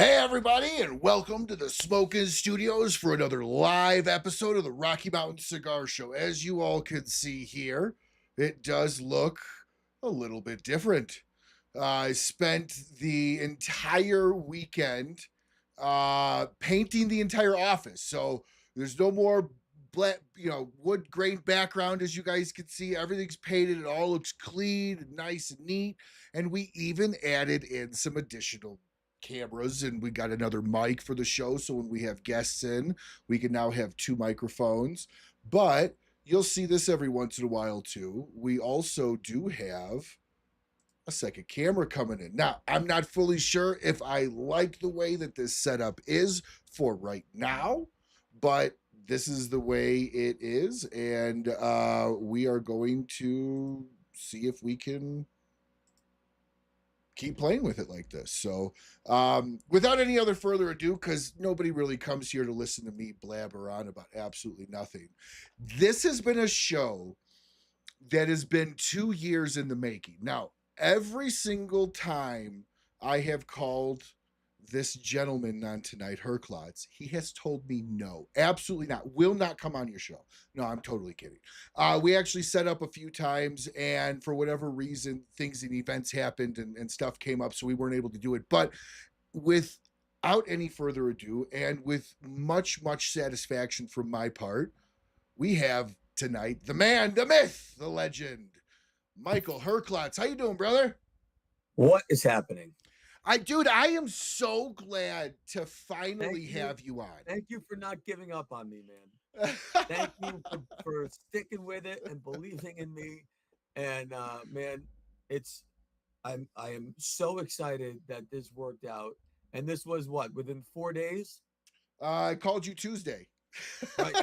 Hey, everybody, and welcome to the Smokin' Studios for another live episode of the Rocky Mountain Cigar Show. As you all can see here, it does look a little bit different. I spent the entire weekend painting the entire office, so there's no more wood grain background. As you guys can see, everything's painted. It all looks clean and nice and neat, and we even added in some additional cameras, and we got another mic for the show, so when we have guests in, we can now have two microphones. But you'll see this every once in a while too. We also do have a second camera coming in. Now, I'm not fully sure if I like the way that this setup is for right now, but this is the way it is, and we are going to see if we can keep playing with it like this. So without any other further ado, because nobody really comes here to listen to me blabber on about absolutely nothing, this has been a show that has been 2 years in the making. Now, every single time I have called this gentleman on tonight, Herklots, he has told me no, absolutely not, will not come on your show. No, I'm totally kidding. We actually set up a few times, and for whatever reason, things and events happened and stuff came up, so we weren't able to do it. But without any further ado, and with much satisfaction from my part, we have tonight the man, the myth, the legend, Michael Herklots. How you doing, brother? What is happening? Dude, I am so glad to finally have you on. Thank you for not giving up on me, man. Thank you for sticking with it and believing in me. And man, I am so excited that this worked out. And this was what, within 4 days? I called you Tuesday. Right.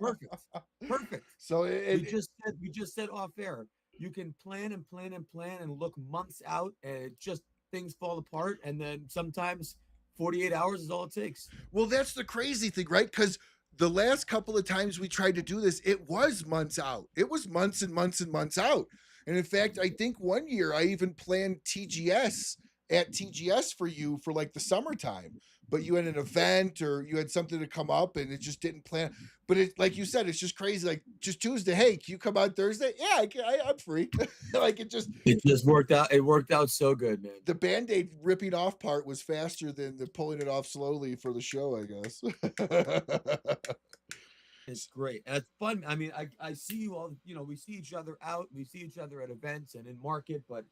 Perfect. So we just said off air, you can plan and look months out, and it just things fall apart, and then sometimes 48 hours is all it takes. Well, that's the crazy thing, right? Because the last couple of times we tried to do this, it was months out. It was months and months out. And in fact, I think one year I even planned TGS for you for like the summertime, but you had an event or you had something to come up and it just didn't plan. But it, like you said, it's just crazy. Like just Tuesday, hey, can you come out Thursday? Yeah, I'm free. Like it just worked out. It worked out so good, man. The Band-Aid ripping off part was faster than the pulling it off slowly for the show, I guess. It's great. And it's fun. I mean, I see you all, we see each other out, we see each other at events and in market, but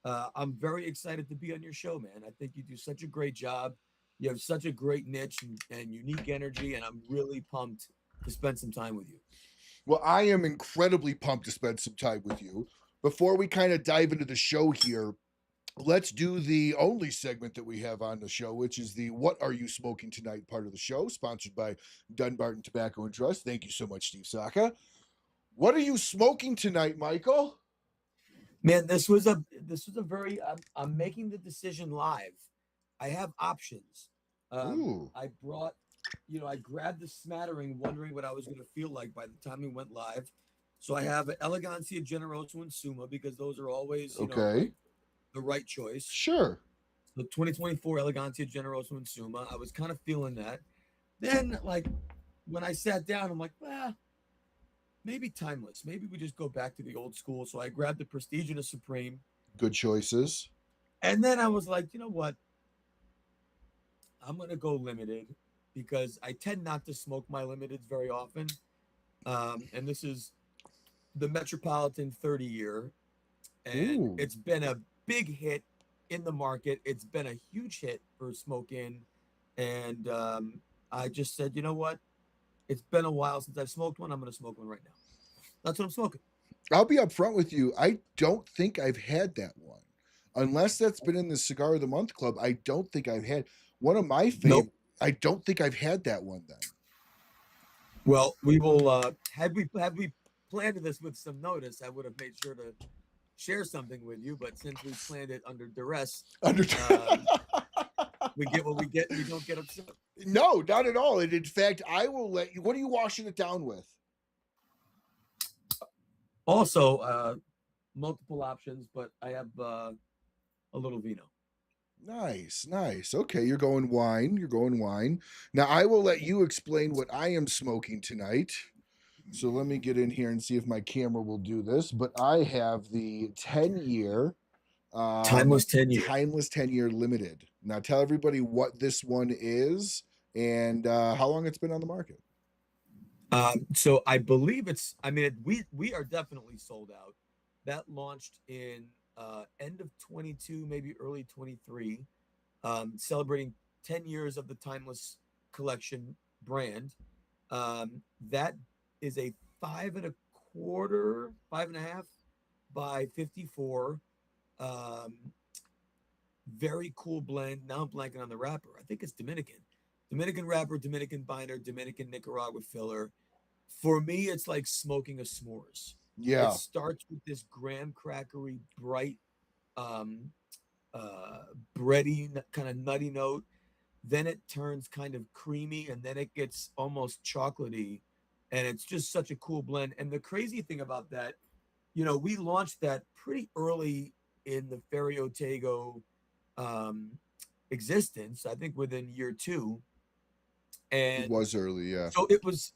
I'm very excited to be on your show, man. I think you do such a great job. You have such a great niche and unique energy, and I'm really pumped to spend some time with you. Well, I am incredibly pumped to spend some time with you. Before we kind of dive into the show here, let's do the only segment that we have on the show, which is the What Are You Smoking Tonight part of the show, sponsored by Dunbarton Tobacco and Trust. Thank you so much, Steve Saka. What are you smoking tonight, Michael? Man, this was a very I'm making the decision live. I have options. I brought, I grabbed the smattering, wondering what I was going to feel like by the time we went live. So I have an Elegancia Generoso and Suma, because those are always the right choice. Sure. The 2024 Elegancia Generoso and Suma. I was kind of feeling that. Then, like, when I sat down, I'm like, maybe timeless. Maybe we just go back to the old school. So I grabbed the Prestige and a Supreme. Good choices. And then I was like, you know what? I'm going to go limited, because I tend not to smoke my limiteds very often. And this is the Metropolitan 30 year. And It's been a big hit in the market. It's been a huge hit for Smoke In. And I just said, you know what? It's been a while since I've smoked one. I'm going to smoke one right now. That's what I'm smoking. I'll be upfront with you. I don't think I've had that one. Unless that's been in the Cigar of the Month Club, I don't think I've had one of my favorites. Nope. I don't think I've had that one then. Well, we will, had we planned this with some notice, I would have made sure to share something with you. But since we planned it under duress, we get what we get. We don't get upset. No, not at all. And in fact, I will let you. What are you washing it down with? Also, multiple options, but I have a little vino. Nice, nice. Okay, you're going wine. You're going wine. Now I will let you explain what I am smoking tonight. So let me get in here and see if my camera will do this. But I have the 10-year Timeless 10 year. timeless 10-year limited. Now tell everybody what this one is and how long it's been on the market. So I believe it's. I mean, we are definitely sold out. That launched in end of 22, maybe early 23, celebrating 10 years of the Timeless Collection brand. That is a 5.25, 5.5 by 54. Um, Very cool blend. Now I'm blanking on the wrapper. I think it's Dominican. Dominican wrapper, Dominican binder, Dominican Nicaragua filler. For me, it's like smoking a s'mores. It Yeah, starts with this graham crackery, bright, um, bready, kind of nutty note. Then it turns kind of creamy, and then it gets almost chocolatey. And it's just such a cool blend. And the crazy thing about that, we launched that pretty early in the Ferry Otago um, existence, I think within year two. it And was early. Yeah, so it was,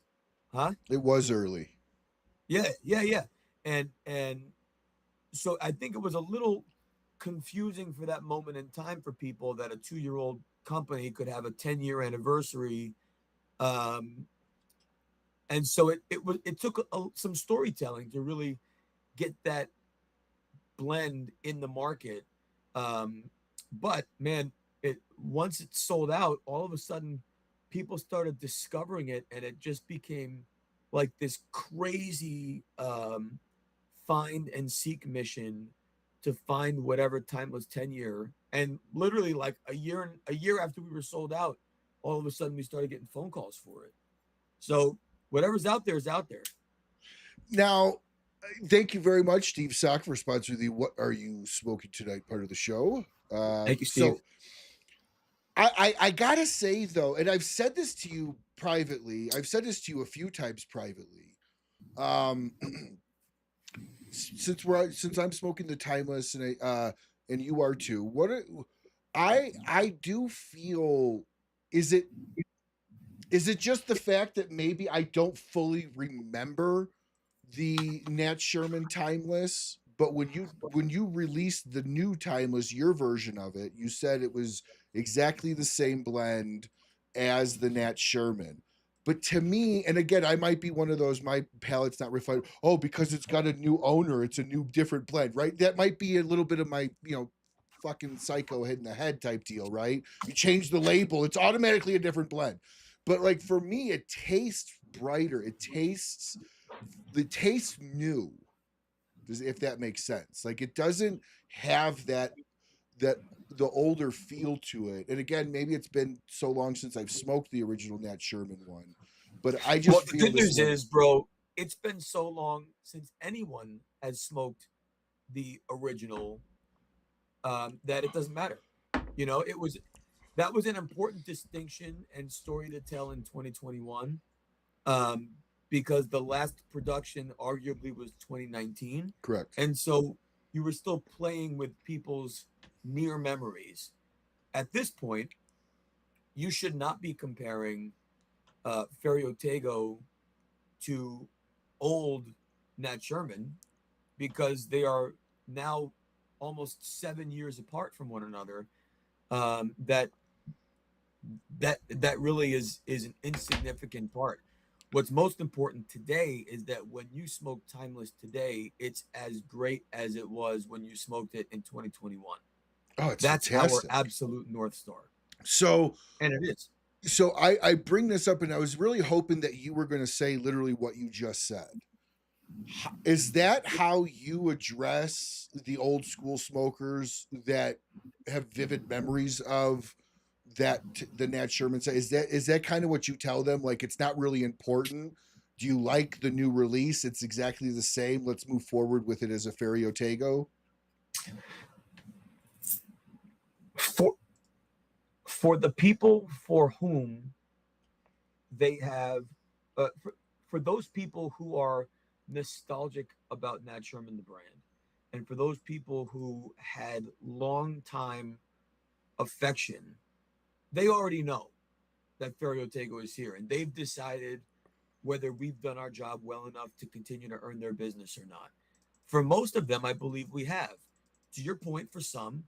huh? it was early. Yeah, yeah, yeah. And so I think it was a little confusing for that moment in time for people that a 2-year-old company could have a 10-year anniversary. Um, and so it took some storytelling to really get that blend in the market. Um, but man, it once it sold out, all of a sudden people started discovering it, and it just became like this crazy find and seek mission to find whatever timeless 10-year. And literally like a year after we were sold out, all of a sudden we started getting phone calls for it. So whatever's out there is out there. Now, thank you very much, Steve Sock, for sponsoring the "What Are You Smoking Tonight" part of the show. Thank you, Steve. So I gotta say though, and I've said this to you privately. I've said this to you a few times privately. Um, since I'm smoking the timeless and you are too. I do feel is it just the fact that maybe I don't fully remember the Nat Sherman timeless, but when you released the new timeless, your version of it, you said it was exactly the same blend as the Nat Sherman. But to me, and again, I might be one of those, my palate's not refined. Oh, because it's got a new owner, it's a new different blend, right? That might be a little bit of my, fucking psycho hit in the head type deal, right? You change the label, it's automatically a different blend. But like for me, it tastes brighter. It tastes new, if that makes sense. Like it doesn't have that the older feel to it. And again, maybe it's been so long since I've smoked the original Nat Sherman one, but I Well, just the feel good this news one. is, bro, it's been so long since anyone has smoked the original that it doesn't matter. That was an important distinction and story to tell in 2021, um, because the last production arguably was 2019, Correct. and so you were still playing with people's near memories. At this point, you should not be comparing Ferry Otago to old Nat Sherman because they are now almost 7 years apart from one another. That really is an insignificant part. What's most important today is that when you smoke timeless today, it's as great as it was when you smoked it in 2021. Oh, it's That's our fantastic. absolute North Star. So And it is. I bring this up, and I was really hoping that you were going to say literally what you just said. Is that how you address the old school smokers that have vivid memories of the Nat Sherman say? Is that kind of what you tell them? Like it's not really important. Do you like the new release? It's exactly the same. Let's move forward with it as a Ferry Otago. For for the people for whom they have for those people who are nostalgic about Nat Sherman the brand, and for those people who had long time affection, they already know that Ferio Tego is here, and they've decided whether we've done our job well enough to continue to earn their business or not. For most of them, I believe we have. To your point, for some,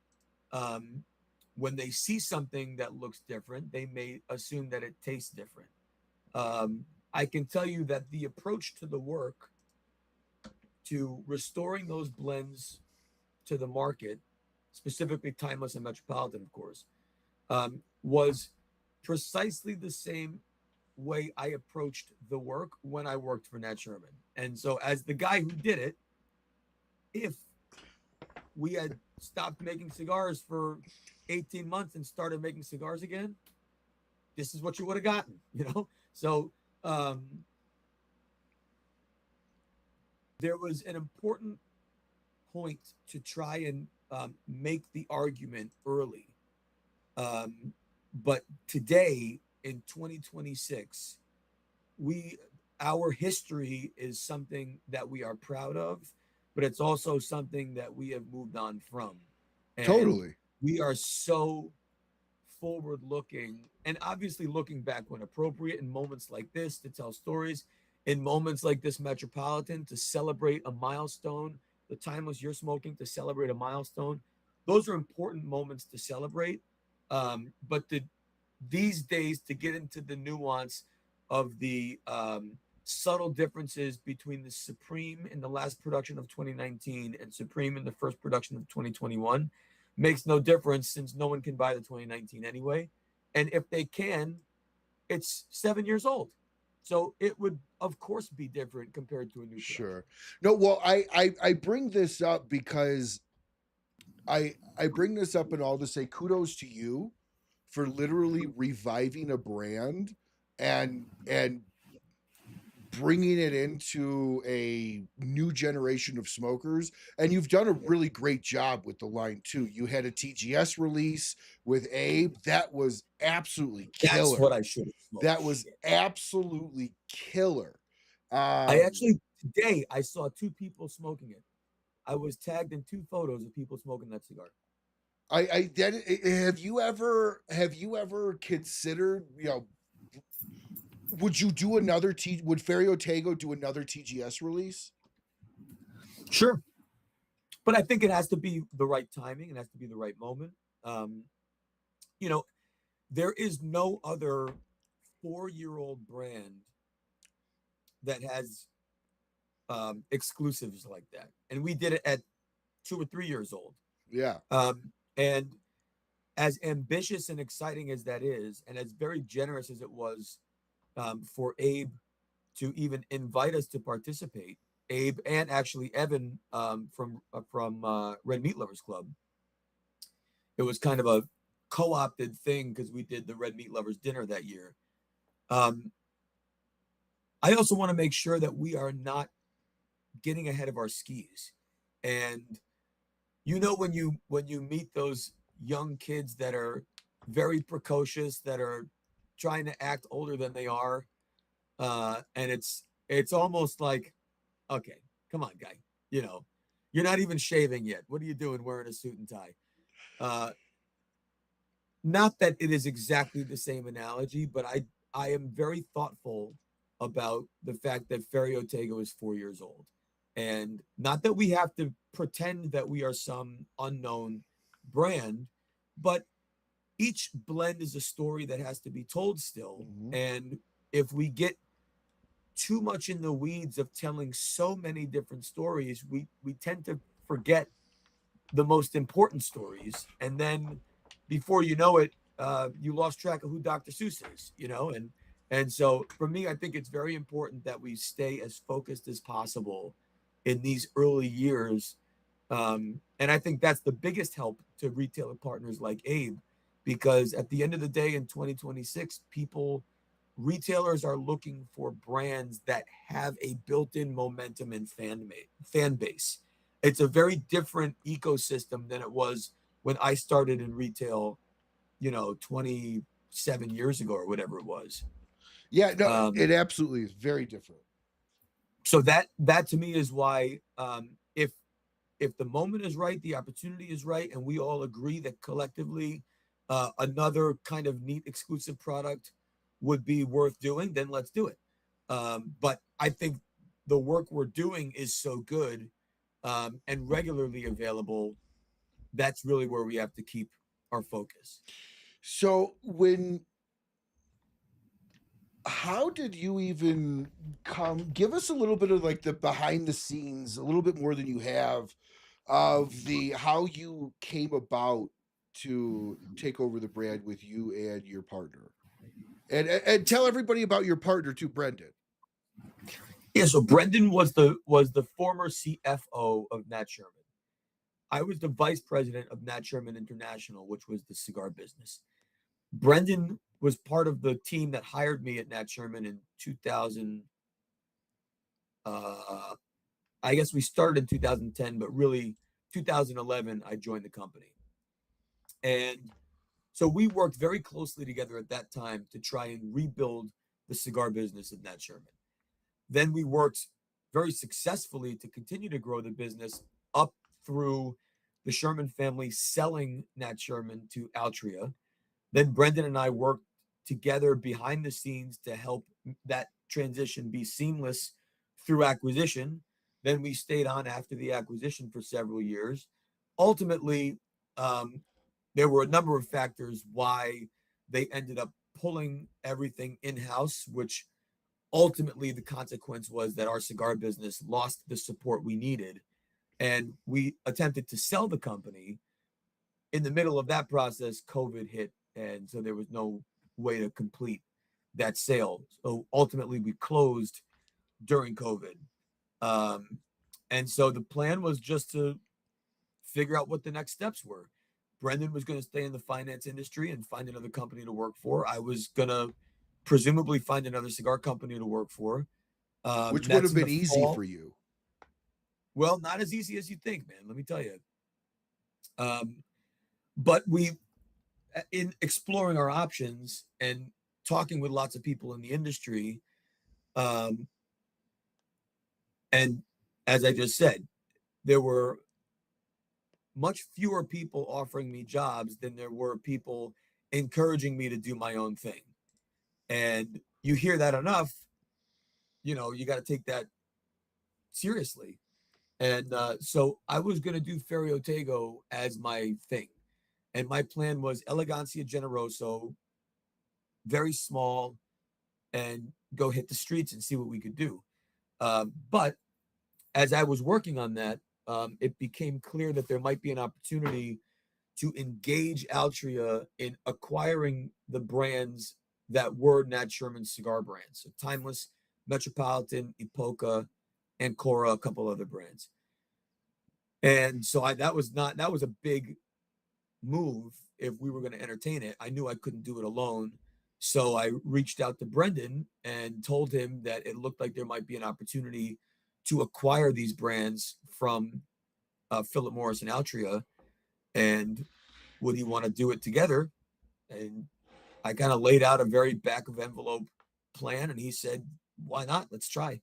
when they see something that looks different, they may assume that it tastes different. I can tell you that the approach to the work, to restoring those blends to the market, specifically Timeless and Metropolitan, of course, was precisely the same way I approached the work when I worked for Nat Sherman. And so, as the guy who did it, if we had stopped making cigars for 18 months and started making cigars again, this is what you would have gotten, you know? So, there was an important point to try and make the argument early. But today, in 2026, our history is something that we are proud of, but it's also something that we have moved on from. And Totally. we are so forward looking, and obviously looking back when appropriate, in moments like this to tell stories, in moments like this Metropolitan to celebrate a milestone, the Timeless you're smoking to celebrate a milestone. Those are important moments to celebrate. But these days, to get into the nuance of the subtle differences between the Supreme in the last production of 2019 and Supreme in the first production of 2021 makes no difference, since no one can buy the 2019 anyway. And if they can, it's 7 years old. So it would, of course, be different compared to a new production. Sure. No, well, I bring this up because I bring this up and all to say kudos to you for literally reviving a brand and bringing it into a new generation of smokers. And you've done a really great job with the line too. You had a TGS release with Abe that was absolutely killer. That's what I should have smoked. That was absolutely killer. I actually, today, I saw 2 people smoking it. I was tagged in 2 photos of people smoking that cigar. Have you ever considered, would you do another would Ferio Tego do another TGS release? Sure. But I think it has to be the right timing. It has to be the right moment. There is no other 4-year-old brand that has exclusives like that. And we did it at 2 or 3 years old. Yeah. And as ambitious and exciting as that is, and as very generous as it was for Abe to even invite us to participate, Abe and actually Evan from Red Meat Lovers Club. It was kind of a co-opted thing because we did the Red Meat Lovers dinner that year. I also want to make sure that we are not getting ahead of our skis. And when you meet those young kids that are very precocious, that are trying to act older than they are, and it's almost like, okay, come on, guy, you're not even shaving yet. What are you doing wearing a suit and tie? Not that it is exactly the same analogy, but I am very thoughtful about the fact that Ferio Tego is 4 years old. And not that we have to pretend that we are some unknown brand, but each blend is a story that has to be told still. Mm-hmm. And if we get too much in the weeds of telling so many different stories, we tend to forget the most important stories. And then before you know it, you lost track of who Dr. Seuss is, And so for me, I think it's very important that we stay as focused as possible in these early years. And I think that's the biggest help to retailer partners like Abe, because at the end of the day, in 2026, retailers are looking for brands that have a built-in momentum and fan base. It's a very different ecosystem than it was when I started in retail, 27 years ago or whatever it was. Yeah, no, it absolutely is very different. So that to me is why, if the moment is right, the opportunity is right, and we all agree that collectively another kind of neat exclusive product would be worth doing, then let's do it. But I think the work we're doing is so good and regularly available. That's really where we have to keep our focus. So how did you even give us a little bit of like the behind the scenes, a little bit more than you have, of the how you came about to take over the brand with you and your partner, and tell everybody about your partner too, Brendan. Yeah, so Brendan was the former CFO of Nat Sherman. I was the vice president of Nat Sherman International, which was the cigar business. Brendan was part of the team that hired me at Nat Sherman in 2000. I guess we started in 2010, but really 2011, I joined the company. And so we worked very closely together at that time to try and rebuild the cigar business at Nat Sherman. Then we worked very successfully to continue to grow the business up through the Sherman family selling Nat Sherman to Altria. Then Brendan and I worked together behind the scenes to help that transition be seamless through acquisition. Then we stayed on after the acquisition for several years. Ultimately, there were a number of factors why they ended up pulling everything in-house, which ultimately the consequence was that our cigar business lost the support we needed. And we attempted to sell the company. In the middle of that process, COVID hit, and so there was no way to complete that sale. So ultimately we closed during COVID. And so the plan was just to figure out what the next steps were. Brendan was going to stay in the finance industry and find another company to work for. I was going to presumably find another cigar company to work for. Which would have been easy for you. Well, not as easy as you think, man. Let me tell you. But in exploring our options and talking with lots of people in the industry, and as I just said, there were much fewer people offering me jobs than there were people encouraging me to do my own thing. And you hear that enough, you got to take that seriously. And so I was going to do Ferio Tego as my thing. And my plan was Elegancia Generoso, very small, and go hit the streets and see what we could do. But as I was working on that, it became clear that there might be an opportunity to engage Altria in acquiring the brands that were Nat Sherman cigar brands. So Timeless, Metropolitan, Epoca, and Cora, a couple other brands. And so that was a big move if we were going to entertain it. I knew I couldn't do it alone. So I reached out to Brendan and told him that it looked like there might be an opportunity to acquire these brands from Philip Morris and Altria, and would he want to do it together? And I kind of laid out a very back of envelope plan, and he said, why not? Let's try.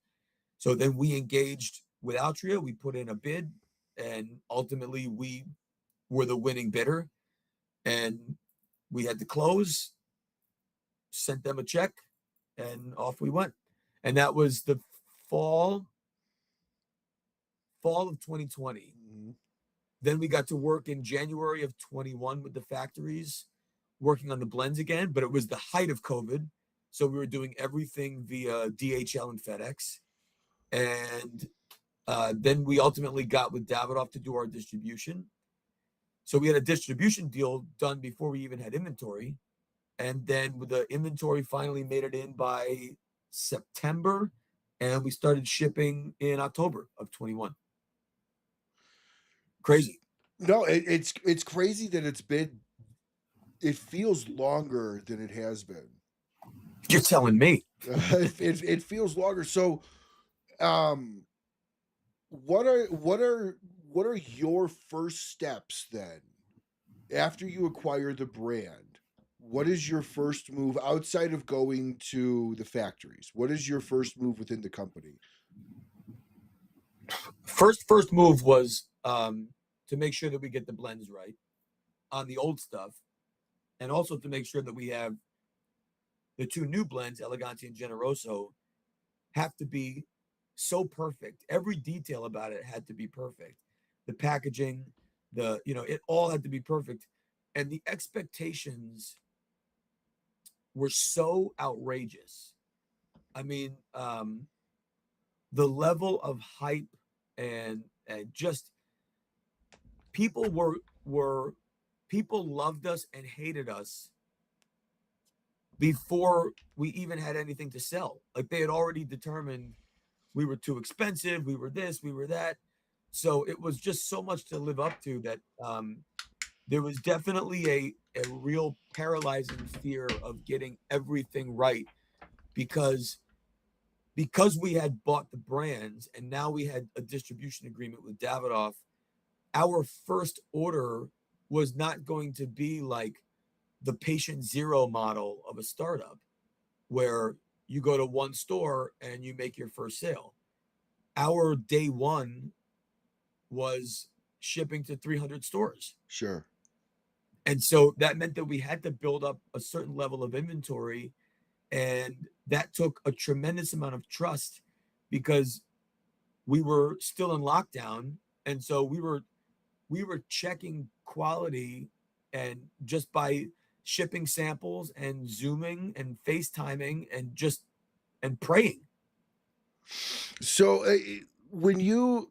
So then we engaged with Altria. We put in a bid, and ultimately we were the winning bidder, and we had to close, sent them a check, and off we went. And that was the fall of 2020. Mm-hmm. Then we got to work in January of 21 with the factories, working on the blends again, but it was the height of COVID. So we were doing everything via DHL and FedEx. And then we ultimately got with Davidoff to do our distribution. So we had a distribution deal done before we even had inventory. And then with the inventory finally made it in by September, and we started shipping in October of 21. Crazy. No, it's crazy that it feels longer than it has been. You're telling me. It feels longer. So, what are your first steps then after you acquire the brand? What is your first move outside of going to the factories? What is your first move within the company? First move was to make sure that we get the blends right on the old stuff. and also to make sure that we have the two new blends, Elegante and Generoso, have to be so perfect. Every detail about it had to be perfect. The packaging, it all had to be perfect. And the expectations were so outrageous. I mean, the level of hype and just people were people loved us and hated us before we even had anything to sell. Like they had already determined we were too expensive, we were this, we were that. So it was just so much to live up to that there was definitely a real paralyzing fear of getting everything right because we had bought the brands and now we had a distribution agreement with Davidoff. Our first order was not going to be like the patient zero model of a startup where you go to one store and you make your first sale. Our day one was shipping to 300 stores. Sure. And so that meant that we had to build up a certain level of inventory. And that took a tremendous amount of trust because we were still in lockdown. And so we were checking quality and just by shipping samples and Zooming and FaceTiming and praying. So when the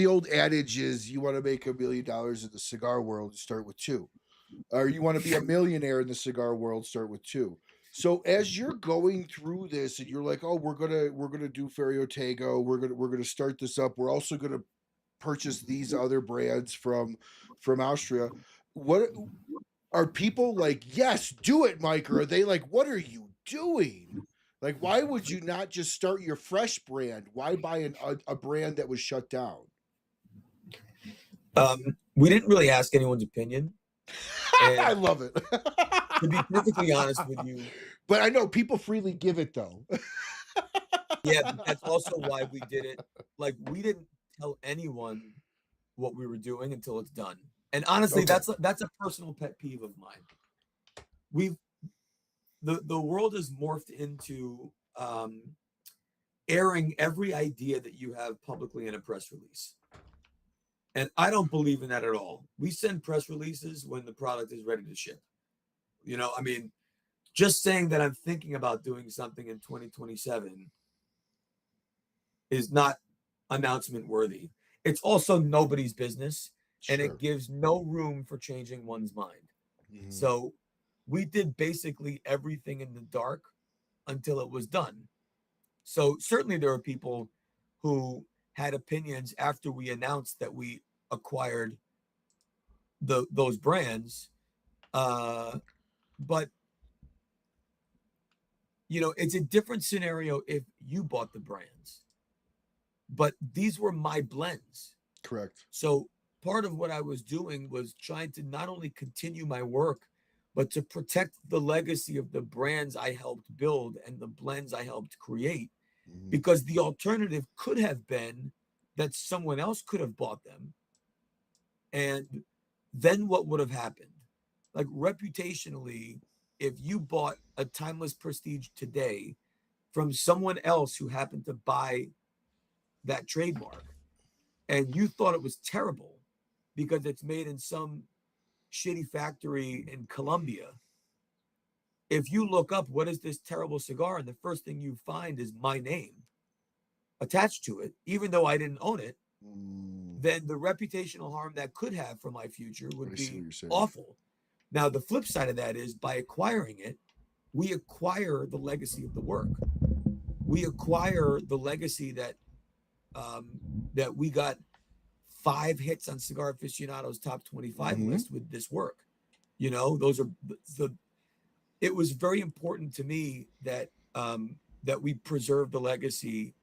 old adage is you want to make $1 million in the cigar world, you start with two. Or you want to be a millionaire in the cigar world, start with two. So as you're going through this and you're like, oh, we're gonna do Ferio Tego, we're gonna start this up. We're also gonna purchase these other brands from Austria. What are people like? Yes, do it, Mike. Or are they like, what are you doing? Like, why would you not just start your fresh brand? Why buy a brand that was shut down? We didn't really ask anyone's opinion. I love it. To be perfectly honest with you. But I know people freely give it though. Yeah, but that's also why we did it. Like we didn't tell anyone what we were doing until it's done. And honestly, Okay. that's a personal pet peeve of mine. The world has morphed into airing every idea that you have publicly in a press release. And I don't believe in that at all. We send press releases when the product is ready to ship. I mean, just saying that I'm thinking about doing something in 2027 is not announcement worthy. It's also nobody's business, and Sure. it gives no room for changing one's mind. Mm-hmm. So we did basically everything in the dark until it was done. So certainly there are people who had opinions after we announced that we acquired those brands. But it's a different scenario if you bought the brands. But these were my blends. Correct. So part of what I was doing was trying to not only continue my work, but to protect the legacy of the brands I helped build and the blends I helped create. Mm-hmm. Because the alternative could have been that someone else could have bought them. And then what would have happened? Like reputationally, if you bought a Timeless Prestige today from someone else who happened to buy that trademark and you thought it was terrible because it's made in some shitty factory in Colombia, if you look up what is this terrible cigar and the first thing you find is my name attached to it, even though I didn't own it, then the reputational harm that could have for my future would be awful. Now, the flip side of that is by acquiring it, we acquire the legacy of the work. We acquire the legacy that we got 5 hits on Cigar Aficionado's top 25 list with this work. Those are it was very important to me that we preserve the legacy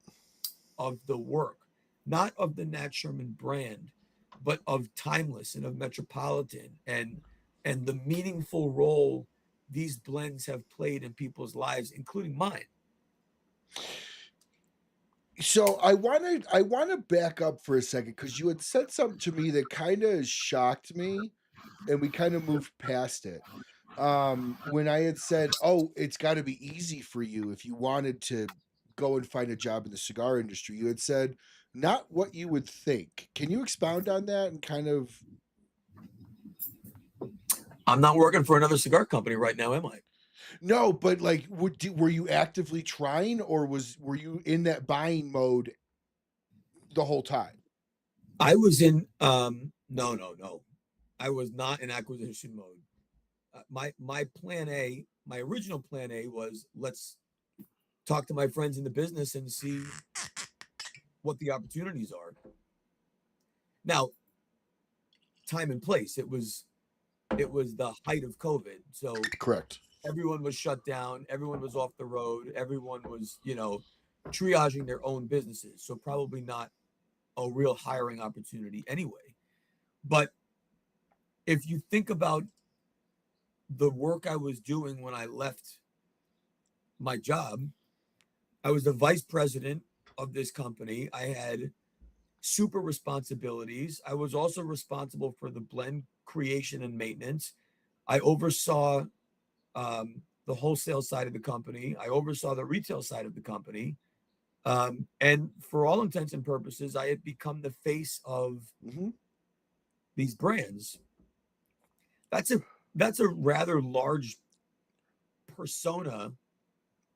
of the work, not of the Nat Sherman brand, but of Timeless and of Metropolitan and the meaningful role these blends have played in people's lives, including mine. So I want to back up for a second because you had said something to me that kind of shocked me. and we kind of moved past it. When I had said, "Oh, it's got to be easy for you if you wanted to go and find a job in the cigar industry," you had said, "Not what you would think." Can you expound on that and kind of? I'm not working for another cigar company right now, am I? No, but like, were you actively trying, or were you in that buying mode the whole time? I was in no. I was not in acquisition mode. My plan A, my original plan A was let's talk to my friends in the business and see what the opportunities are. Now, time and place. It was the height of COVID. So Correct. everyone was shut down, everyone was off the road, everyone was, triaging their own businesses. So probably not a real hiring opportunity anyway. But if you think about the work I was doing when I left my job, I was the vice president of this company. I had super responsibilities. I was also responsible for the blend creation and maintenance. I oversaw the wholesale side of the company. I oversaw the retail side of the company. And for all intents and purposes, I had become the face of these brands. That's a rather large persona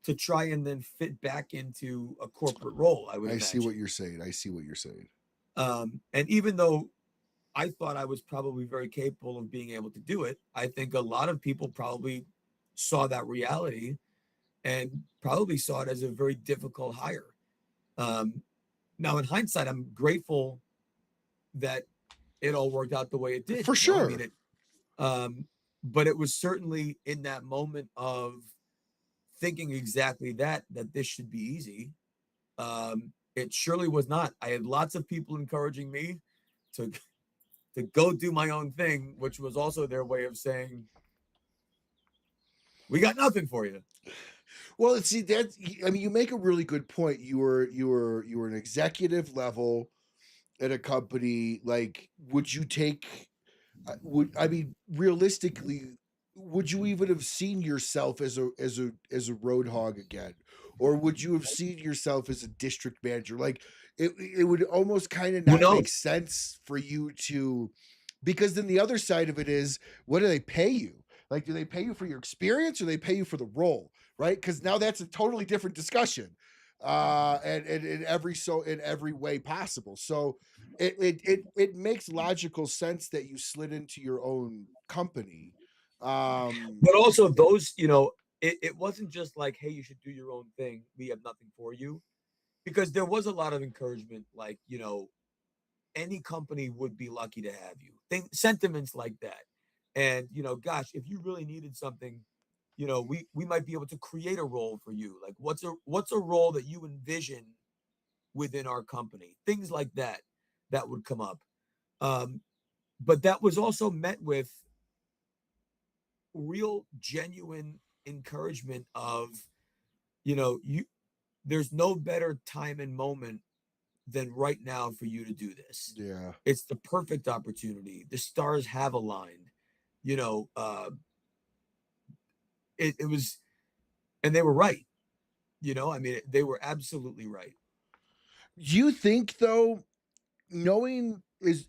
to try and then fit back into a corporate role, I would imagine. See what you're saying. I see what you're saying. And even though I thought I was probably very capable of being able to do it, I think a lot of people probably saw that reality and probably saw it as a very difficult hire. Now, in hindsight, I'm grateful that it all worked out the way it did. For sure. I mean, but it was certainly in that moment of thinking exactly that this should be easy. It surely was not. I had lots of people encouraging me to go do my own thing, which was also their way of saying, we got nothing for you. Well, see, you make a really good point. You were an executive level at a company. Like, would you take? Realistically, would you even have seen yourself as a road hog again, or would you have seen yourself as a district manager? Like, it would almost kind of not make sense for you to, because then the other side of it is, what do they pay you? Like, do they pay you for your experience, or they pay you for the role? Right? Because now that's a totally different discussion, and in every way possible. So it makes logical sense that you slid into your own company. But also those, it wasn't just like, hey, you should do your own thing, we have nothing for you, because there was a lot of encouragement, like, any company would be lucky to have you, sentiments like that. And gosh, if you really needed something, we might be able to create a role for you. Like, what's a role that you envision within our company? Things like that would come up. But that was also met with real genuine encouragement of, there's no better time and moment than right now for you to do this. Yeah. It's the perfect opportunity. The stars have aligned. It was, and they were right. I mean, they were absolutely right. Do you think, though, knowing is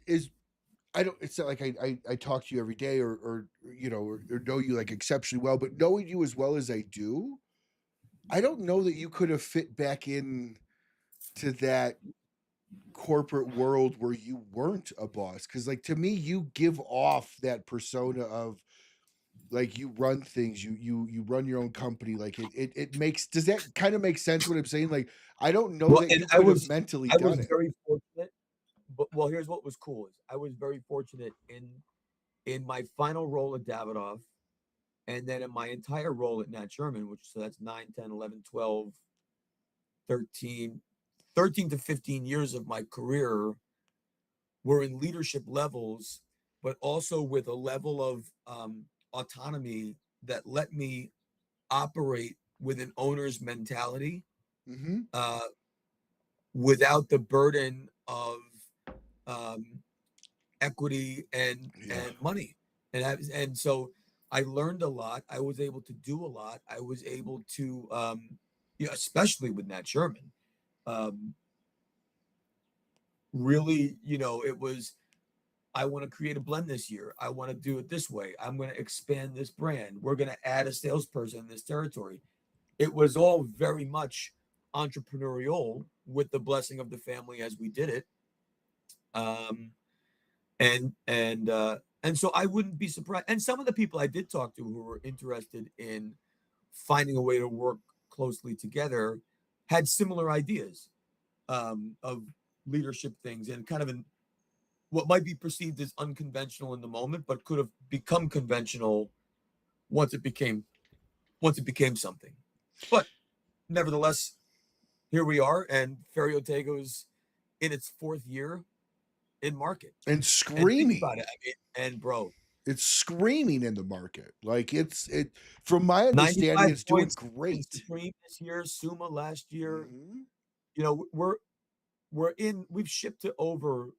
I don't, it's not like I talk to you every day, or know you like exceptionally well, but knowing you as well as I do, I don't know that you could have fit back in to that corporate world where you weren't a boss. Because, like, to me, you give off that persona of, like, you run things, you run your own company. Like, it makes, does that kind of make sense what I'm saying? Like, I don't know that you could have mentally done it. Very fortunate. But here's what was cool: is I was very fortunate in my final role at Davidoff, and then in my entire role at Nat Sherman, which, so that's 9, 10, 11, 12, 13 to 15 years of my career were in leadership levels, but also with a level of autonomy that let me operate with an owner's mentality, without the burden of equity and money. And so I learned a lot. I was able to do a lot. I was able to, especially with Nat Sherman, um, really, it was, I want to create a blend this year. I want to do it this way. I'm going to expand this brand. We're going to add a salesperson in this territory. It was all very much entrepreneurial with the blessing of the family as we did it. Um, and so I wouldn't be surprised. And some of the people I did talk to who were interested in finding a way to work closely together had similar ideas of leadership things and kind of what might be perceived as unconventional in the moment, but could have become conventional once it became something. But nevertheless, here we are, and Ferio Tego's in its 4th year in market and screaming. And think about it. I mean, and bro, it's screaming in the market. Like it. From my understanding, it's doing great. Supreme this year, Suma last year. Mm-hmm. We've shipped to over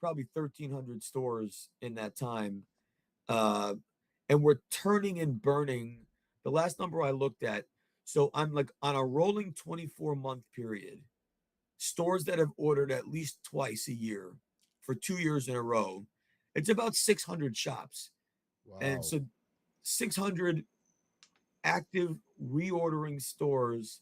probably 1,300 stores in that time, and we're turning and burning. The last number I looked at, so I'm like on a rolling 24-month period. Stores that have ordered at least twice a year for 2 years in a row, it's about 600 shops. Wow. And so 600 active reordering stores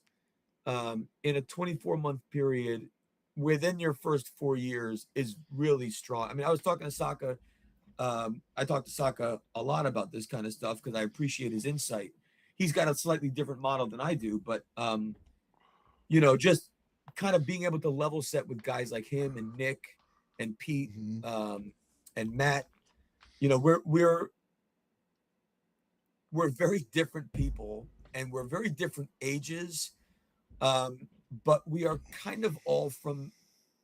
in a 24-month period within your first 4 years is really strong. I mean, I was talking to Saka. I talked to Saka a lot about this kind of stuff because I appreciate his insight. He's got a slightly different model than I do, but just kind of being able to level set with guys like him and Nick and Pete, mm-hmm. And Matt. We're very different people and we're very different ages, but we are kind of all from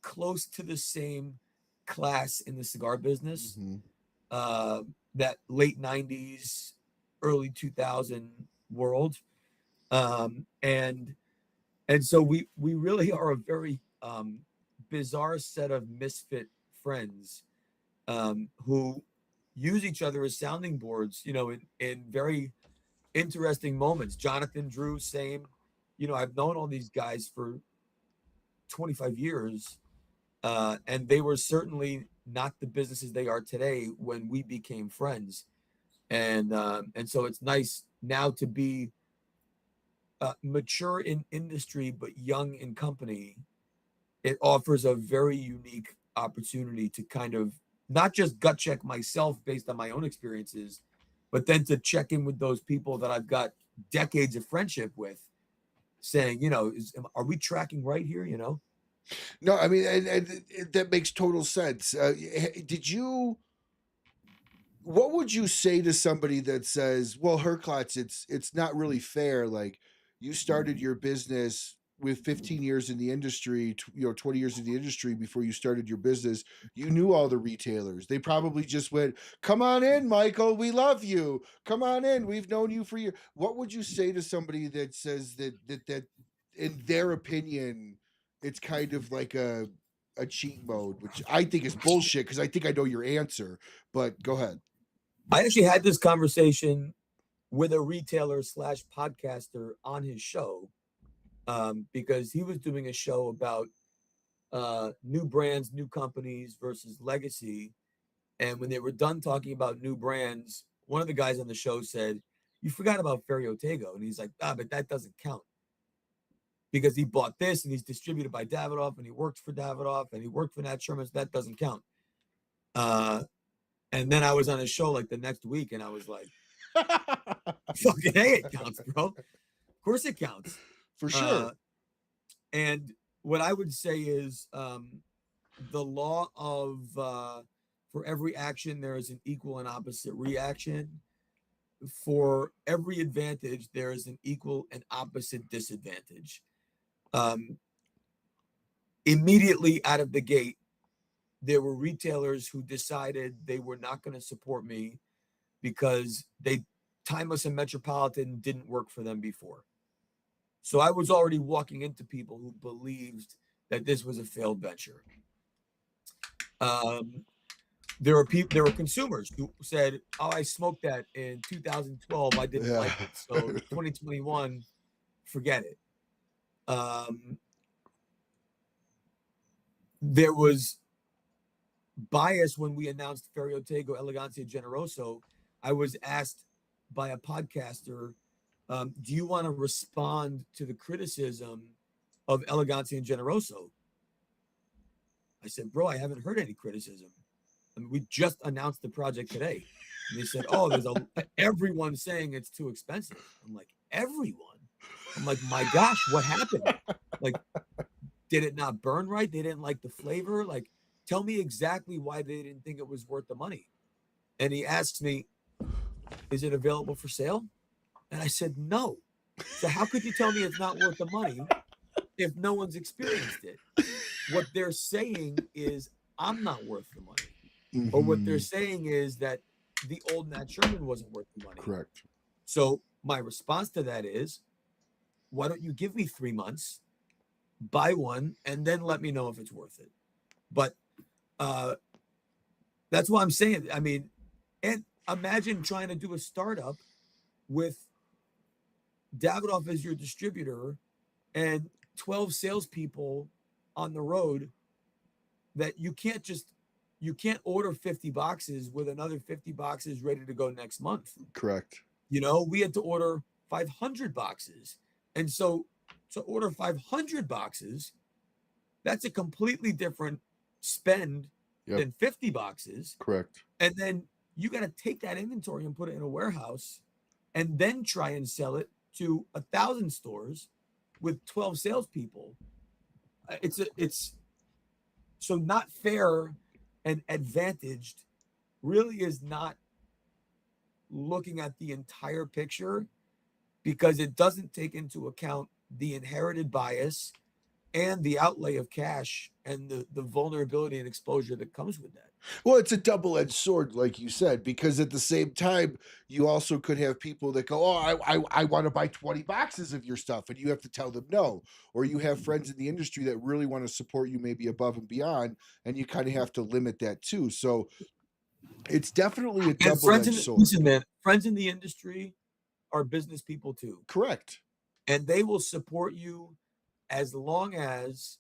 close to the same class in the cigar business. Mm-hmm. That late 90s, early 2000 world, and so we really are a very bizarre set of misfit friends who use each other as sounding boards, in very interesting moments. Jonathan, Drew, same. I've known all these guys for 25 years, and they were certainly not the businesses they are today when we became friends. And so it's nice now to be mature in industry, but young in company. It offers a very unique opportunity to kind of not just gut check myself based on my own experiences, but then to check in with those people that I've got decades of friendship with, saying, are we tracking right here? No, I mean, and that makes total sense. What would you say to somebody that says, well, Herklots, it's not really fair. Like, you started your business with 15 years in the industry, 20 years in the industry before you started your business. You knew all the retailers. They probably just went, come on in, Michael, we love you. Come on in, we've known you for years. What would you say to somebody that says that in their opinion, it's kind of like a cheat mode, which I think is bullshit because I think I know your answer, but go ahead. I actually had this conversation with a retailer / podcaster on his show, because he was doing a show about new brands, new companies versus legacy. And when they were done talking about new brands, one of the guys on the show said, you forgot about Ferio Tego. And he's like, but that doesn't count because he bought this and he's distributed by Davidoff and he worked for Davidoff and he worked for Nat Sherman. So that doesn't count. And then I was on a show like the next week and I was like, fucking hey, it counts, bro. Of course it counts. For sure. And what I would say is the law of for every action, there is an equal and opposite reaction. For every advantage, there is an equal and opposite disadvantage. Immediately out of the gate, there were retailers who decided they were not going to support me because Timeless and Metropolitan didn't work for them before. So I was already walking into people who believed that this was a failed venture. there were consumers who said, "Oh, I smoked that in 2012. I didn't like it. So 2021, forget it." There was bias when we announced Ferriotego Elegancia Generoso. I was asked by a podcaster, "Do you want to respond to the criticism of Elegancia and Generoso?" I said, "Bro, I haven't heard any criticism. I mean, we just announced the project today." And they said, "Oh, everyone's saying it's too expensive." I'm like, "Everyone?" I'm like, "My gosh, what happened? Like, did it not burn right? They didn't like the flavor? Like, tell me exactly why they didn't think it was worth the money." And he asks me, "Is it available for sale?" And I said, "No." So how could you tell me it's not worth the money if no one's experienced it? What they're saying is I'm not worth the money. Or what they're saying is that the old Nat Sherman wasn't worth the money. Correct. So my response to that is, why don't you give me 3 months, buy one, and then let me know if it's worth it? But that's why I'm saying, I mean, and imagine trying to do a startup with Davidoff as your distributor and 12 salespeople on the road that you can't order 50 boxes with another 50 boxes ready to go next month. Correct. You know, we had to order 500 boxes. And so to order 500 boxes, that's a completely different spend than 50 boxes. Correct. And then you got to take that inventory and put it in a warehouse and then try and sell it to 1,000 stores with 12 salespeople. It's so not fair and advantaged really is not looking at the entire picture, because it doesn't take into account the inherited bias and the outlay of cash and the vulnerability and exposure that comes with that. Well, it's a double-edged sword, like you said, because at the same time, you also could have people that go, "Oh, I want to buy 20 boxes of your stuff," and you have to tell them no. Or you have friends in the industry that really want to support you, maybe above and beyond, and you kind of have to limit that too. So it's definitely a double-edged sword. Listen, man, friends in the industry are business people too. Correct. And they will support you as long as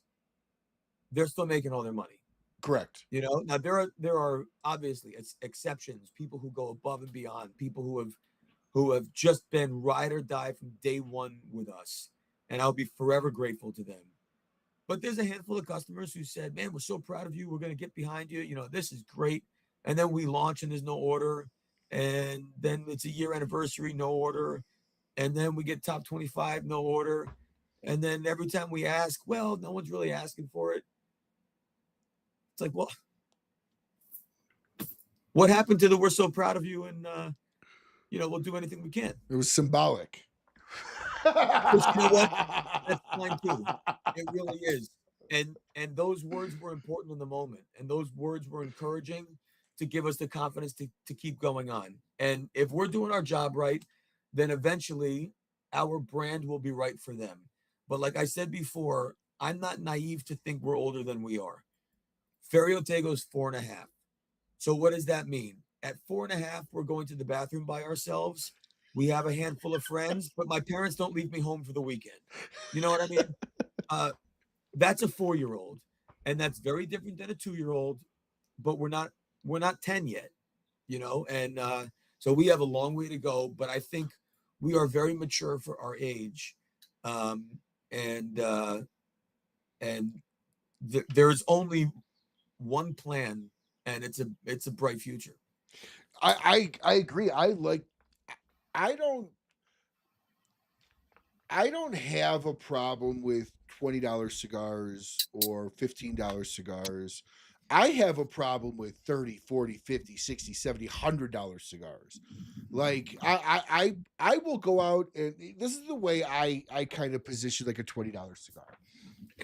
they're still making all their money. Correct. You know, now there are obviously exceptions, people who go above and beyond, people who have just been ride or die from day one with us, and I'll be forever grateful to them. But there's a handful of customers who said, "Man, we're so proud of you. We're going to get behind you. You know, this is great." And then we launch and there's no order, and then it's a year anniversary, no order, and then we get top 25, no order, and then every time we ask, well, no one's really asking for it. It's like, well, what happened to the "we're so proud of you" and you know, we'll do anything we can? It was symbolic. Which, you know what? That's fine too. It really is. And those words were important in the moment, and those words were encouraging to give us the confidence to keep going on. And if we're doing our job right, then eventually our brand will be right for them. But like I said before, I'm not naive to think we're older than we are. Ferriotego's 4.5. So what does that mean? At 4.5, we're going to the bathroom by ourselves. We have a handful of friends, but my parents don't leave me home for the weekend. You know what I mean? That's a 4-year-old, and that's very different than a 2-year-old. But we're not 10 yet, you know. And so we have a long way to go. But I think we are very mature for our age, and there's only one plan, and it's a bright future. I agree. I don't have a problem with $20 cigars or $15 cigars. I have a problem with 30, 40, 50, 60, 70, $100 cigars. Like I will go out, and this is the way I kind of position like a $20 cigar.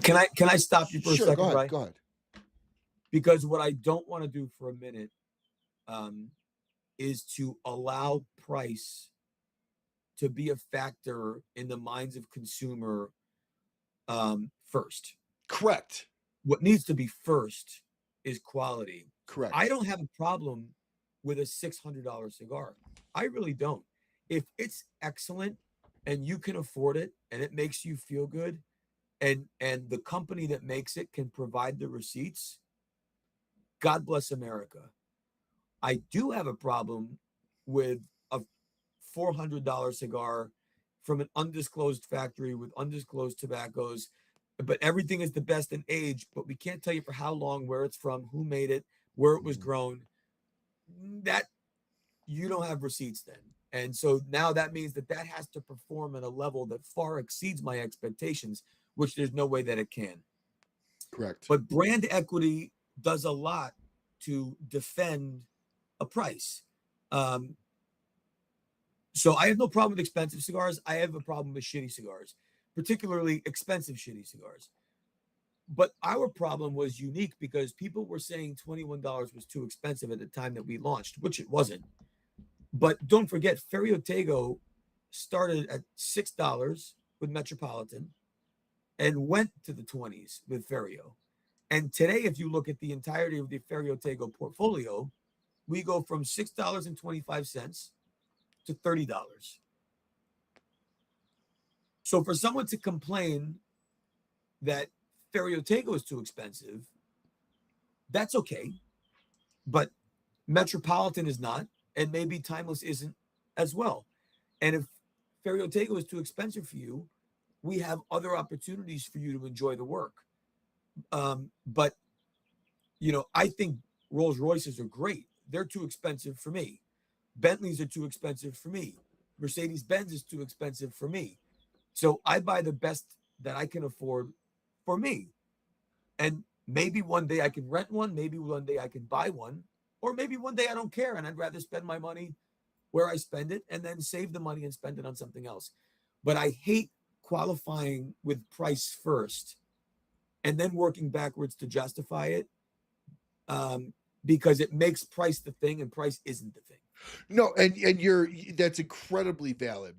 Can I stop you for a second, Go ahead, Ryan? go ahead. Because what I don't want to do for a minute is to allow price to be a factor in the minds of consumer first. Correct. What needs to be first is quality. Correct. I don't have a problem with a $600 cigar. I really don't. If it's excellent and you can afford it and it makes you feel good, and the company that makes it can provide the receipts, God bless America. I do have a problem with a $400 cigar from an undisclosed factory with undisclosed tobaccos, but everything is the best in age, but we can't tell you for how long, where it's from, who made it, where it was grown. That you don't have receipts then. And so now that means that that has to perform at a level that far exceeds my expectations, which there's no way that it can. Correct. But brand equity does a lot to defend a price. So I have no problem with expensive cigars. I have a problem with shitty cigars, particularly expensive shitty cigars. But our problem was unique because people were saying $21 was too expensive at the time that we launched, which it wasn't. But don't forget, Ferio Tego started at $6 with Metropolitan and went to the 20s with Ferio. And today, if you look at the entirety of the Ferio Tego portfolio, we go from $6.25 to $30. So for someone to complain that Ferio Tego is too expensive, that's okay. But Metropolitan is not, and maybe Timeless isn't as well. And if Ferio Tego is too expensive for you, we have other opportunities for you to enjoy the work. But I think Rolls Royces are great. They're too expensive for me. Bentleys are too expensive for me. Mercedes Benz is too expensive for me. So I buy the best that I can afford for me. And maybe one day I can rent one. Maybe one day I can buy one. Or maybe one day I don't care and I'd rather spend my money where I spend it and then save the money and spend it on something else. But I hate qualifying with price first and then working backwards to justify it, because it makes price the thing and price isn't the thing. No, and that's incredibly valid.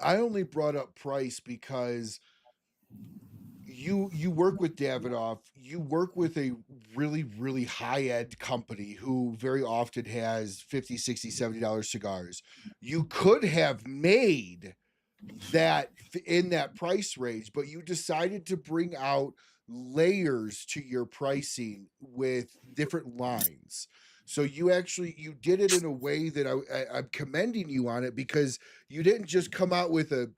I only brought up price because you work with Davidoff, you work with a really high-end company who very often has 50, 60, $70 cigars. You could have made that in that price range, but you decided to bring out layers to your pricing with different lines. So you did it in a way that I'm commending you on it, because you didn't just come out with a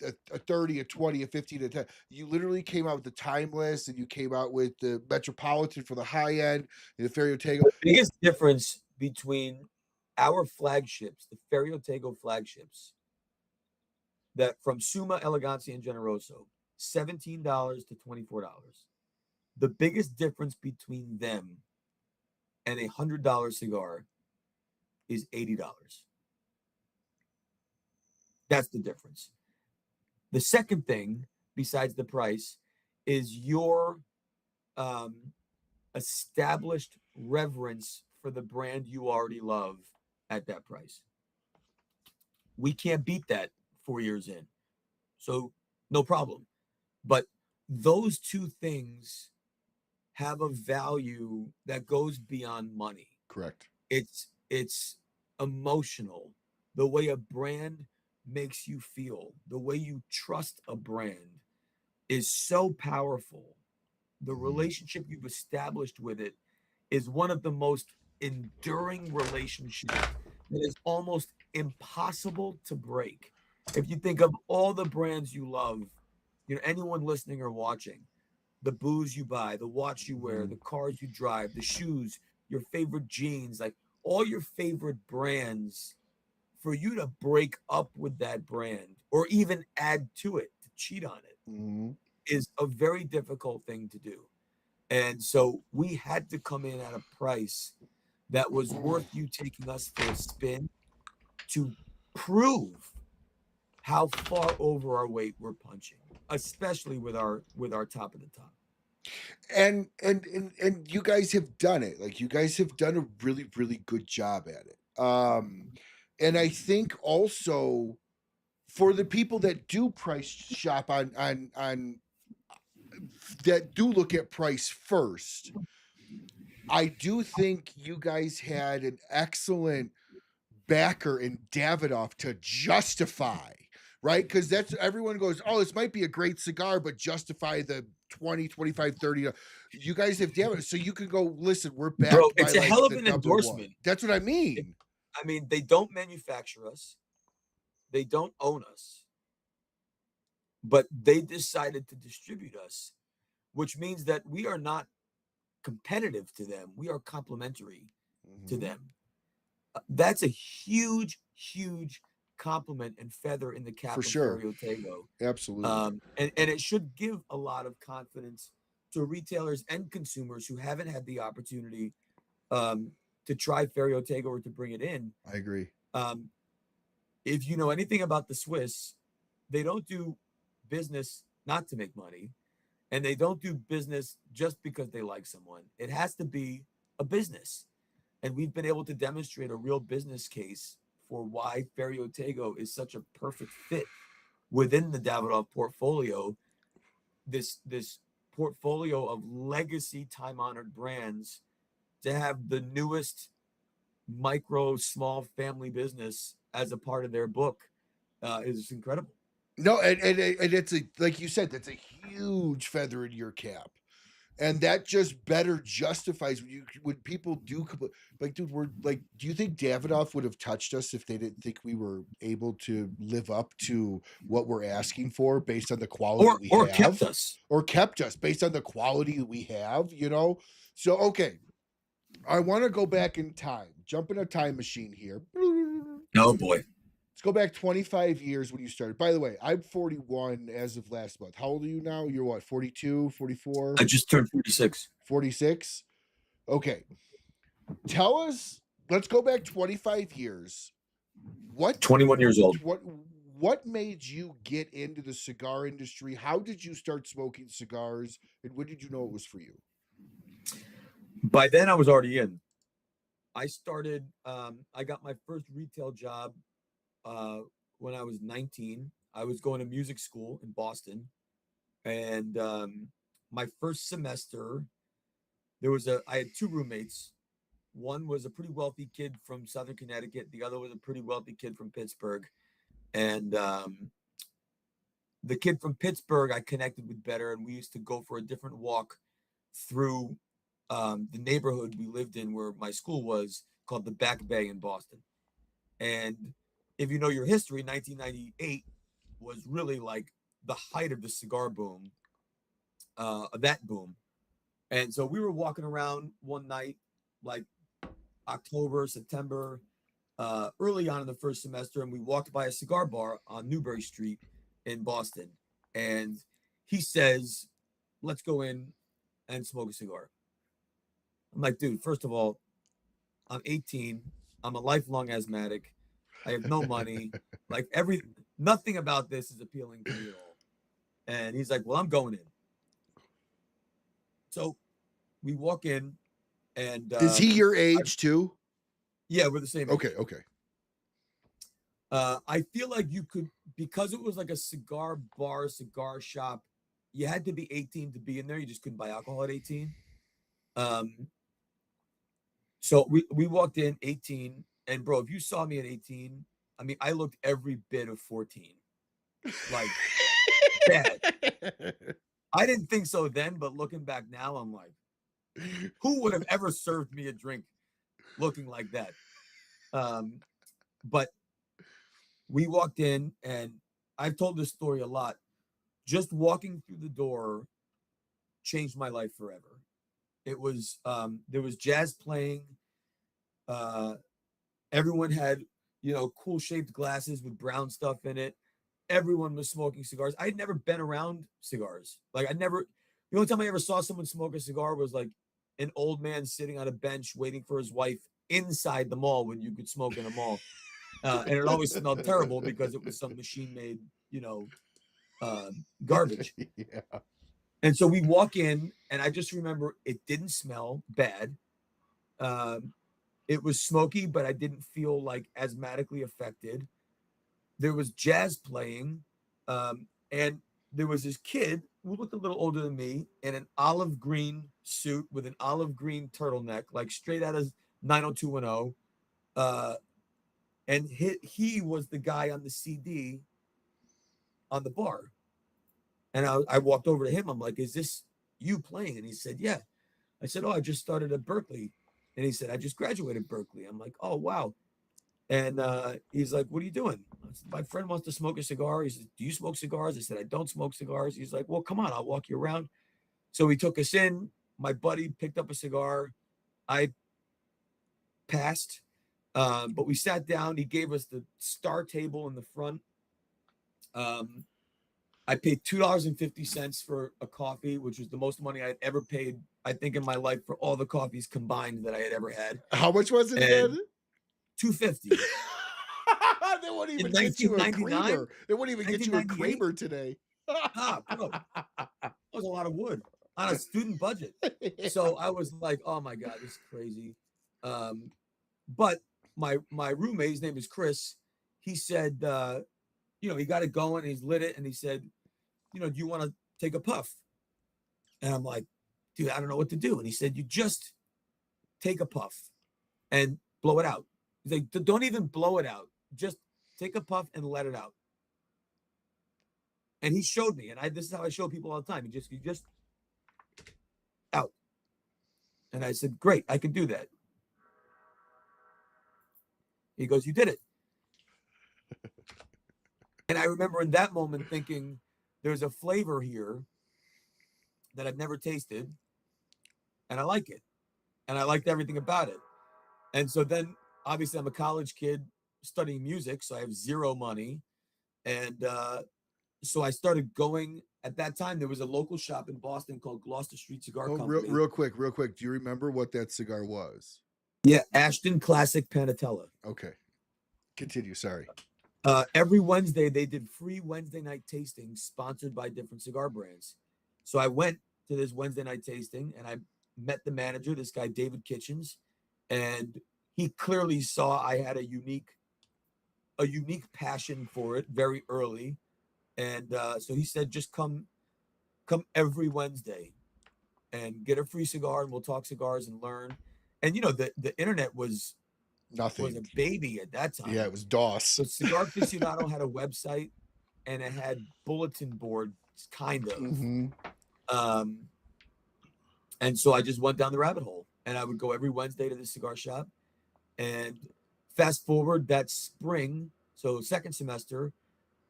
30, a 20, a 15, a 10. You literally came out with the Timeless, and you came out with the Metropolitan for the high end, and the Ferio Tego. The biggest difference between our flagships, the Ferio Tego flagships, that from Suma, Elegancia, and Generoso, $17 to $24. The biggest difference between them and a $100 cigar is $80. That's the difference. The second thing, besides the price, is your established reverence for the brand you already love at that price. We can't beat that 4 years in. So no problem. But those two things have a value that goes beyond money. Correct. It's emotional. The way a brand makes you feel, the way you trust a brand is so powerful. The relationship you've established with it is one of the most enduring relationships that is almost impossible to break. If you think of all the brands you love, anyone listening or watching, the booze you buy, the watch you wear, the cars you drive, the shoes, your favorite jeans, like all your favorite brands, for you to break up with that brand or even add to it, to cheat on it, is a very difficult thing to do. And so we had to come in at a price that was worth you taking us for a spin to prove how far over our weight we're punching, especially with our top of the top. And you guys have done it. Like, you guys have done a really good job at it. And I think also for the people that do price shop on that do look at price first, I do think you guys had an excellent backer in Davidoff to justify, right? Because that's everyone goes, oh, this might be a great cigar, but justify the 20, 25, 30. You guys have Davidoff. So you can go, listen, we're Bro, backed by it's a like hell of the an number one. endorsement. That's what I mean. I mean, they don't manufacture us. They don't own us. But they decided to distribute us, which means that we are not competitive to them. We are complementary to them. That's a huge, huge compliment and feather in the cap For of sure. Ferio Tego. Absolutely. And it should give a lot of confidence to retailers and consumers who haven't had the opportunity to try Ferio Tego or to bring it in. I agree. If you know anything about the Swiss, they don't do business not to make money, and they don't do business just because they like someone. It has to be a business. And we've been able to demonstrate a real business case for why Ferio Tego is such a perfect fit within the Davidoff portfolio. This portfolio of legacy, time-honored brands to have the newest micro, small family business as a part of their book is incredible. No, and it's a, like you said, that's a huge feather in your cap. And that just better justifies when people do, like, dude, we're like, do you think Davidoff would have touched us if they didn't think we were able to live up to what we're asking for based on the quality we have, kept us, or kept us based on the quality we have, you know? So, okay, I want to go back in time, jump in a time machine here. Oh boy. Let's go back 25 years when you started. By the way, I'm 41 as of last month. How old are you now? You're what, 42, 44? I just turned 46. 46? Okay. Tell us, let's go back 25 years. 21 years old. What made you get into the cigar industry? How did you start smoking cigars? And when did you know it was for you? By then, I was already in. I started, I got my first retail job when I was 19. I was going to music school in Boston. And my first semester, I had two roommates. One was a pretty wealthy kid from Southern Connecticut. The other was a pretty wealthy kid from Pittsburgh. And the kid from Pittsburgh, I connected with better. And we used to go for a different walk through the neighborhood we lived in where my school was, called the Back Bay in Boston. And if you know your history, 1998 was really like the height of the cigar boom, that boom. And so we were walking around one night, like October, September, early on in the first semester, and we walked by a cigar bar on Newbury Street in Boston. And he says, let's go in and smoke a cigar. I'm like, dude, first of all, I'm 18. I'm a lifelong asthmatic. I have no money. Like nothing about this is appealing to me at all. And he's like, well, I'm going in. So we walk in, and is he your age too? Yeah, we're the same age. Okay. I feel like you could, because it was like a cigar bar, cigar shop, you had to be 18 to be in there. You just couldn't buy alcohol at 18. So we walked in 18, and bro, if you saw me at 18, I mean, I looked every bit of 14. Like, bad. I didn't think so then, but looking back now, I'm like, who would have ever served me a drink looking like that? But we walked in, and I've told this story a lot. Just walking through the door changed my life forever. It was, there was jazz playing. Everyone had, cool shaped glasses with brown stuff in it. Everyone was smoking cigars. I'd never been around cigars. Like, the only time I ever saw someone smoke a cigar was like an old man sitting on a bench waiting for his wife inside the mall when you could smoke in a mall. And it always smelled terrible because it was some machine made, garbage. Yeah. And so we walk in, and I just remember it didn't smell bad. It was smoky, but I didn't feel like asthmatically affected. There was jazz playing, and there was this kid who looked a little older than me in an olive green suit with an olive green turtleneck, like straight out of 90210. And he was the guy on the CD on the bar. And I walked over to him. I'm like, is this you playing? And he said, yeah. I said, oh, I just started at Berkeley. And he said, I just graduated Berkeley. I'm like, oh, wow. And he's like, what are you doing? I said, my friend wants to smoke a cigar. He said, do you smoke cigars? I said, I don't smoke cigars. He's like, well, come on, I'll walk you around. So he took us in. My buddy picked up a cigar. I passed, but we sat down. He gave us the star table in the front. I paid $2.50 for a coffee, which was the most money I had ever paid, I think, in my life for all the coffees combined that I had ever had. How much was it again? $2.50. They wouldn't even get you a creamer. They wouldn't even get you a creamer today. Bro, that was a lot of wood on a student budget. So I was like, oh my God, this is crazy. But my roommate, his name is Chris, he said, he got it going, and he's lit it, and he said, do you want to take a puff? And I'm like, dude, I don't know what to do. And he said, you just take a puff and blow it out. He's like, don't even blow it out. Just take a puff and let it out. And he showed me, and this is how I show people all the time. You just out. And I said, great, I can do that. He goes, you did it. And I remember in that moment thinking, there's a flavor here that I've never tasted, and I like it. And I liked everything about it. And so then, obviously, I'm a college kid studying music, so I have zero money. And so I started going. At that time, there was a local shop in Boston called Gloucester Street Cigar Company. Real quick. Do you remember what that cigar was? Yeah, Ashton Classic Panatella. Okay. Continue, sorry. Every Wednesday, they did free Wednesday night tastings sponsored by different cigar brands. So I went to this Wednesday night tasting, and I met the manager, this guy, David Kitchens, and he clearly saw I had a unique passion for it very early. And so he said, just come every Wednesday and get a free cigar, and we'll talk cigars and learn. And, the internet was nothing. Was a baby at that time. Yeah, it was DOS. So Cigar Aficionado had a website, and it had bulletin boards, kind of. Mm-hmm. And so I just went down the rabbit hole, and I would go every Wednesday to the cigar shop. And fast forward that spring, so second semester,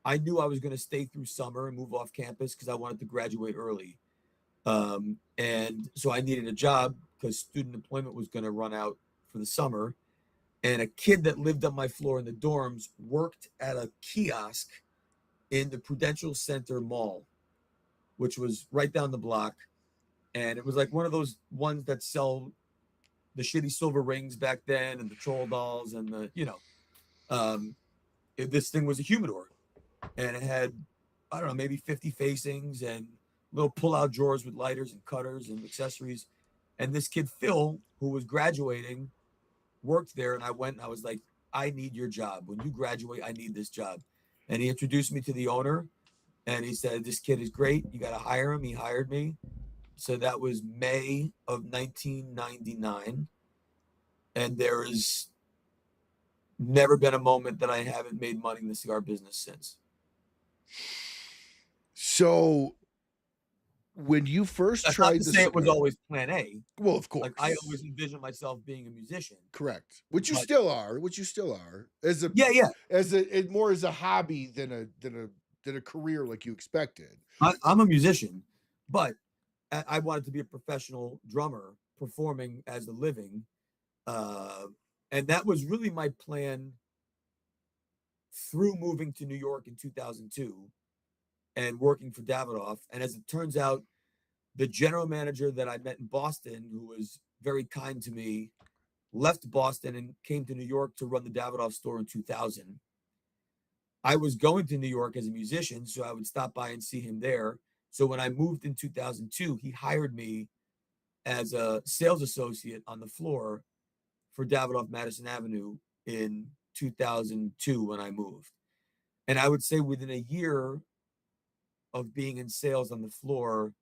I knew I was going to stay through summer and move off campus because I wanted to graduate early. And so I needed a job because student employment was going to run out for the summer. And a kid that lived on my floor in the dorms worked at a kiosk in the Prudential Center Mall, which was right down the block. And it was like one of those ones that sell the shitty silver rings back then, and the troll dolls, and this thing was a humidor, and it had, I don't know, maybe 50 facings and little pull-out drawers with lighters and cutters and accessories. And this kid, Phil, who was graduating, worked there, and I went and I was like, I need your job. When you graduate, I need this job. And he introduced me to the owner, and he said, this kid is great. You got to hire him. He hired me. So that was May of 1999. And there has never been a moment that I haven't made money in the cigar business since. So when you first tried to say it was always plan A. Well, of course. Like, I always envisioned myself being a musician. Correct. Which you still are. As a more as a hobby than a career like you expected. I'm a musician, but I wanted to be a professional drummer performing as a living. And that was really my plan through moving to New York in 2002 and working for Davidoff. And as it turns out, the general manager that I met in Boston, who was very kind to me, left Boston and came to New York to run the Davidoff store in 2000. I was going to New York as a musician, so I would stop by and see him there. So when I moved in 2002, he hired me as a sales associate on the floor for Davidoff Madison Avenue in 2002 when I moved. And I would say within a year, of being in sales on the floor,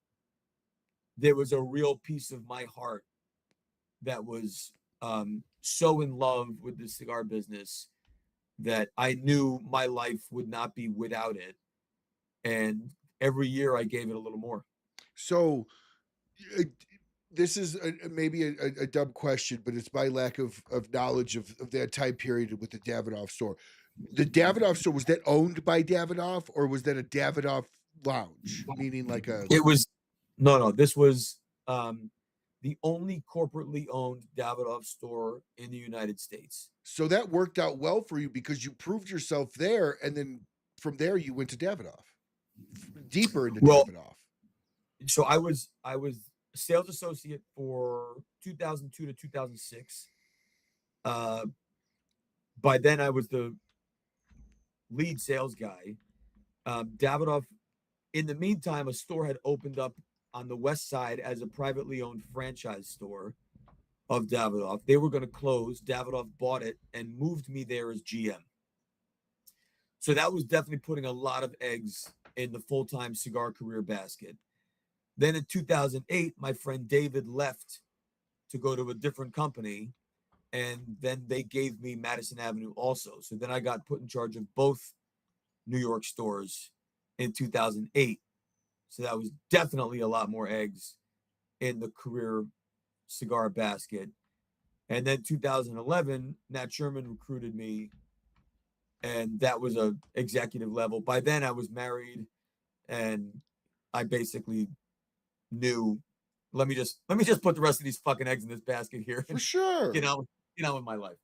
there was a real piece of my heart that was so in love with the cigar business that I knew my life would not be without it. And every year I gave it a little more. So uh, this is maybe a dumb question, but it's my lack of knowledge of that time period with the Davidoff store. The Davidoff store, was that owned by Davidoff, or was that a Davidoff lounge? Meaning like a It was no. This was the only corporately owned Davidoff store in the United States. so that worked out well for you because you proved yourself there, and then from there you went to Davidoff, deeper into Well, Davidoff. so I was a sales associate for 2002 to 2006. By then I was the lead sales guy. Davidoff, in the meantime, a store had opened up on the west side as a privately owned franchise store of Davidoff. They were going to close. Davidoff bought it and moved me there as GM. So that was definitely putting a lot of eggs in the full-time cigar career basket. Then in 2008, my friend David left to go to a different company, and then they gave me Madison Avenue also. So then I got put in charge of both New York stores in 2008. So that was definitely a lot more eggs in the career cigar basket. And then 2011, Nat Sherman recruited me, and that was a executive level. By then I was married, and I basically knew, let me just put the rest of these fucking eggs in this basket here For and sure. get on with my life.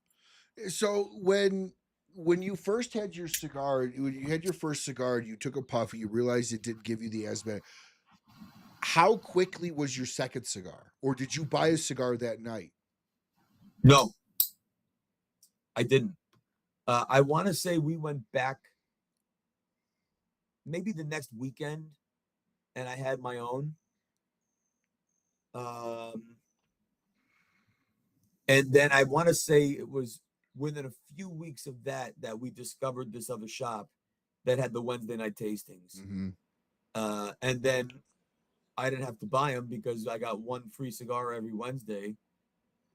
So when you first had your cigar, when you had your first cigar, and you took a puff, and you realized it didn't give you the asthma. How quickly was your second cigar, or did you buy a cigar that night? No, I didn't. I want to say we went back maybe the next weekend, and I had my own. And then I want to say it was within a few weeks of that we discovered this other shop that had the Wednesday night tastings. Mm-hmm. And then I didn't have to buy them because I got one free cigar every Wednesday,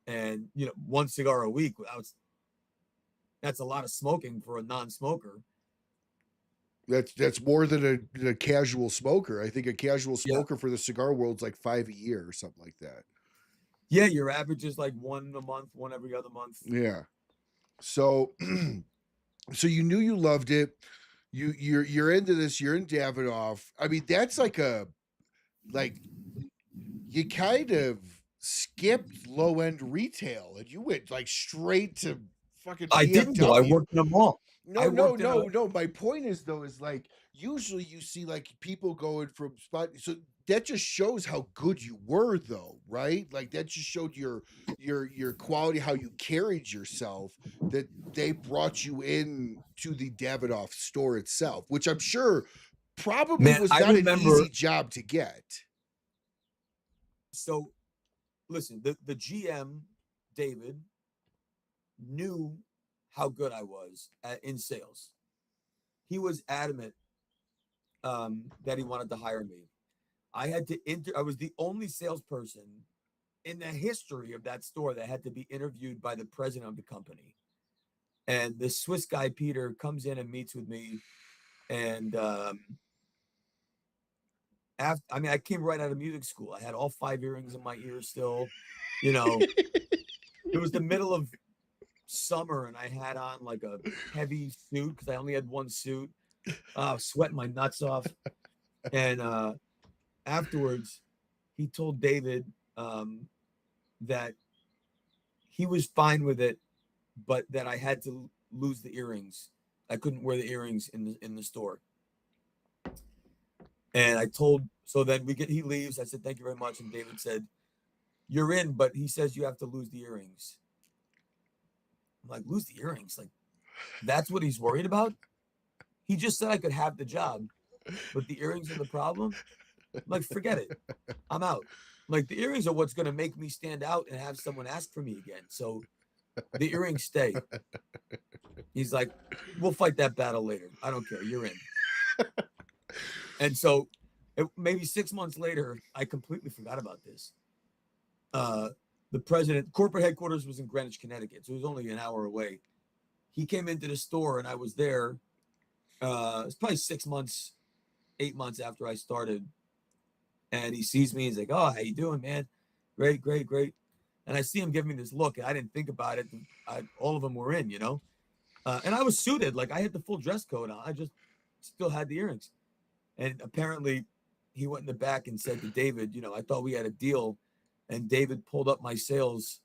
and one cigar a week. That's a lot of smoking for a non-smoker. That's more than a casual smoker. I think a casual Yeah. smoker for the cigar world's like 5 a year or something like that. Yeah, your average is like one a month, one every other month. Yeah. So so you knew you loved it. You're into this, you're in Davidoff. I mean, that's like you kind of skipped low end retail and you went like straight to fucking I didn't though. I BMW. worked in a mall. No. My point is though, is like usually you see like people going from spot. So that just shows how good you were though, right? Like that just showed your quality, how you carried yourself, that they brought you in to the Davidoff store itself, which I'm sure probably Man, was I not an remember- easy job to get. So listen, the GM, David, knew how good I was in sales. He was adamant that he wanted to hire me. I had to I was the only salesperson in the history of that store that had to be interviewed by the president of the company. And the Swiss guy, Peter, comes in and meets with me. And I came right out of music school. I had all 5 earrings in my ears still. It was the middle of summer, and I had on like a heavy suit because I only had one suit. Sweating my nuts off. And afterwards, he told David that he was fine with it, but that I had to lose the earrings. I couldn't wear the earrings in the store. And so then he leaves. I said, thank you very much. And David said, you're in, but he says you have to lose the earrings. I'm like, lose the earrings? Like, that's what he's worried about? He just said I could have the job, but the earrings are the problem? I'm like, forget it. I'm out. Like, the earrings are what's going to make me stand out and have someone ask for me again. So the earrings stay. He's like, we'll fight that battle later. I don't care. You're in. And so maybe 6 months later, I completely forgot about this. The president, corporate headquarters was in Greenwich, Connecticut, so it was only an hour away. He came into the store and I was there. It's probably 6 months, 8 months after I started. And he sees me. He's like, "Oh, how you doing, man? Great, great, great." And I see him give me this look. And I didn't think about it. All of them were in, and I was suited. Like I had the full dress code on. I just still had the earrings. And apparently he went in the back and said to David, "I thought we had a deal." And David pulled up my sales.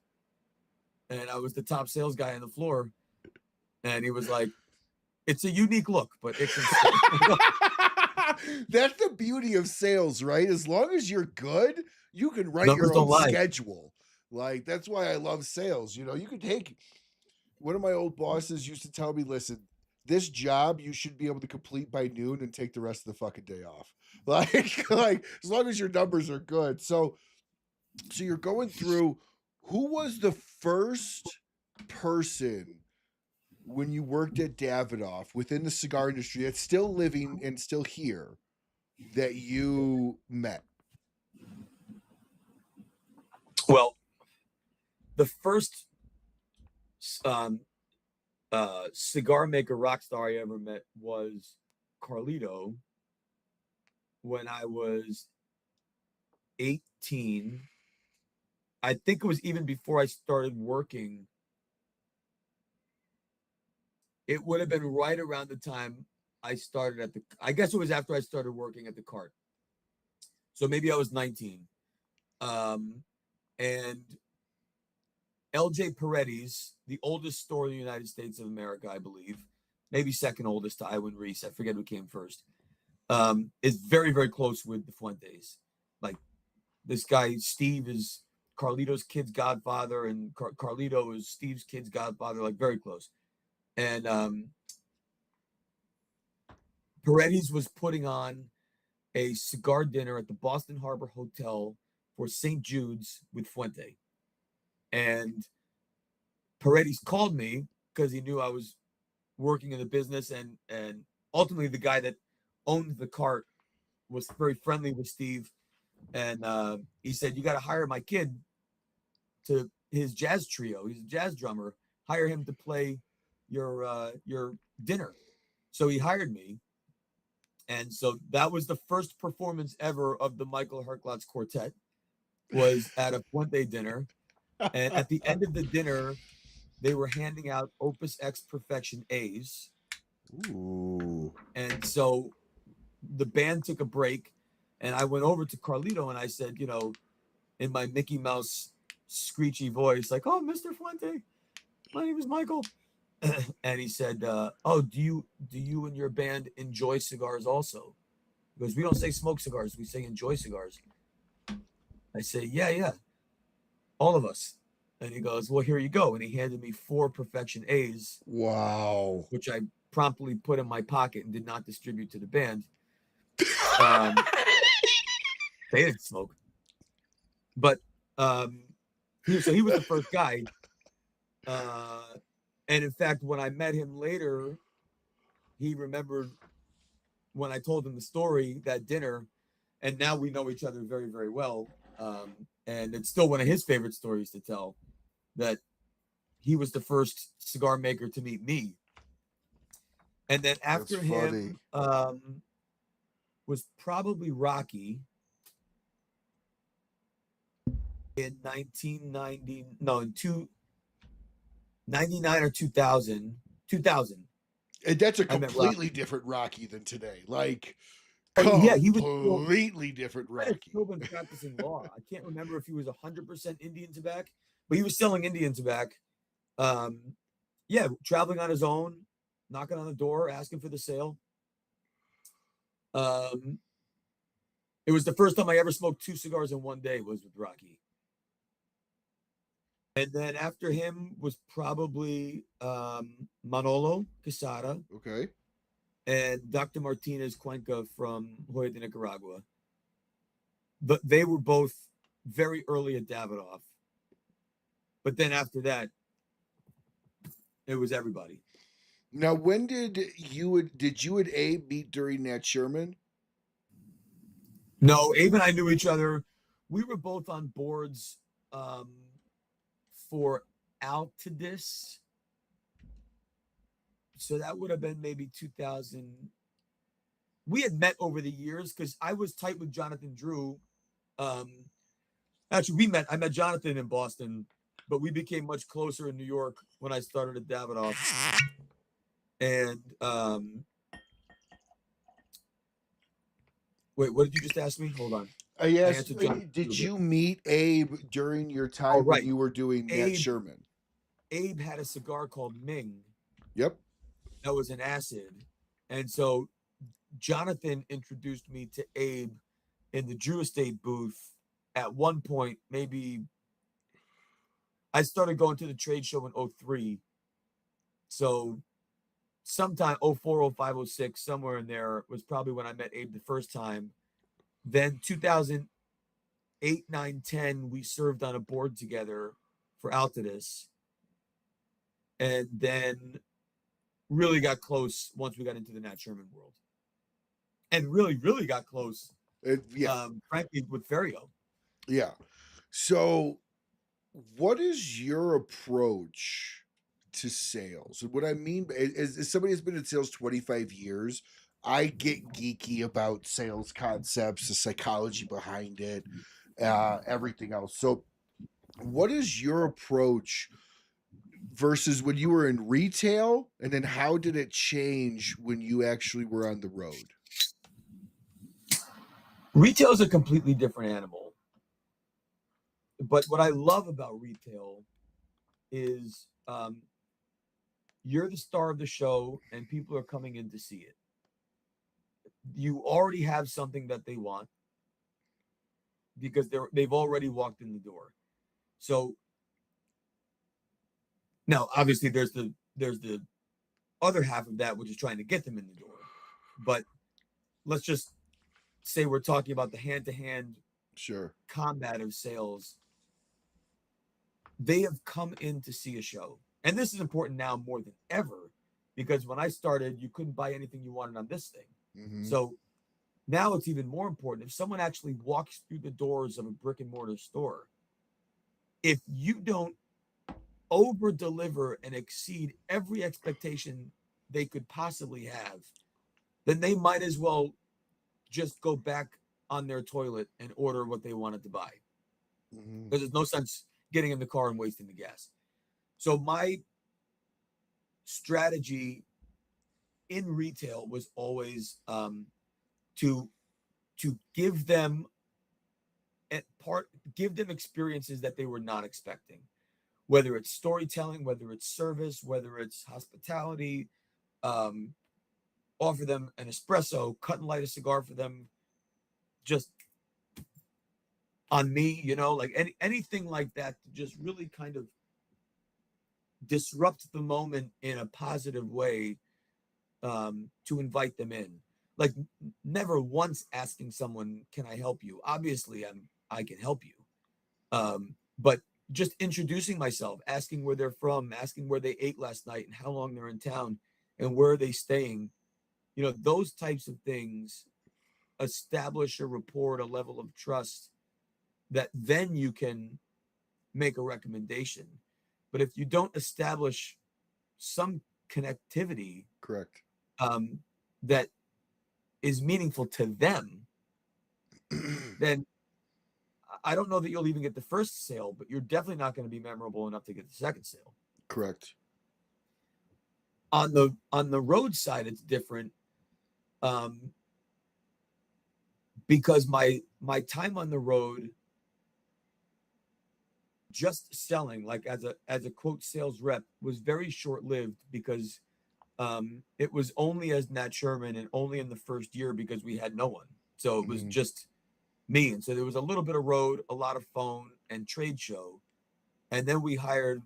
And I was the top sales guy on the floor. And he was like, "It's a unique look, but it can." That's the beauty of sales, right? As long as you're good, you can write Numbers your own don't lie. schedule. Like that's why I love sales. You can take one of my old bosses used to tell me, listen, this job you should be able to complete by noon and take the rest of the fucking day off. Like as long as your numbers are good. So you're going through, who was the first person when you worked at Davidoff within the cigar industry that's still living and still here that you met? Well, the first cigar maker rock star I ever met was Carlito when I was 18. I think it was even before I started working. It would have been right around the time I started I guess it was after I started working at the cart. So maybe I was 19. And LJ Paredes, the oldest store in the United States of America, I believe, maybe second oldest to Iwan Reese, I forget who came first, is very, very close with the Fuentes. Like this guy, Steve, is Carlito's kid's godfather, and Carlito is Steve's kid's godfather, like very close. And Paredes was putting on a cigar dinner at the Boston Harbor Hotel for St. Jude's with Fuente. And Paredes called me because he knew I was working in the business, and ultimately the guy that owned the cart was very friendly with Steve, and he said, "You got to hire my kid to his jazz trio. He's a jazz drummer. Hire him to play your dinner." So he hired me, and so that was the first performance ever of the Michael Herklots Quartet, was at a Fuente dinner. And at the end of the dinner, they were handing out Opus X Perfection A's. Ooh. And so the band took a break, and I went over to Carlito and I said, in my Mickey Mouse screechy voice, like, "Oh, Mr. Fuente, my name is Michael." And he said, "Oh, do you and your band enjoy cigars also?" Because we don't say smoke cigars, we say enjoy cigars. I say, yeah, all of us. And he goes, "Well, here you go." And he handed me 4 Perfection A's. Wow. Which I promptly put in my pocket and did not distribute to the band. They didn't smoke. But he was the first guy. And in fact, when I met him later, he remembered when I told him the story, that dinner, and now we know each other very, very well. And it's still one of his favorite stories to tell, that he was the first cigar maker to meet me. And then after him was probably Rocky in 99 or 2000. And that's a completely different Rocky than today. Like, he was completely different Rocky. Still been practicing law. I can't remember if he was 100% Indian tobacco, but he was selling Indian tobacco. Traveling on his own, knocking on the door, asking for the sale. It was the first time I ever smoked 2 cigars in one day, was with Rocky. And then after him was probably Manolo Quesada. Okay. And Dr. Martinez Cuenca from Joya de Nicaragua. But they were both very early at Davidoff. But then after that, it was everybody. Now, when did you and Abe meet during Nat Sherman? No, Abe and I knew each other. We were both on boards um, for Altadis. So that would have been maybe 2000. We had met over the years because I was tight with Jonathan Drew. Um, Actually, I met Jonathan in Boston, but we became much closer in New York when I started at Davidoff. And wait, what did you just ask me? Hold on. I Yes. answered Jonathan Drew, Did but you meet Abe during your oh, time when right. you were doing Nat Abe Sherman? Abe had a cigar called Ming Yep. that was an acid. And so Jonathan introduced me to Abe in the Drew Estate booth at one point. Maybe I started going to the trade show in '03. So sometime '04, '05, '06, somewhere in there was probably when I met Abe the first time. Then 2008, 9, 10, we served on a board together for Altadis. And then really got close once we got into the Nat Sherman world. And really got close, Yeah. frankly, with Ferio. Yeah. So, what is your approach to sales? And what I mean is, as somebody who's been in sales 25 years, I get geeky about sales concepts, the psychology behind it, everything else. So, what is your approach versus when you were in retail? And then how did it change when you actually were on the road? Retail is a completely different animal. But what I love about retail is you're the star of the show and people are coming in to see it. You already have something that they want because they've already walked in the door. So now obviously there's the other half of that which is trying to get them in the door. But let's just say we're talking about the hand-to-hand Sure. combat of sales. They have come in to see a show. And this is important now more than ever because when I started, you couldn't buy anything you wanted on this thing. Mm-hmm. So now it's even more important. If someone actually walks through the doors of a brick and mortar store, if you don't over deliver and exceed every expectation they could possibly have, then they might as well just go back on their toilet and order what they wanted to buy. Mm-hmm. Because there's no sense getting in the car and wasting the gas. So my strategy in retail was always to give them experiences that they were not expecting, whether it's storytelling, whether it's service, whether it's hospitality. Offer them an espresso, cut and light a cigar for them, just on me, like anything like that to just really kind of disrupt the moment in a positive way, to invite them in. Like never once asking someone, "Can I help you?" Obviously, I can help you, but just introducing myself, asking where they're from, asking where they ate last night and how long they're in town and where are they staying. Those types of things establish a rapport, a level of trust that then you can make a recommendation. But if you don't establish some connectivity, Correct. that is meaningful to them, then I don't know that you'll even get the first sale, but you're definitely not going to be memorable enough to get the second sale. Correct. On the road side, it's different, because my time on the road, just selling, like as a quote sales rep, was very short lived because it was only as Nat Sherman and only in the first year because we had no one. So it was just me. And so there was a little bit of road, a lot of phone and trade show. And then we hired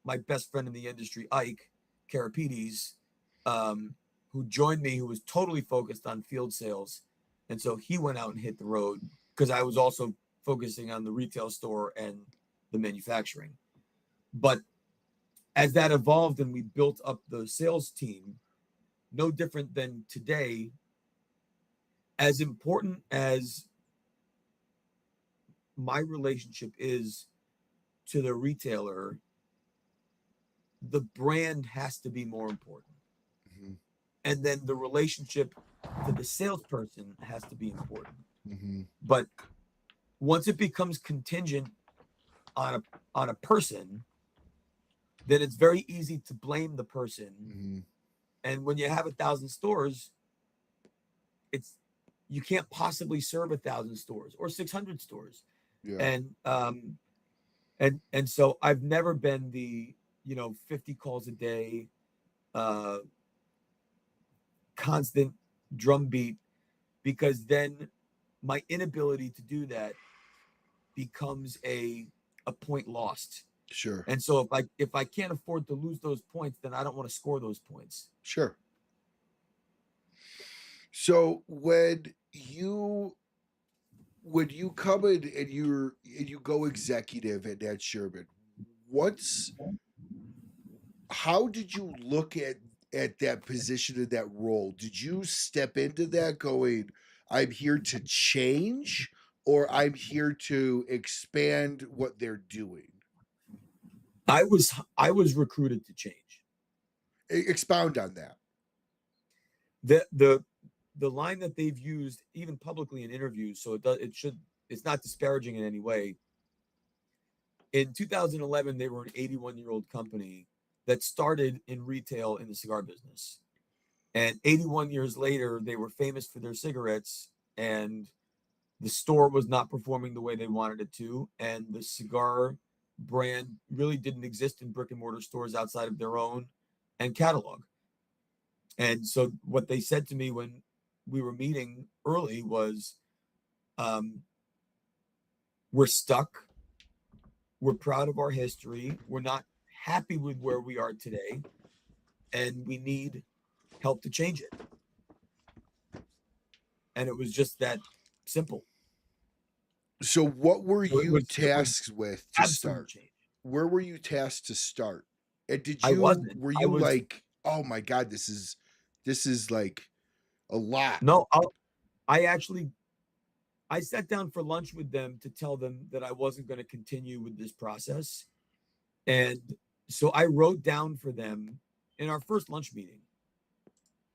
my best friend in the industry, Ike Karapides, who joined me, who was totally focused on field sales. And so he went out and hit the road because I was also focusing on the retail store and the manufacturing. But as that evolved and we built up the sales team, no different than today, as important as my relationship is to the retailer, the brand has to be more important. Mm-hmm. And then the relationship to the salesperson has to be important. Mm-hmm. But once it becomes contingent on a person, then it's very easy to blame the person. Mm-hmm. And when you have 1,000 stores, you can't possibly serve 1,000 stores or 600 stores. Yeah. And so I've never been the 50 calls a day, constant drumbeat, because then my inability to do that becomes a point lost. Sure. And so if I can't afford to lose those points, then I don't want to score those points. Sure. So when you come in and you go executive at Nat Sherman, how did you look at that position and that role? Did you step into that going, I'm here to change, or I'm here to expand what they're doing? I was recruited to change. Expound on that. The line that they've used even publicly in interviews, so it's not disparaging in any way. In 2011, they were an 81-year-old company that started in retail in the cigar business. And 81 years later, they were famous for their cigarettes, and the store was not performing the way they wanted it to. And the cigar brand really didn't exist in brick and mortar stores outside of their own and catalog. And so what they said to me when we were meeting early was, we're stuck. We're proud of our history. We're not happy with where we are today, and we need help to change it. And it was just that simple. So what were you tasked with to start? Change. Where were you tasked to start? And were you like, oh my God, this is like a lot? No, I sat down for lunch with them to tell them that I wasn't going to continue with this process. And so I wrote down for them in our first lunch meeting.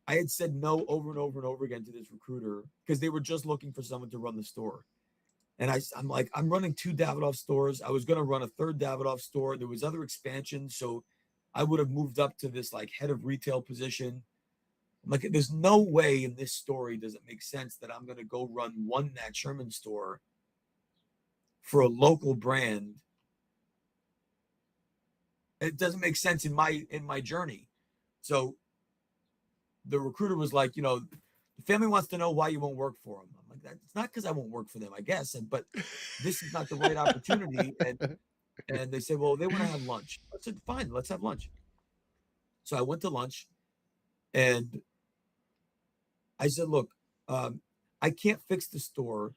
I had said no over and over and over again to this recruiter because they were just looking for someone to run the store. And I'm like, I'm running 2 Davidoff stores. I was going to run a 3rd Davidoff store. There was other expansion. So I would have moved up to this like head of retail position. I'm like, there's no way in this story does it make sense that I'm going to go run one Nat Sherman store for a local brand. It doesn't make sense in my journey. So the recruiter was like, the family wants to know why you won't work for them. I'm like, it's not because I won't work for them, I guess, but this is not the right opportunity. And they said, well, they want to have lunch. I said, fine, let's have lunch. So I went to lunch, and I said, look, I can't fix the store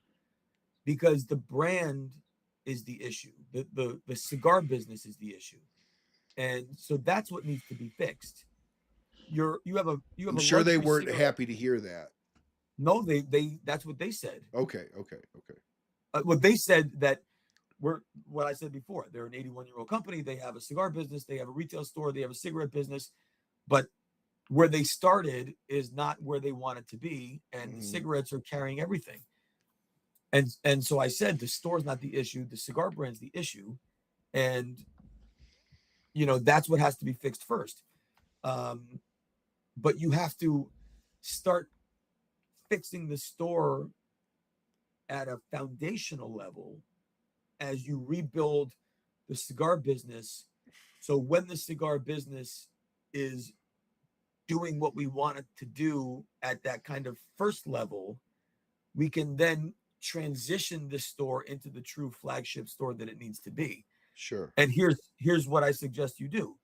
because the brand is the issue. The cigar business is the issue. And so that's what needs to be fixed. I'm sure they weren't happy to hear that. No, that's what they said. Okay. What they said that what I said before, they're an 81-year-old company. They have a cigar business. They have a retail store. They have a cigarette business, but where they started is not where they want it to be. And the cigarettes are carrying everything. And so I said, the store's not the issue. The cigar brand's the issue. And, that's what has to be fixed first. But you have to start fixing the store at a foundational level as you rebuild the cigar business. So when the cigar business is doing what we want it to do at that kind of first level, we can then transition the store into the true flagship store that it needs to be. Sure. And here's what I suggest you do.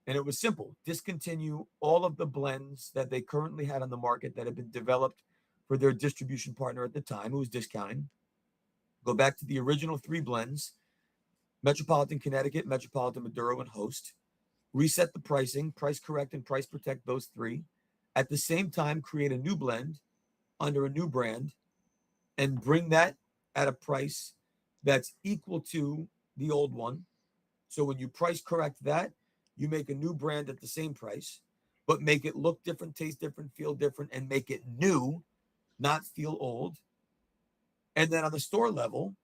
And it was simple. Discontinue all of the blends that they currently had on the market that had been developed for their distribution partner at the time, who was discounting. Go back to the original 3 blends, Metropolitan Connecticut, Metropolitan Maduro, and Host. Reset the pricing, price correct and price protect those 3. At the same time, create a new blend under a new brand and bring that at a price that's equal to the old one. So when you price correct that, you make a new brand at the same price, but make it look different, taste different, feel different, and make it new, not feel old. And then on the store level,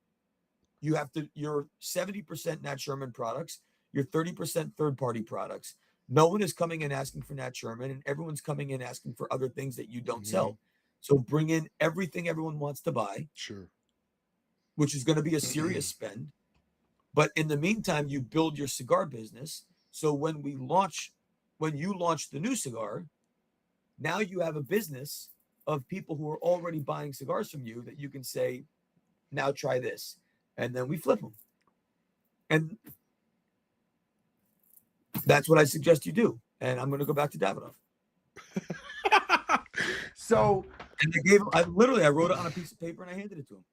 you have to, your 70% Nat Sherman products, your 30% third party products. No one is coming in asking for Nat Sherman, and everyone's coming in asking for other things that you don't sell. So bring in everything everyone wants to buy, Sure. which is going to be a serious spend. But in the meantime, you build your cigar business. So when you launch the new cigar, now you have a business of people who are already buying cigars from you that you can say, now try this. And then we flip them. And that's what I suggest you do. And I'm going to go back to Davidoff. So, and I wrote it on a piece of paper and I handed it to him.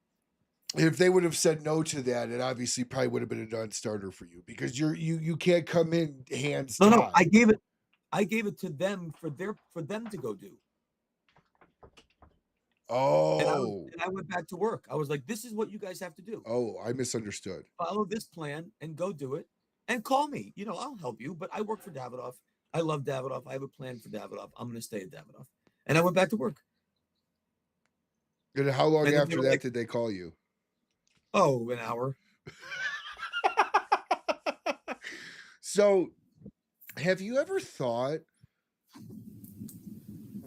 If they would have said no to that, it obviously probably would have been a non-starter for you, because you can't come in hands tied. No, I gave it to them for them to go do. Oh. And I went back to work. I was like, this is what you guys have to do. Oh, I misunderstood. Follow this plan and go do it. And call me. I'll help you. But I work for Davidoff. I love Davidoff. I have a plan for Davidoff. I'm going to stay at Davidoff. And I went back to work. And how long after that did they call you? Oh, an hour. So, have you ever thought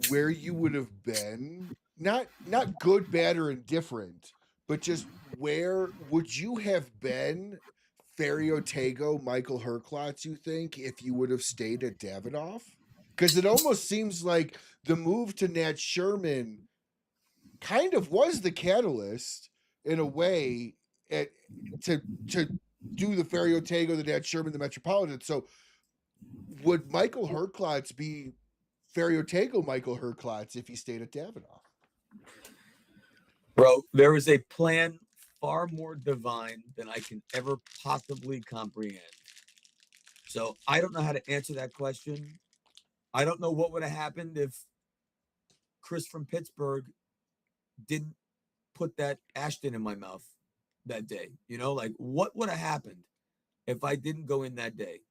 where you would have been? Not good, bad, or indifferent, but just where would you have been, Ferio Tego, Michael Herklots, you think, if you would have stayed at Davidoff? Because it almost seems like the move to Nat Sherman kind of was the catalyst in a way to do the Ferio Tego, the Nat Sherman, the Metropolitan. So would Michael Herklots be Ferio Tego Michael Herklots if he stayed at Davidoff? Bro, there is a plan far more divine than I can ever possibly comprehend. So I don't know how to answer that question. I don't know what would have happened if Chris from Pittsburgh didn't put that Ashton in my mouth that day. Like what would have happened if I didn't go in that day?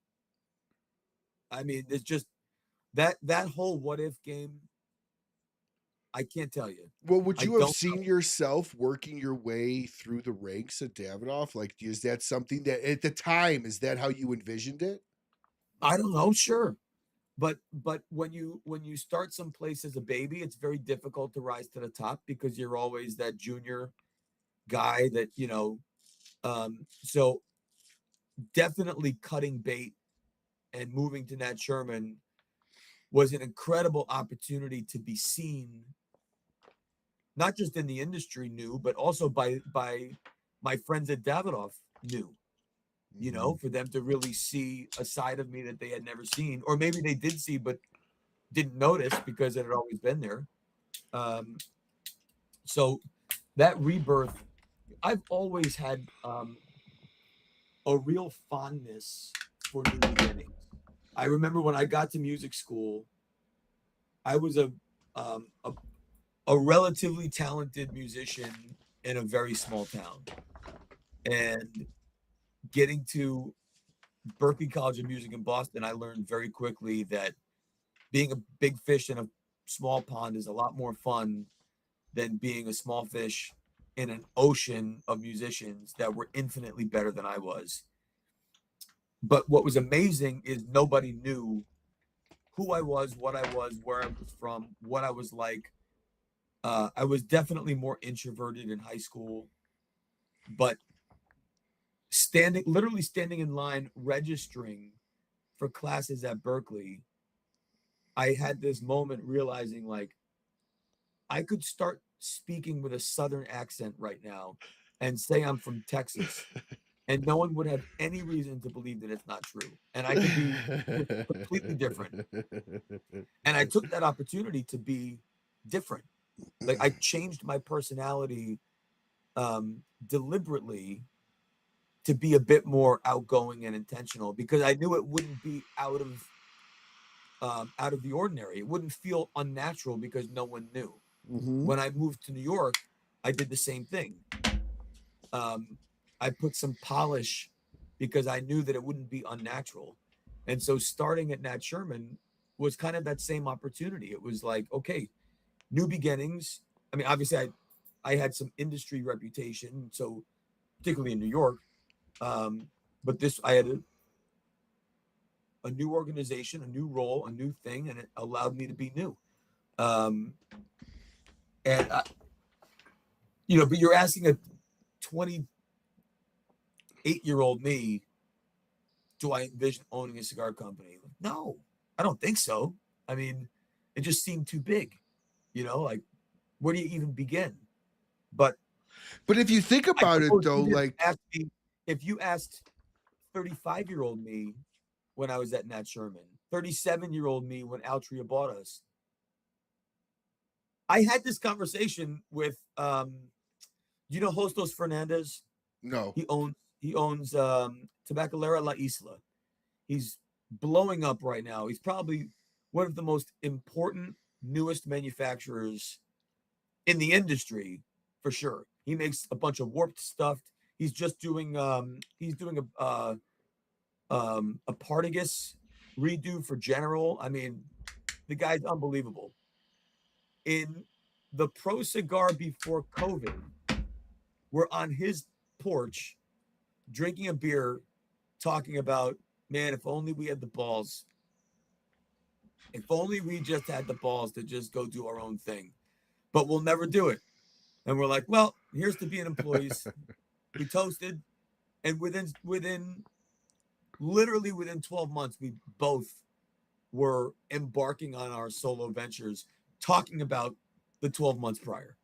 I mean, it's just that whole what if game. I can't tell you. Well, would you have seen yourself working your way through the ranks at Davidoff? Like, is that something that at the time, is that how you envisioned it? I don't know. Sure. But when you start someplace as a baby, it's very difficult to rise to the top because you're always that junior guy that, so definitely cutting bait and moving to Nat Sherman was an incredible opportunity to be seen, not just in the industry knew, but also by my friends at Davidoff knew, for them to really see a side of me that they had never seen, or maybe they did see, but didn't notice because it had always been there. So that rebirth, I've always had a real fondness for new beginnings. I remember when I got to music school, I was a relatively talented musician in a very small town, and getting to Berklee College of Music in Boston, I learned very quickly that being a big fish in a small pond is a lot more fun than being a small fish in an ocean of musicians that were infinitely better than I was. But what was amazing is nobody knew who I was, what I was, where I was from, what I was like. I was definitely more introverted in high school, but literally standing in line, registering for classes at Berklee, I had this moment realizing like I could start speaking with a Southern accent right now and say I'm from Texas, and no one would have any reason to believe that it's not true. And I could be completely different. And I took that opportunity to be different. Like I changed my personality deliberately to be a bit more outgoing and intentional, because I knew it wouldn't be out of the ordinary. It wouldn't feel unnatural because no one knew. When I moved to New York, I did the same thing. I put some polish because I knew that it wouldn't be unnatural. And so starting at Nat Sherman was kind of that same opportunity. It was like, okay, new beginnings. I mean, obviously I had some industry reputation, so particularly in New York. But this, I had a new organization, a new role, a new thing, and it allowed me to be new. Um, and but you're asking a 28-year-old me, do I envision owning a cigar company? No, I don't think so. I mean, it just seemed too big, like where do you even begin? But if you think I about it suppose though, you didn't like, ask me if you asked 35-year-old me when I was at Nat Sherman, 37-year-old me when Altria bought us. I had this conversation with Hostos Fernandez? no. He owns Tabacalera La Isla. He's blowing up right now. He's probably one of the most important, newest manufacturers in the industry, for sure. He makes a bunch of warped stuff. He's just doing a Partagas redo for General. I mean, the guy's unbelievable. In the Pro Cigar before COVID, we're on his porch drinking a beer, talking about, man, if only we had the balls. If only we just had the balls to just go do our own thing. But we'll never do it. And we're like, well, here's to being employees. We toasted. And literally within 12 months, we both were embarking on our solo ventures, talking about the 12 months prior.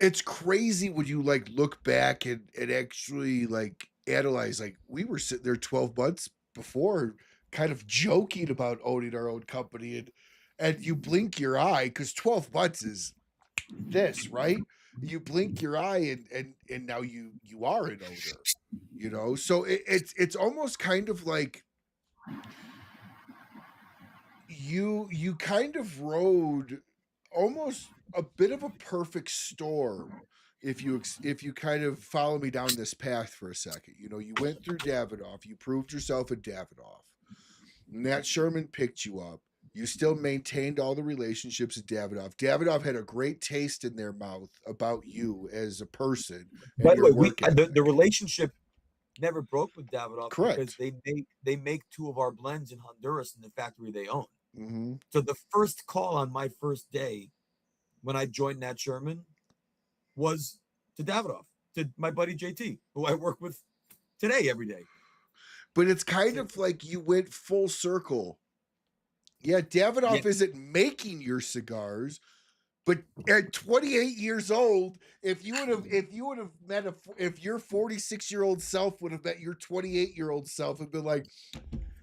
It's crazy when you like look back and actually like analyze, like we were sitting there 12 months before kind of joking about owning our own company, and you blink your eye because 12 months is this, right? You blink your eye and now you are an owner, so it's almost kind of like you kind of rode almost a bit of a perfect storm if you kind of follow me down this path for a second. You went through Davidoff, you proved yourself at Davidoff. Nat Sherman picked you up. You still maintained all the relationships at Davidoff. Davidoff had a great taste in their mouth about you as a person and By the your way, work ethic. the relationship never broke with Davidoff because Correct. they make two of our blends in Honduras in the factory they own. Mm-hmm. So the first call on my first day when I joined Nat Sherman was to Davidoff, to my buddy JT, who I work with today every day. But it's kind of like you went full circle. Yeah, Davidoff isn't making your cigars, but at 28 years old, if your 46-year-old self would have met your 28-year-old self and been like,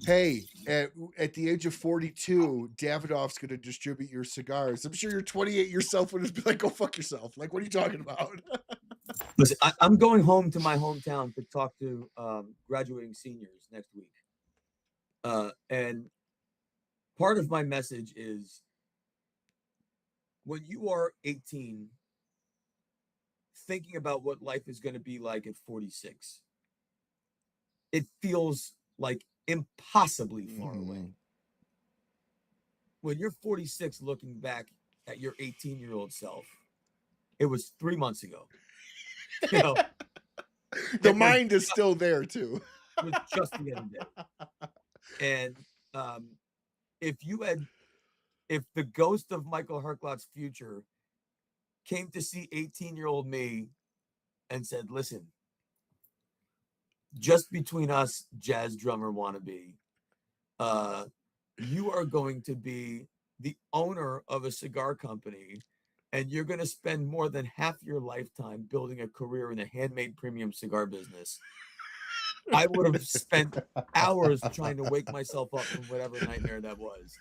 hey, at the age of 42, Davidoff's going to distribute your cigars, I'm sure your 28 yourself would have been like, go fuck yourself. Like, what are you talking about? Listen, I'm going home to my hometown to talk to graduating seniors next week. And part of my message is when you are 18, thinking about what life is going to be like at 46, it feels like impossibly far away. When you're 46, looking back at your 18-year-old self, it was 3 months ago. The mind is still there too. It was just the other day. And if the ghost of Michael Herklots' future came to see 18-year-old me and said, listen, just between us, jazz drummer wannabe, you are going to be the owner of a cigar company, and you're going to spend more than half your lifetime building a career in the handmade premium cigar business. I would have spent hours trying to wake myself up from whatever nightmare that was,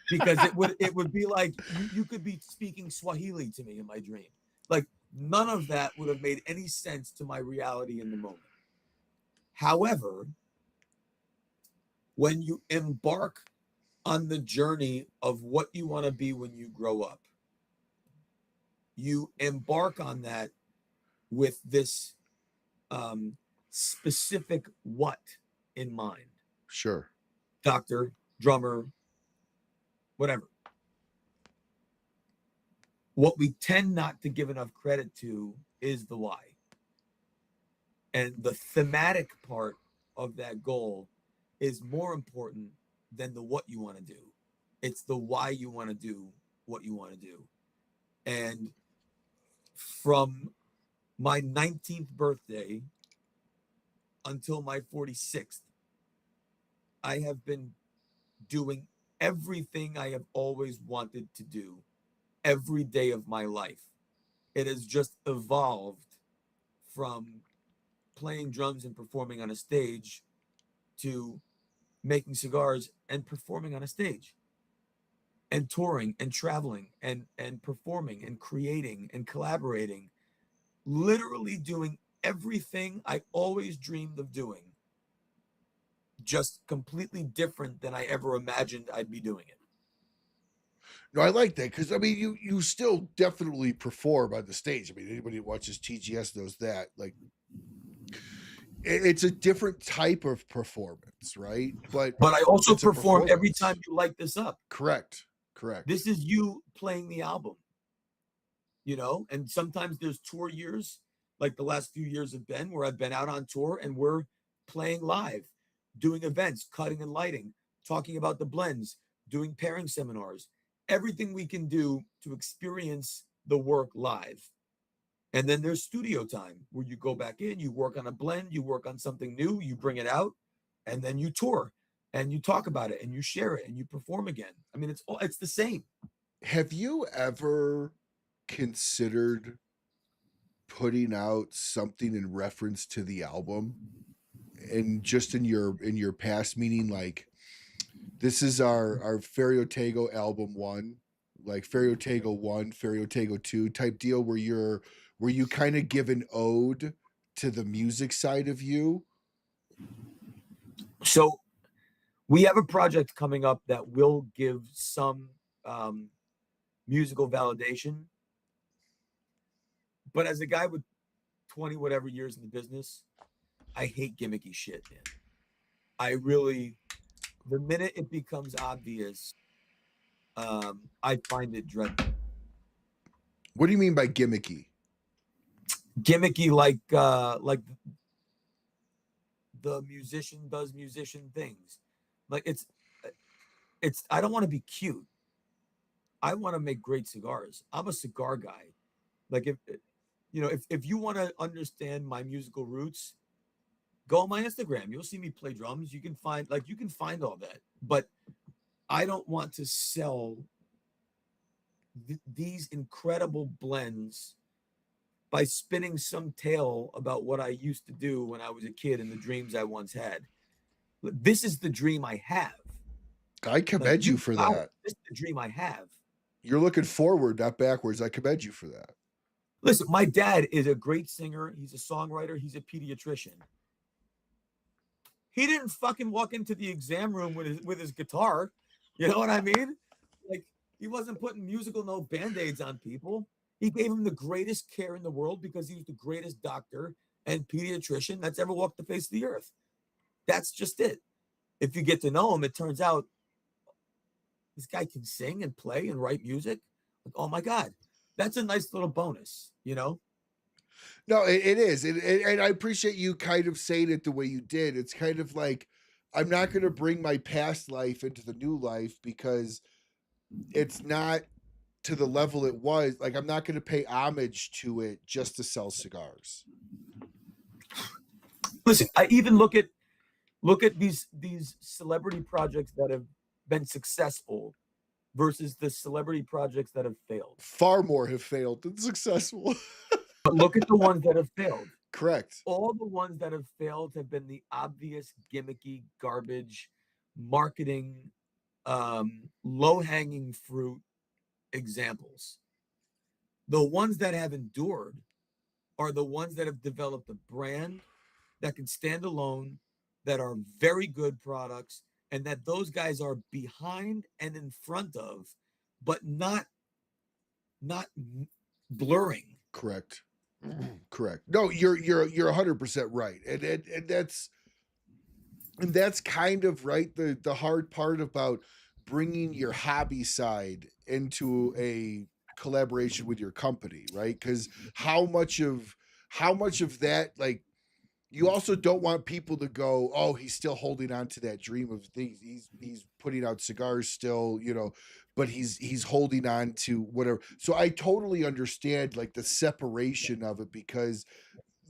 because it would be like you could be speaking Swahili to me in my dream. Like, none of that would have made any sense to my reality in the moment. However, when you embark on the journey of what you want to be when you grow up, you embark on that with this specific what in mind. Sure. Doctor, drummer, whatever. What we tend not to give enough credit to is the why. And the thematic part of that goal is more important than the what you want to do. It's the why you want to do what you want to do. And from my 19th birthday until my 46th, I have been doing everything I have always wanted to do every day of my life. It has just evolved from playing drums and performing on a stage to making cigars and performing on a stage and touring and traveling and performing and creating and collaborating, literally doing everything I always dreamed of doing, just completely different than I ever imagined I'd be doing it. No, I like that because I mean, you still definitely perform on the stage. I mean, anybody who watches TGS knows that. Like, it's a different type of performance, right? But I also it's a perform every performance. time you light this up. Correct. This is you playing the album, you know? And sometimes there's tour years, like the last few years have been, where I've been out on tour and we're playing live, doing events, cutting and lighting, talking about the blends, doing pairing seminars, everything we can do to experience the work live. And then there's studio time where you go back in, you work on a blend, you work on something new, you bring it out, and then you tour and you talk about it and you share it and you perform again. I mean, it's the same. Have you ever considered putting out something in reference to the album? And just in your past, meaning like this is our Ferriotego album 1, like Ferriotego 1, Ferriotego 2 type deal where you kind of give an ode to the music side of you. So we have a project coming up that will give some musical validation. But as a guy with 20 whatever years in the business, I hate gimmicky shit, man. I really, the minute it becomes obvious, I find it dreadful. What do you mean by gimmicky? Gimmicky, like the musician does musician things. Like it's I don't want to be cute. I want to make great cigars. I'm a cigar guy. Like if you want to understand my musical roots, go on my Instagram. You'll see me play drums. You can find all that. But I don't want to sell these incredible blends by spinning some tale about what I used to do when I was a kid and the dreams I once had. This is the dream I have. I commend you for that. This is the dream I have. You're looking forward, not backwards. I commend you for that. Listen, my dad is a great singer. He's a songwriter. He's a pediatrician. He didn't fucking walk into the exam room with his guitar. You know what I mean? Like, he wasn't putting musical note Band-Aids on people. He gave him the greatest care in the world because he was the greatest doctor and pediatrician that's ever walked the face of the earth. That's just it. If you get to know him, it turns out this guy can sing and play and write music. Like, oh my God, that's a nice little bonus, you know? No, it is. And I appreciate you kind of saying it the way you did. It's kind of like, I'm not going to bring my past life into the new life because it's not to the level it was. Like, I'm not going to pay homage to it just to sell cigars. Listen, I even look at these celebrity projects that have been successful versus the celebrity projects that have failed. Far more have failed than successful. But look at the ones that have failed. Correct. All the ones that have failed have been the obvious gimmicky garbage marketing, low-hanging fruit examples. The ones that have endured are the ones that have developed a brand that can stand alone, that are very good products, and that those guys are behind and in front of, but not blurring. Correct. Correct. No, you're 100% right. And that's kind of right. The hard part about bringing your hobby side into a collaboration with your company, right? Because how much of that, like, you also don't want people to go, oh, he's still holding on to that dream of things. He's putting out cigars still, but he's holding on to whatever. So I totally understand like the separation of it, because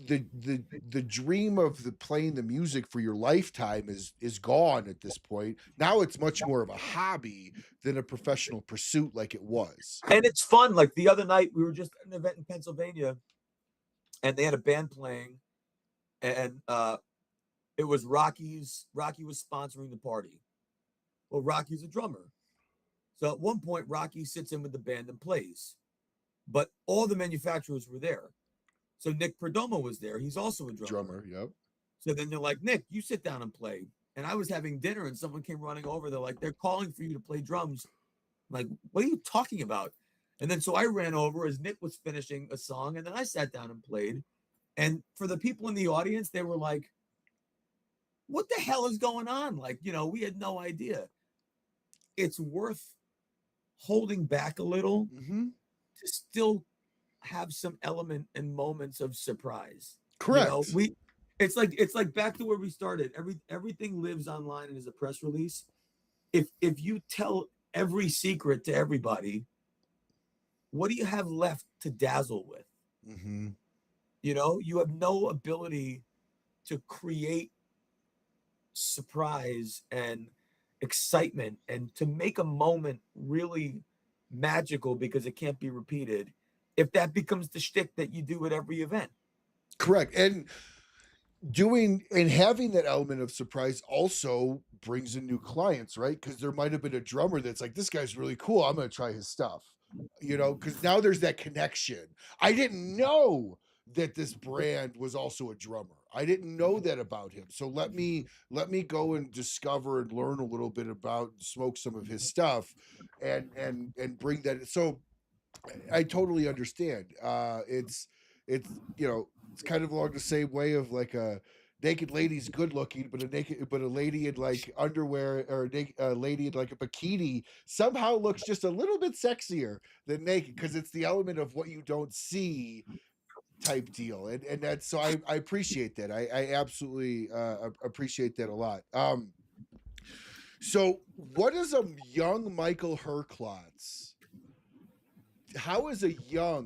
the dream of the playing the music for your lifetime is gone at this point. Now it's much more of a hobby than a professional pursuit like it was. And it's fun. Like the other night, we were just at an event in Pennsylvania, and they had a band playing, and it was Rocky's. Rocky was sponsoring the party. Well, Rocky's a drummer, so at one point, Rocky sits in with the band and plays, but all the manufacturers were there. So Nick Perdomo was there. He's also a drummer. Yep. So then they're like, Nick, you sit down and play. And I was having dinner, and someone came running over. They're like, they're calling for you to play drums. I'm like, what are you talking about? And then so I ran over as Nick was finishing a song, and then I sat down and played. And for the people in the audience, they were like, what the hell is going on? Like, we had no idea. It's worth holding back a little to still have some element and moments of surprise. Correct. It's like back to where we started. Everything lives online and is a press release. If you tell every secret to everybody, what do you have left to dazzle with? You have no ability to create surprise and excitement and to make a moment really magical, because it can't be repeated, if that becomes the shtick that you do at every event. Correct. And having that element of surprise also brings in new clients, right? Because there might have been a drummer that's like, this guy's really cool, I'm going to try his stuff, because now there's that connection. I didn't know that this brand was also a drummer. I didn't know that about him. So let me go and discover and learn a little bit about, smoke some of his stuff and bring that. So I totally understand. It's kind of along the same way of like a naked lady's good looking, but a lady in like underwear, or a lady in like a bikini somehow looks just a little bit sexier than naked, because it's the element of what you don't see type deal. And that's, so I appreciate that. I absolutely appreciate that a lot. So what is a young Michael Herklots? How is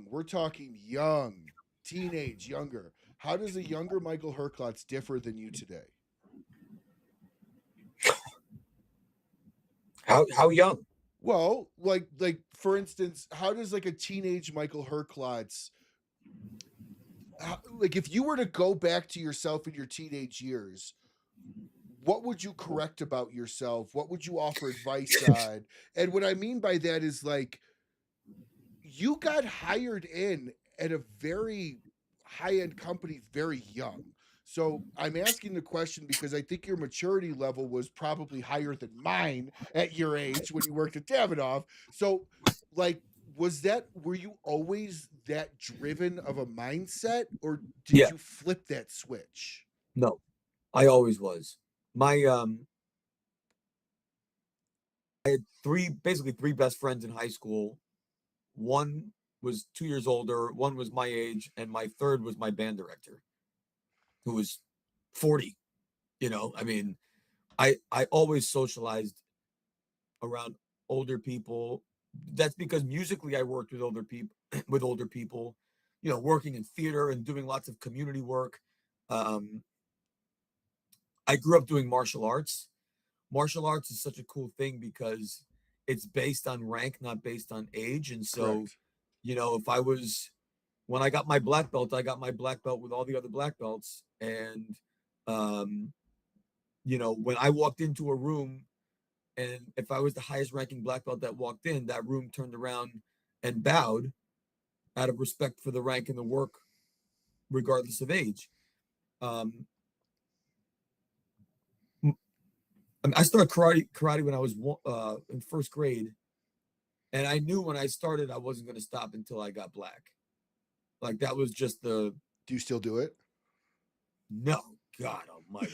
we're talking young, teenage, younger, how does a younger Michael Herklots differ than you today? How young? Well, like for instance, how does like a teenage Michael Herklots, like if you were to go back to yourself in your teenage years, what would you correct about yourself? What would you offer advice on? And what I mean by that is, like, you got hired in at a very high-end company very young. So I'm asking the question because I think your maturity level was probably higher than mine at your age when you worked at Davidoff. So, like, were you always that driven of a mindset, or did you flip that switch? No, I always was. I had basically three best friends in high school. One was 2 years older, one was my age, and my third was my band director, who was 40. I mean, I always socialized around older people. That's because musically I worked with older people, working in theater and doing lots of community work. I grew up doing martial arts. Martial arts is such a cool thing because it's based on rank, not based on age. And so, correct. When I got my black belt, I got my black belt with all the other black belts. And, when I walked into a room, and if I was the highest ranking black belt that walked in, that room turned around and bowed out of respect for the rank and the work, regardless of age. I started karate when I was in first grade, and I knew when I started I wasn't going to stop until I got black. Like that was just the Do you still do it? no, God Almighty.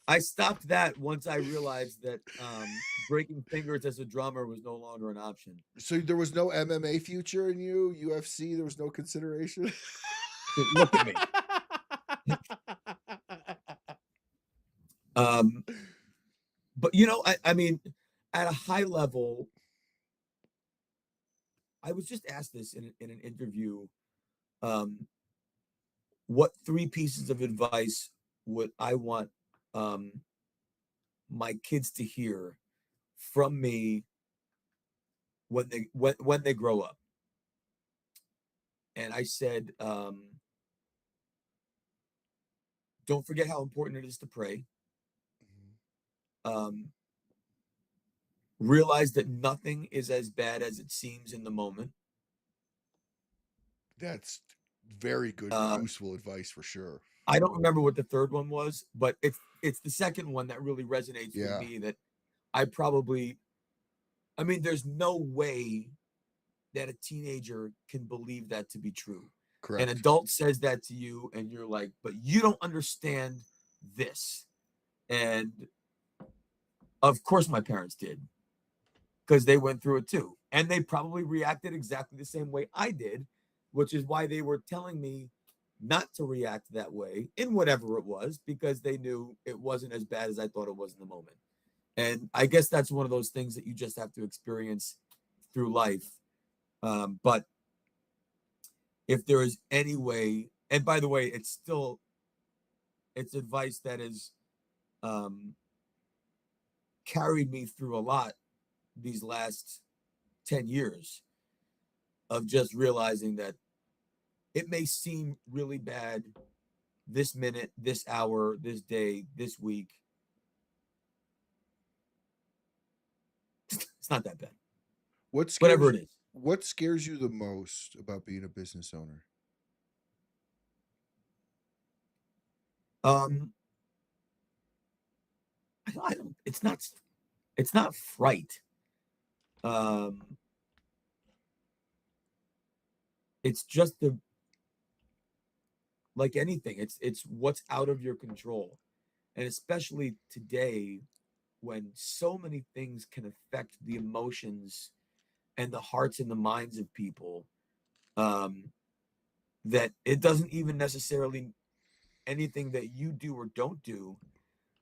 I stopped that once I realized that breaking fingers as a drummer was no longer an option. So there was no MMA future in you, UFC. There was no consideration. Dude, look at me. But I mean, at a high level, I was just asked this in an interview. What 3 pieces of advice would I want my kids to hear from me when they grow up? And I said, don't forget how important it is to pray. Realize that nothing is as bad as it seems in the moment. That's very good, useful advice for sure. I don't remember what the third one was, but it's the second one that really resonates with me. That I mean, there's no way that a teenager can believe that to be true. Correct. An adult says that to you, and you're like, but you don't understand this. And of course, my parents did, because they went through it too. And they probably reacted exactly the same way I did, which is why they were telling me not to react that way in whatever it was, because they knew it wasn't as bad as I thought it was in the moment. And I guess that's one of those things that you just have to experience through life. But if there is any way, and by the way, it's advice that has carried me through a lot these last 10 years of just realizing that it may seem really bad this minute, this hour, this day, this week. It's not that bad. Whatever it is. What scares you the most about being a business owner? I don't. It's not fright. It's just like anything. It's what's out of your control, and especially today, when so many things can affect the emotions and the hearts and the minds of people, that it doesn't even necessarily anything that you do or don't do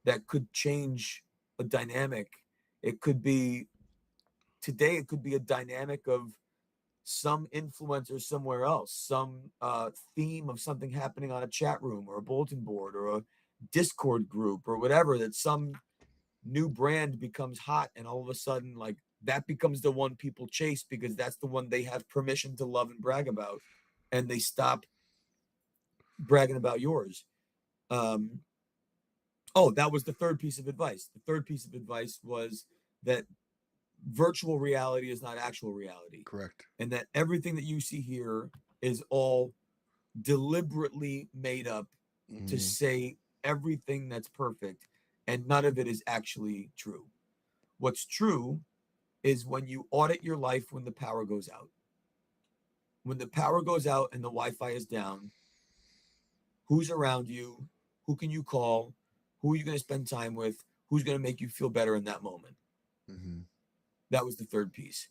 that could change a dynamic. It could be today, it could be a dynamic of some influencer somewhere else, some theme of something happening on a chat room or a bulletin board or a Discord group or whatever, that some new brand becomes hot, and all of a sudden, like, that becomes the one people chase because that's the one they have permission to love and brag about, and they stop bragging about yours. That was the third piece of advice. The third piece of advice was that virtual reality is not actual reality. Correct. And that everything that you see here is all deliberately made up to say everything that's perfect, and none of it is actually true. What's true is when you audit your life when the power goes out. When the power goes out and the Wi-Fi is down, who's around you? Who can you call? Who are you going to spend time with? Who's going to make you feel better in that moment? That was the third piece.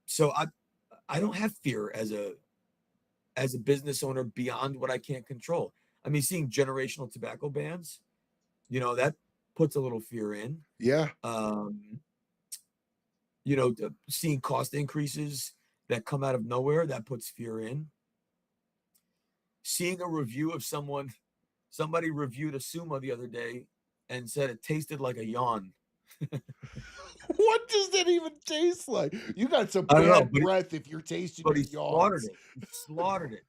So I don't have fear as a business owner beyond what I can't control. I mean, seeing generational tobacco bans, that puts a little fear in. Yeah. Seeing cost increases that come out of nowhere, that puts fear in. Seeing a review of somebody reviewed a Suma the other day and said it tasted like a yawn. What does that even taste like? You got some bad breath if you're tasting your yawns. He slaughtered it.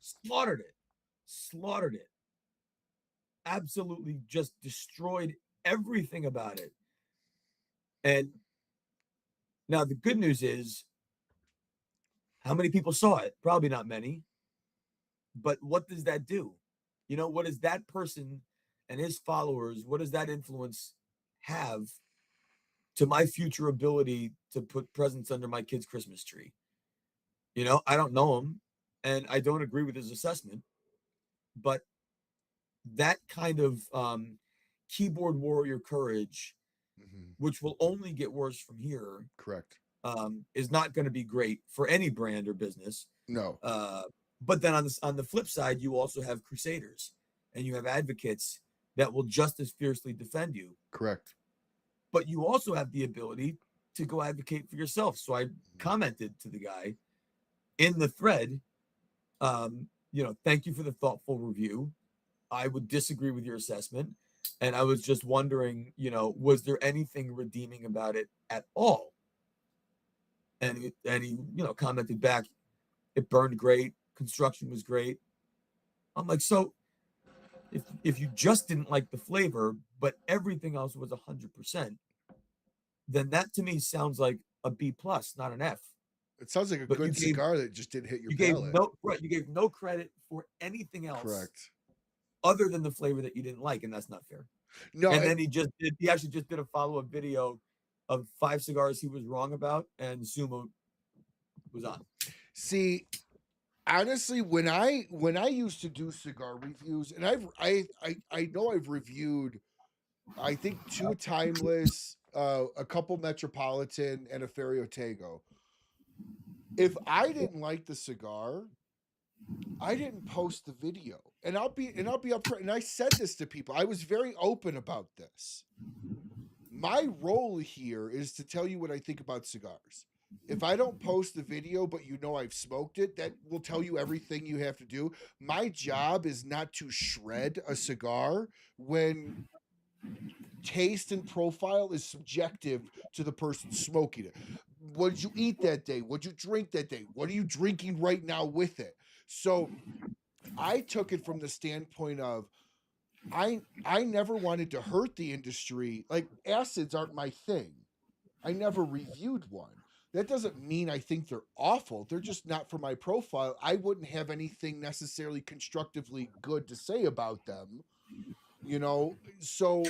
Absolutely just destroyed everything about it. And now the good news is, how many people saw it? Probably not many. But what does that do? What does that person and his followers, what does that influence have to my future ability to put presents under my kid's Christmas tree. You know, I don't know him and I don't agree with his assessment, but that kind of keyboard warrior courage, which will only get worse from here, correct, is not going to be great for any brand or business. No. But then on the flip side, you also have crusaders and you have advocates that will just as fiercely defend you. Correct. But you also have the ability to go advocate for yourself. So I commented to the guy in the thread, you know, thank you for the thoughtful review. I would disagree with your assessment. And I was just wondering, you know, was there anything redeeming about it at all? And he, you know, commented back, it burned great. Construction was great. I'm like, so if you just didn't like the flavor, but everything else was 100%, then that to me sounds like a B plus, not an F. It sounds like a good cigar that just didn't hit your palate. You gave no credit for anything else. Correct. Other than the flavor that you didn't like, and that's not fair. No, and then he actually just did a follow-up video of 5 cigars he was wrong about, and Sumo was on. See, honestly, when I used to do cigar reviews, and I know I've reviewed, I think 2 Timeless, a couple Metropolitan, and a Ferio Tego. If I didn't like the cigar, I didn't post the video, and I'll be upfront. And I said this to people. I was very open about this. My role here is to tell you what I think about cigars. If I don't post the video, but you know I've smoked it, that will tell you everything you have to do. My job is not to shred a cigar when taste and profile is subjective to the person smoking it. What did you eat that day? What did you drink that day? What are you drinking right now with it? So I took it from the standpoint of I never wanted to hurt the industry. Like, acids aren't my thing. I never reviewed one. That doesn't mean I think they're awful. They're just not for my profile. I wouldn't have anything necessarily constructively good to say about them. You know, so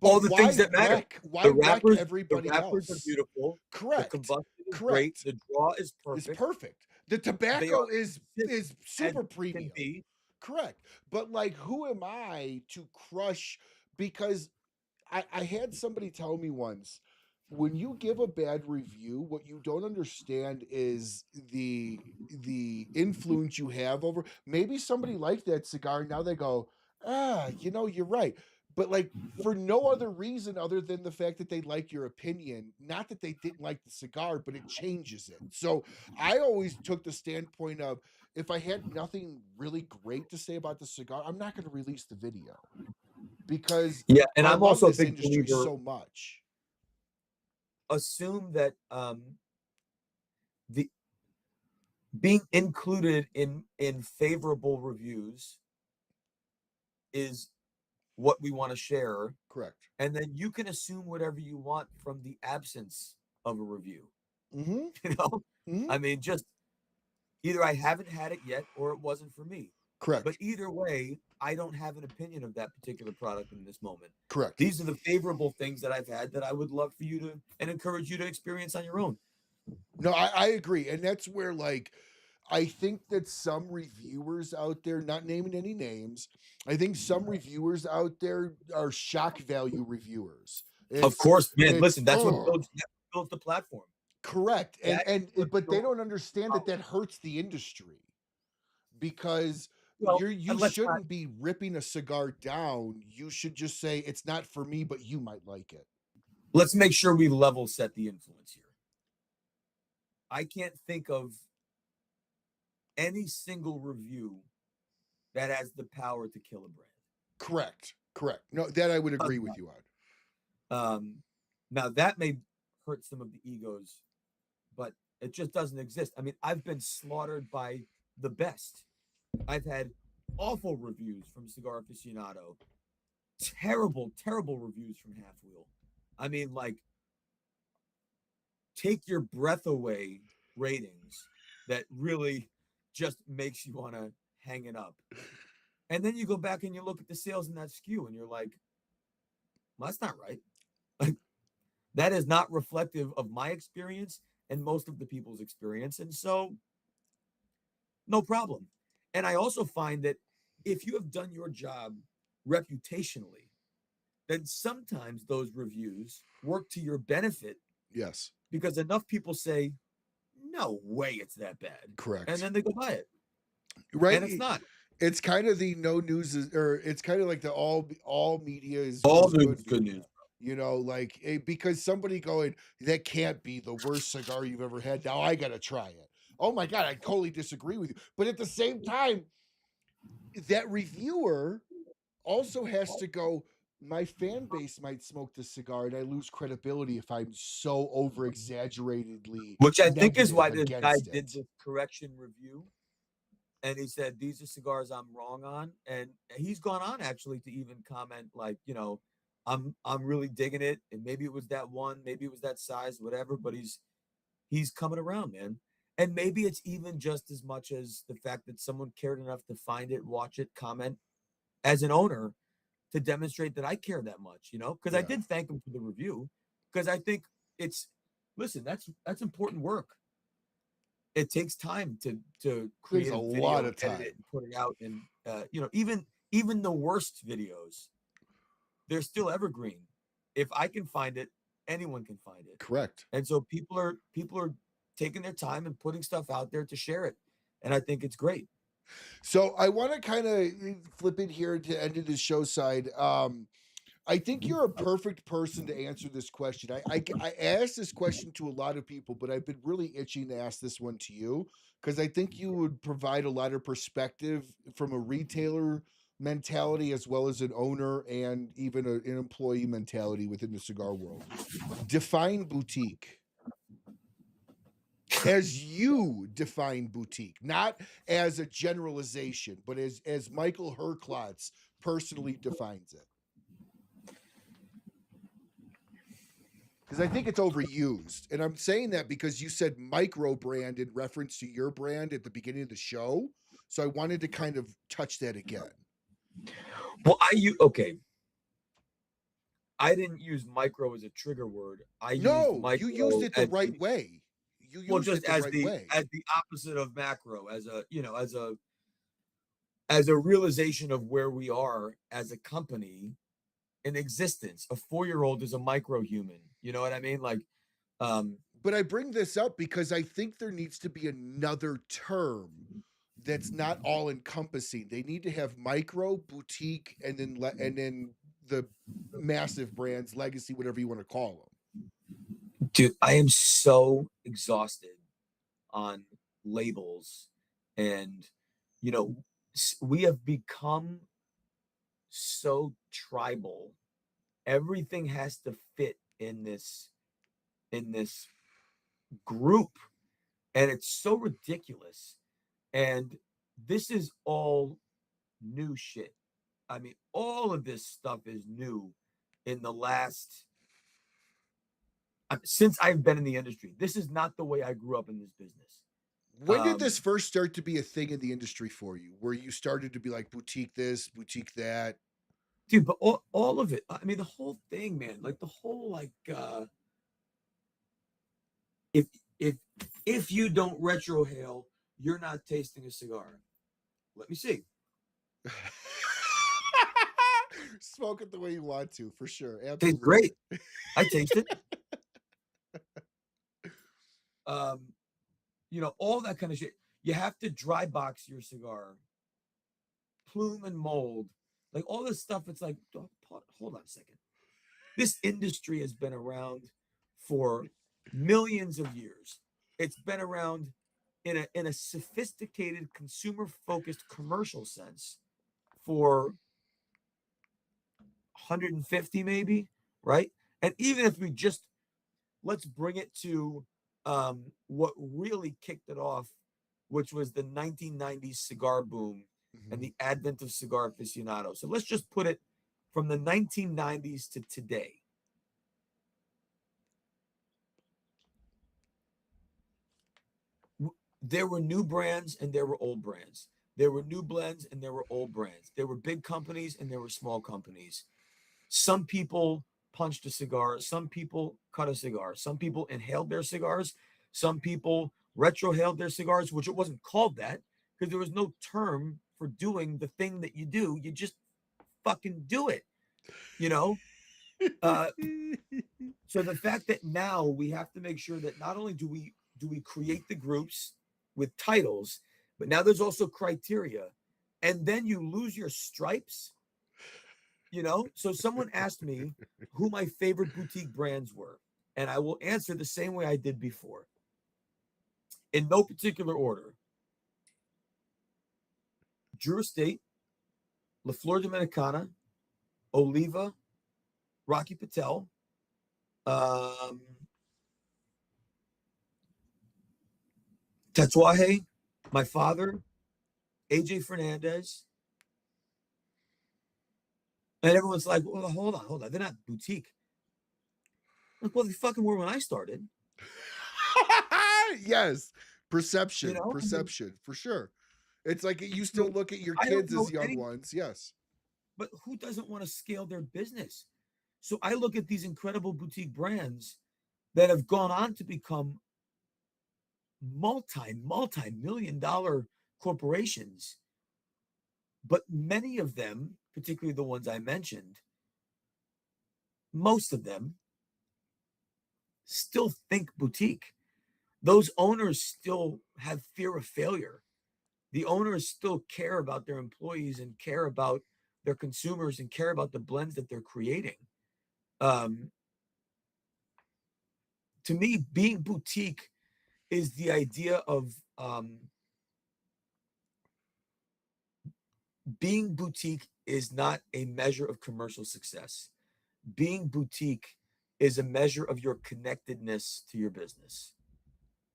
all the things that matter. Why wreck everybody else? The wrappers are beautiful. Correct. The combustion is Correct. great. The draw is perfect. It's perfect. The tobacco is super premium. Correct. But like, who am I to crush? Because I had somebody tell me once, when you give a bad review, what you don't understand is the influence you have over. Maybe somebody liked that cigar, and now they go, you know, you're right. But like, for no other reason other than the fact that they like your opinion, not that they didn't like the cigar, but it changes it. So I always took the standpoint of, if I had nothing really great to say about the cigar, I'm not going to release the video, because and I'm also a big industry believer so much. Assume that the being included in favorable reviews is what we want to share. Correct. And then you can assume whatever you want from the absence of a review. Mm-hmm. You know, Mm-hmm. I mean, just either I haven't had it yet or it wasn't for me. Correct. But either way, I don't have an opinion of that particular product in this moment. Correct. These are the favorable things that I've had that I would love for you to, and encourage you to experience on your own. No, I agree. And that's where, like, I think that some reviewers out there, not naming any names, I think some reviewers out there are shock value reviewers. Of course, man. Listen, that's what builds the platform. Correct. But they don't understand that hurts the industry, because you shouldn't be ripping a cigar down. You should just say, it's not for me, but you might like it. Let's make sure we level set the influence here. I can't think of any single review that has the power to kill a brand. Correct. No, that I would agree with you on. Now that may hurt some of the egos, but it just doesn't exist. I mean, I've been slaughtered by the best. I've had awful reviews from Cigar Aficionado, terrible reviews from Half Wheel. I mean, like, take your breath away ratings that really just makes you want to hang it up. And then you go back and you look at the sales in that SKU and you're like, well, that's not right. Like, That is not reflective of my experience and most of the people's experience. And so, no problem. And I also find that if you have done your job reputationally, then sometimes those reviews work to your benefit Yes. because enough people say, no way it's that bad. Correct. And then they go buy it. Right. And it's not. It's kind of the no news is, or it's kind of like the all media is All good news, good media. news. Like because somebody going, that can't be the worst cigar you've ever had. Now I gotta try it. Oh my god, I totally disagree with you. But at the same time, that reviewer also has to go, my fan base might smoke this cigar and I lose credibility if I'm so over exaggeratedly Which I think is negative why this guy against did it. this correction review. And he said, these are cigars I'm wrong on. And he's gone on actually to even comment like, I'm really digging it. And maybe it was that one, maybe it was that size, whatever, but he's coming around, man. And maybe it's even just as much as the fact that someone cared enough to find it, watch it, comment as an owner to demonstrate that I care that much, because I did thank him for the review because I think listen, that's important work. It takes time to create a video, lot of time, edit it, and put it out. And even the worst videos, they're still evergreen. If I can find it, anyone can find it. Correct. And so people are taking their time and putting stuff out there to share it. And I think it's great. So I want to kind of flip it here to end of the show side. I think you're a perfect person to answer this question. I asked this question to a lot of people, but I've been really itching to ask this one to you because I think you would provide a lot of perspective from a retailer mentality as well as an owner and even an employee mentality within the cigar world. Define boutique. As you define boutique, not as a generalization, but as Michael Herklots personally defines it. Because I think it's overused. And I'm saying that because you said micro brand in reference to your brand at the beginning of the show. So I wanted to kind of touch that again. Well, I didn't use micro as a trigger word. You used it the right way. You used it the right way. As the opposite of macro, as a realization of where we are as a company in existence. A 4-year-old is a micro human. You know what I mean? Like, but I bring this up because I think there needs to be another term that's not all encompassing. They need to have micro, boutique, and then the massive brands, legacy, whatever you want to call them. Dude, I am so exhausted on labels, and we have become so tribal. Everything has to fit in this group, and it's so ridiculous. And this is all new shit. I mean, all of this stuff is new in the last since I've been in the industry. This is not the way I grew up in this business. When did this first start to be a thing in the industry for you, where you started to be like boutique this, boutique that? Dude, but all of it. I mean, the whole thing, man. Like the whole if you don't retrohale, you're not tasting a cigar. Let me see. Smoke it the way you want to, for sure. Absolutely. Tastes great. I taste it. All that kind of shit. You have to dry box your cigar, plume and mold, like all this stuff. It's like, hold on a second. This industry has been around for millions of years. It's been around in a sophisticated, consumer-focused commercial sense for 150 maybe, right? And even if let's bring it to what really kicked it off, which was the 1990s cigar boom and the advent of cigar aficionado. So let's just put it from the 1990s to today. There were new brands and there were old brands. There were new blends and there were old brands. There were big companies and there were small companies. Some people punched a cigar. Some people cut a cigar. Some people inhaled their cigars. Some people retrohaled their cigars, which it wasn't called that because there was no term for doing the thing that you do. You just fucking do it, you know? Uh, so the fact that now we have to make sure that not only do we create the groups with titles, but now there's also criteria, and then you lose your stripes, you know. So someone asked me who my favorite boutique brands were, and I will answer the same way I did before, in no particular order. Drew Estate, La Flor Dominicana, Oliva, Rocky Patel, Tatuaje, my father, AJ Fernandez. And everyone's like, well, hold on. They're not boutique. Like, well, they fucking were when I started. Yes. Perception, You know? perception, for sure. It's like you still look at your kids as young ones. Yes. But who doesn't want to scale their business? So I look at these incredible boutique brands that have gone on to become multi-million dollar corporations. But many of them, particularly the ones I mentioned, most of them still think boutique. Those owners still have fear of failure. The owners still care about their employees and care about their consumers and care about the blends that they're creating. To me, being boutique is the idea of being boutique is not a measure of commercial success. Being boutique is a measure of your connectedness to your business,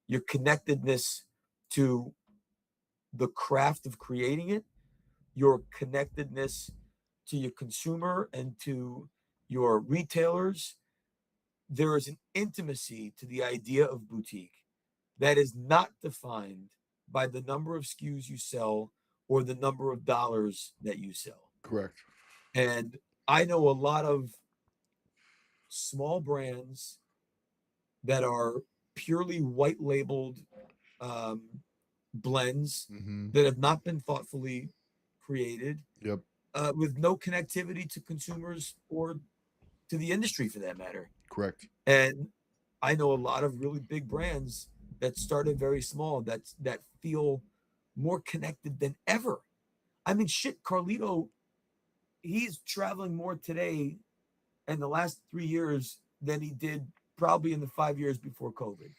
your connectedness to the craft of creating it, your connectedness to your consumer and to your retailers. There is an intimacy to the idea of boutique that is not defined by the number of SKUs you sell or the number of dollars that you sell. Correct. And I know a lot of small brands that are purely white labeled blends that have not been thoughtfully created. Yep. With no connectivity to consumers or to the industry for that matter. Correct. And I know a lot of really big brands that started very small that feel more connected than ever. I mean, shit, Carlito, he's traveling more today in the last 3 years than he did probably in the 5 years before COVID.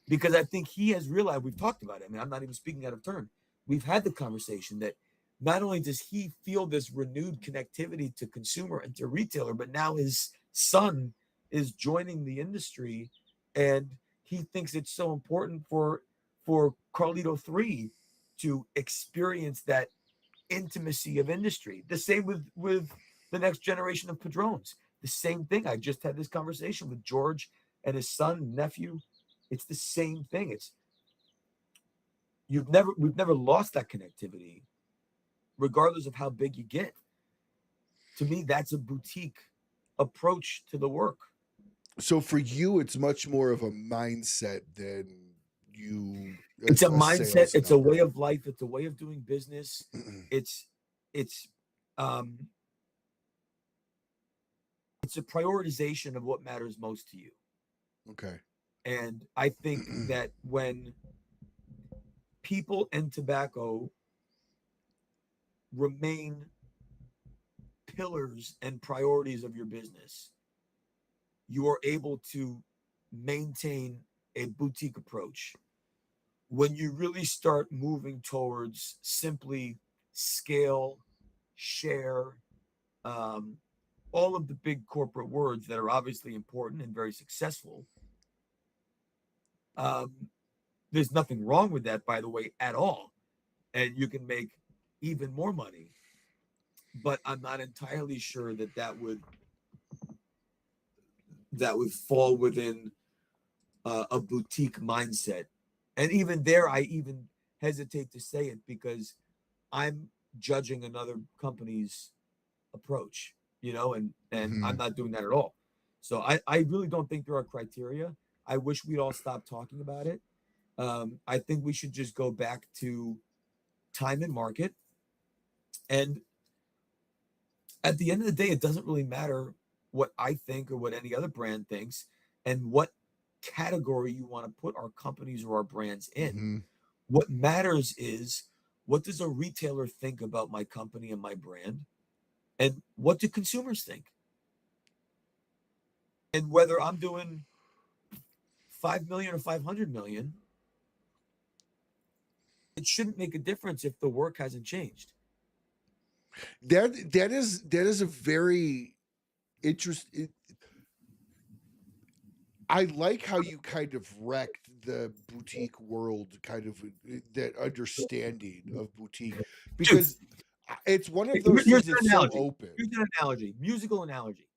Because I think he has realized, we've talked about it. I mean, I'm not even speaking out of turn. We've had the conversation that not only does he feel this renewed connectivity to consumer and to retailer, but now his son is joining the industry, and he thinks it's so important for Carlito 3 to experience that intimacy of industry. The same with the next generation of Padrones. The same thing. I just had this conversation with George and his son, nephew. It's the same thing. It's we've never lost that connectivity, regardless of how big you get. To me, that's a boutique approach to the work. So for you, it's much more of a mindset than you. It's a mindset. It's a way of life. It's a way of doing business. It's a prioritization of what matters most to you. Okay. And I think that when people and tobacco remain pillars and priorities of your business, you are able to maintain a boutique approach. When you really start moving towards simply scale, share, all of the big corporate words that are obviously important and very successful, there's nothing wrong with that, by the way, at all. And you can make even more money. But I'm not entirely sure that would fall within a boutique mindset. And even there, I even hesitate to say it because I'm judging another company's approach, and I'm not doing that at all. So I really don't think there are criteria. I wish we'd all stop talking about it. I think we should just go back to time and market. And at the end of the day, it doesn't really matter what I think or what any other brand thinks and what category you want to put our companies or our brands in. Mm-hmm. What matters is, what does a retailer think about my company and my brand? And what do consumers think? And whether I'm doing 5 million or 500 million, it shouldn't make a difference if the work hasn't changed. That is a very interesting. I like how you kind of wrecked the boutique world, kind of that understanding of boutique, because it's one of those Here's things an that's so analogy. open. Here's an analogy, musical analogy.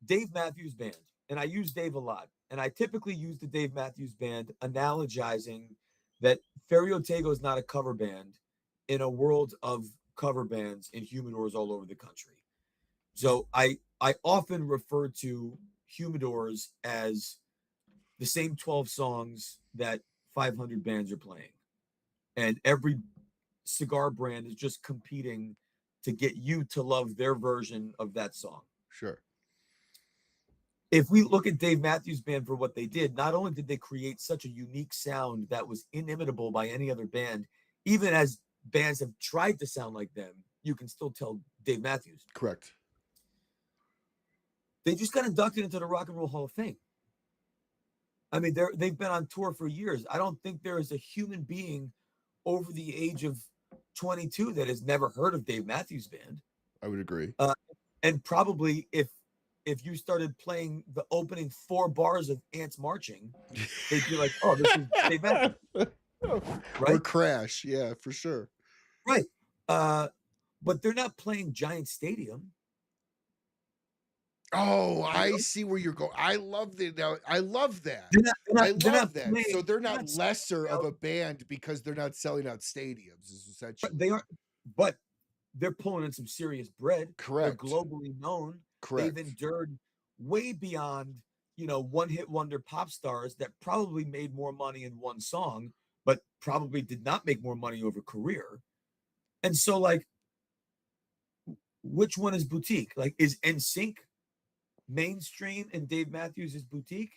Dave Matthews Band, and I use Dave a lot, and I typically use the Dave Matthews Band analogizing that Ferio Tego is not a cover band in a world of cover bands and humidors all over the country. So I often refer to humidors as the same 12 songs that 500 bands are playing, and every cigar brand is just competing to get you to love their version of that song. Sure. If we look at Dave Matthews Band for what they did, not only did they create such a unique sound that was inimitable by any other band, even as bands have tried to sound like them, you can still tell Dave Matthews. Correct. They just got inducted into the Rock and Roll Hall of Fame. I mean, they've been on tour for years. I don't think there is a human being over the age of 22 that has never heard of Dave Matthews Band. I would agree. And probably if you started playing the opening 4 bars of Ants Marching, they'd be like, "Oh, this is Dave Matthews." Right? Or Crash, yeah, for sure. Right. But they're not playing Giant Stadium. Oh, I see where you're going. I love that. I love that. I love that. Playing, so they're not lesser of a band because they're not selling out stadiums, is essentially. They are, but they're pulling in some serious bread. Correct. They're globally known. Correct. They've endured way beyond, one-hit wonder pop stars that probably made more money in one song, but probably did not make more money over career. And so, like, which one is boutique? Like, is NSYNC mainstream and Dave Matthews is boutique,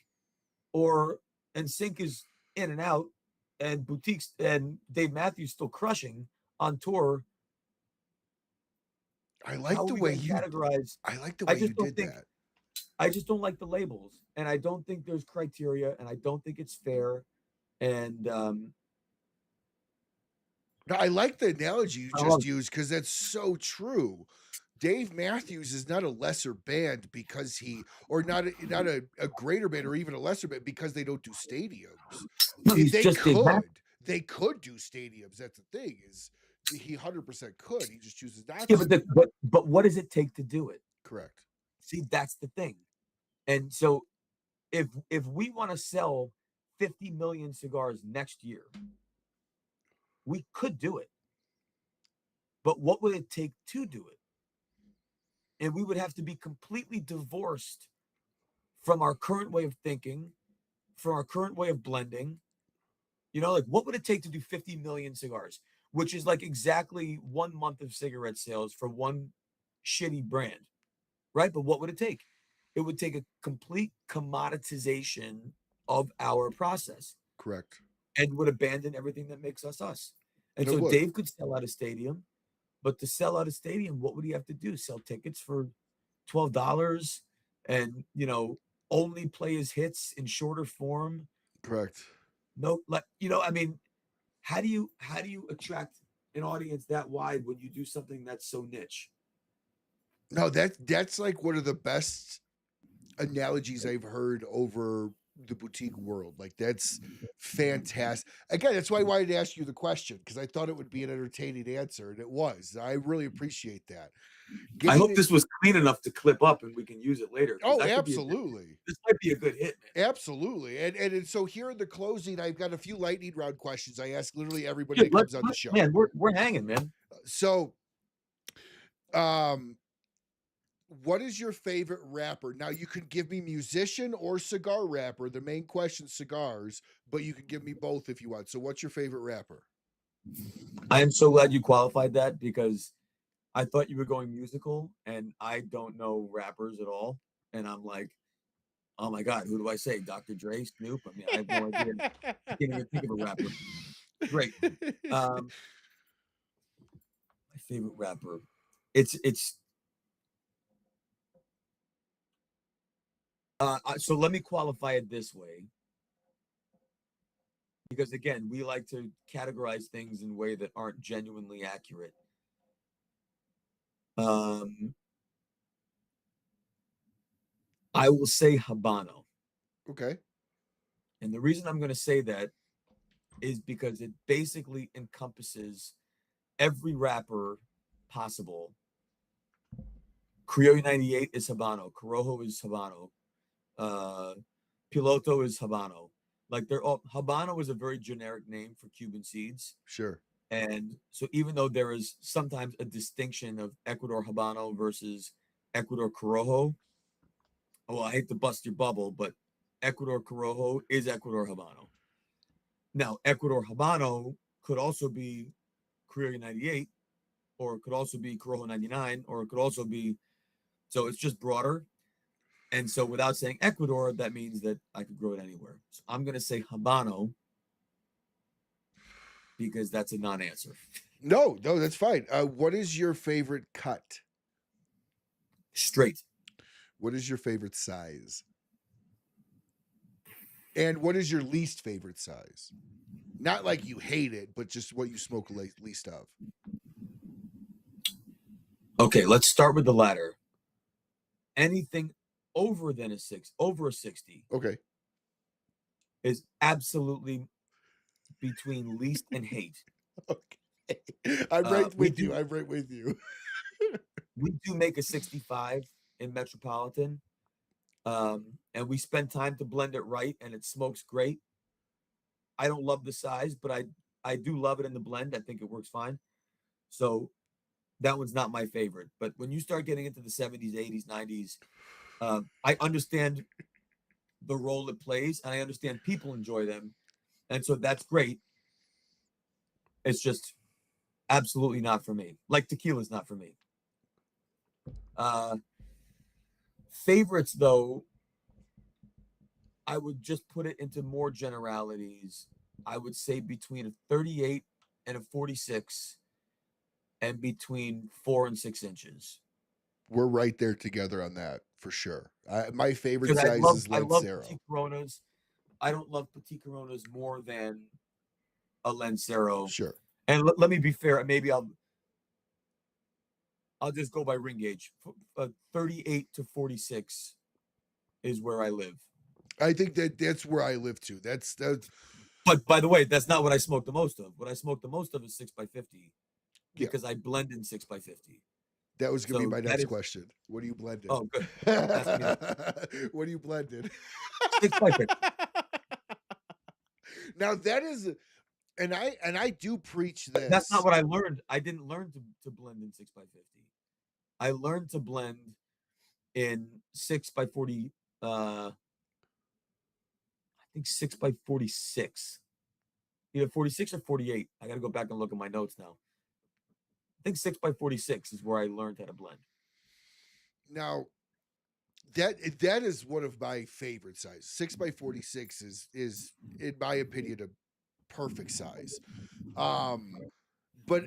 or NSYNC is in and out and boutiques and Dave Matthews still crushing on tour? I like the way you categorize. I like the way you did that. I just don't like the labels, and I don't think there's criteria, and I don't think it's fair. And no, I like the analogy you just used because that's so true. Dave Matthews is not a lesser band because not a greater band or even a lesser band because they don't do stadiums. No, they could do stadiums. That's the thing, is he 100% could. He just chooses not to. But what does it take to do it? Correct. See, that's the thing. And so if we want to sell 50 million cigars next year, we could do it. But what would it take to do it? And we would have to be completely divorced from our current way of thinking, from our current way of blending. Like, what would it take to do 50 million cigars, which is like exactly 1 month of cigarette sales for one shitty brand, right? But what would it take? It would take a complete commoditization of our process. Correct. And would abandon everything that makes us us. And so Dave could sell out a stadium. But to sell out a stadium, what would he have to do? Sell tickets for $12 and, only play his hits in shorter form? Correct. No, I mean, how do you attract an audience that wide when you do something that's so niche? No, that's like one of the best analogies I've heard over the boutique world. Like, that's fantastic. Again, that's why I wanted to ask you the question, because I thought it would be an entertaining answer, and it was. I really appreciate that. I hope this was clean enough to clip up and we can use it later. Oh, absolutely. This might be a good hit, man. Absolutely. And so here in the closing, I've got a few lightning round questions I ask literally everybody that comes on the show. Man, we're hanging, man. So what is your favorite wrapper? Now you can give me musician or cigar wrapper. The main question cigars, but you can give me both if you want. So what's your favorite wrapper? I am so glad you qualified that because I thought you were going musical, and I don't know rappers at all. And I'm like, oh my God, who do I say? Dr. Dre, Snoop? I mean, I have no idea. I can't even think of a rapper. Great. My favorite rapper. It's so let me qualify it this way. Because again, we like to categorize things in a way that aren't genuinely accurate. I will say Habano. Okay. And the reason I'm going to say that is because it basically encompasses every wrapper possible. Criollo 98 is Habano. Corojo is Habano. Piloto is Habano. Like they're all, Habano is a very generic name for Cuban seeds. Sure. And so even though there is sometimes a distinction of Ecuador Habano versus Ecuador Corojo, well, I hate to bust your bubble, but Ecuador Corojo is Ecuador Habano. Now, Ecuador Habano could also be Criollo 98, or it could also be Corojo 99, or it could also be, so it's just broader. And so without saying Ecuador, that means that I could grow it anywhere. So I'm going to say Habano because that's a non-answer. No, that's fine. What is your favorite cut? Straight. What is your favorite size? And what is your least favorite size? Not like you hate it, but just what you smoke least of. Okay, let's start with the latter. Anything over a 60. Okay. Is absolutely between least and hate. Okay. I'm right with you. I'm right with you. We do make a 65 in Metropolitan. And we spend time to blend it right, and it smokes great. I don't love the size, but I do love it in the blend. I think it works fine. So that one's not my favorite. But when you start getting into the 70s, 80s, 90s, I understand the role it plays, and I understand people enjoy them. And so that's great. It's just absolutely not for me. Like tequila's not for me. Favorites, though, I would just put it into more generalities. I would say between a 38 and a 46 and between 4 and 6 inches. We're right there together on that for sure. My favorite Because size is I love Lancero. Petit Coronas. I don't love Petit Coronas more than a Lancero. Sure. And let me be fair. Maybe I'll just go by ring gauge. 38 to 46 is where I live. I think that's where I live too. That's. But by the way, that's not what I smoke the most of. What I smoke the most of is 6x50 because I blend in 6x50. That was going to be my next question. What do you blend in? Oh, good. What do you blend in? 6x50. Now that is, and I do preach this. That's not what I learned. I didn't learn to blend in 6x50. I learned to blend in 6x40. I think 6x46. Either 46 or 48. I got to go back and look at my notes now. I think 6x46 is where I learned how to blend. Now, that is one of my favorite sizes. 6x46 is in my opinion a perfect size. But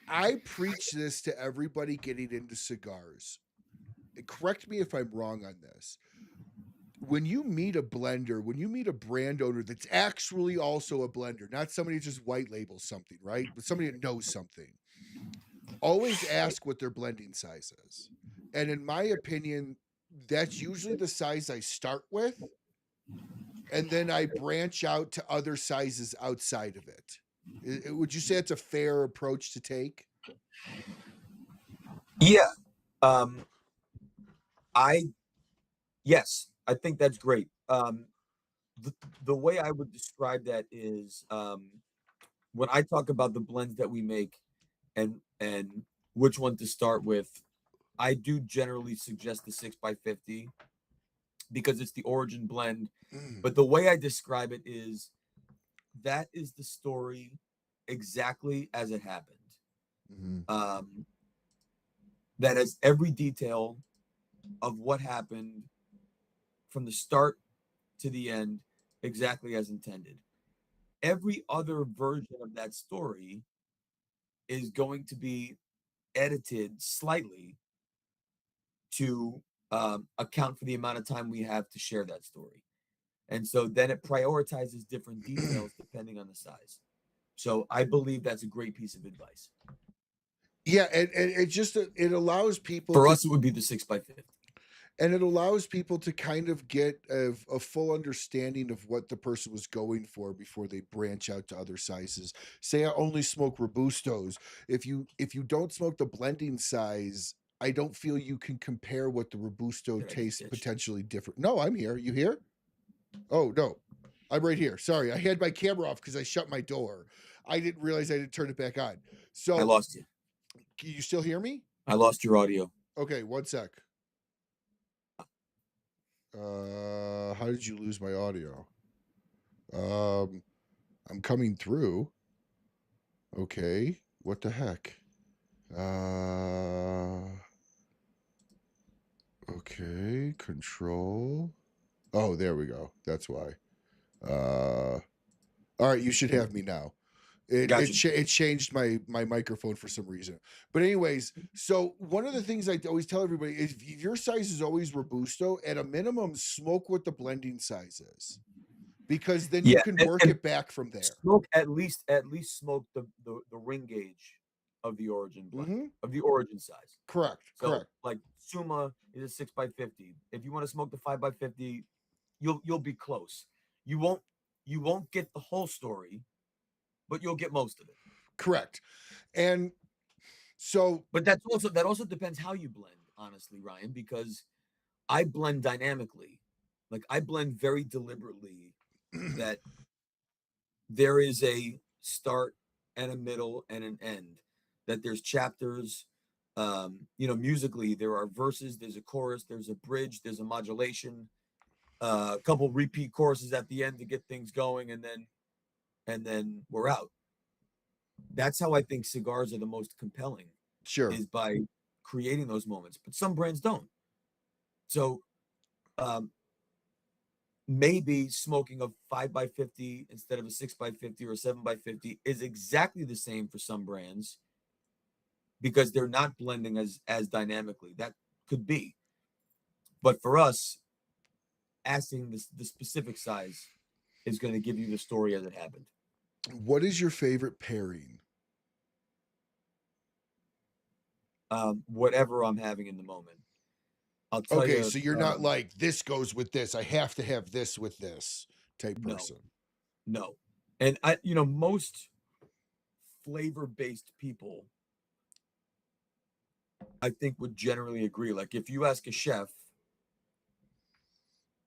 I preach this to everybody getting into cigars. Correct me if I'm wrong on this. When you meet a blender, when you meet a brand owner that's actually also a blender, not somebody who just white labels something, right? But somebody that knows something, always ask what their blending size is. And in my opinion, that's usually the size I start with. And then I branch out to other sizes outside of it. Would you say it's a fair approach to take? Yeah. Yes, I think that's great. The way I would describe that is when I talk about the blends that we make and which one to start with, I do generally suggest the 6x50 because it's the origin blend. But the way I describe it is that is the story exactly as it happened. That has every detail of what happened from the start to the end, exactly as intended. Every other version of that story is going to be edited slightly to account for the amount of time we have to share that story. And so then it prioritizes different details depending on the size. So I believe that's a great piece of advice. Yeah, and it just it allows people for us, it would be the 6x50. And it allows people to kind of get a full understanding of what the person was going for before they branch out to other sizes. Say I only smoke Robustos. If you don't smoke the blending size, I don't feel you can compare what the Robusto tastes potentially different. No, I'm here. You here? Oh, no. I'm right here. Sorry. I had my camera off because I shut my door. I didn't realize I didn't turn it back on. So I lost you. Can you still hear me? I lost your audio. Okay, one sec. How did you lose my audio? I'm coming through. Okay, what the heck? Okay, control. Oh, there we go. That's why. All right, you should have me now. It changed my microphone for some reason. But anyways, so one of the things I always tell everybody is if your size is always Robusto, at a minimum, smoke what the blending size is, because then you can work it back from there. Smoke at least smoke the ring gauge of the origin blend, of the origin size. Correct. Like Suma is a 6x50. If you want to smoke the 5x50, you'll be close. You won't get the whole story, but you'll get most of it. Correct. And so, but that also depends how you blend, honestly, Ryan, because I blend dynamically. Like I blend very deliberately that there is a start and a middle and an end, that there's chapters. Musically, there are verses, there's a chorus, there's a bridge, there's a modulation, a couple repeat choruses at the end to get things going, and then we're out. That's how I think cigars are the most compelling. Sure. Is by creating those moments, but some brands don't. So maybe smoking a 5x50 instead of a 6x50 or a 7x50 is exactly the same for some brands because they're not blending as dynamically. That could be. But for us, asking the specific size is going to give you the story as it happened. What is your favorite pairing? Whatever I'm having in the moment. I'll tell you. Okay, so you're not like, this goes with this. I have to have this with this type person. No. And most flavor-based people, I think, would generally agree. Like if you ask a chef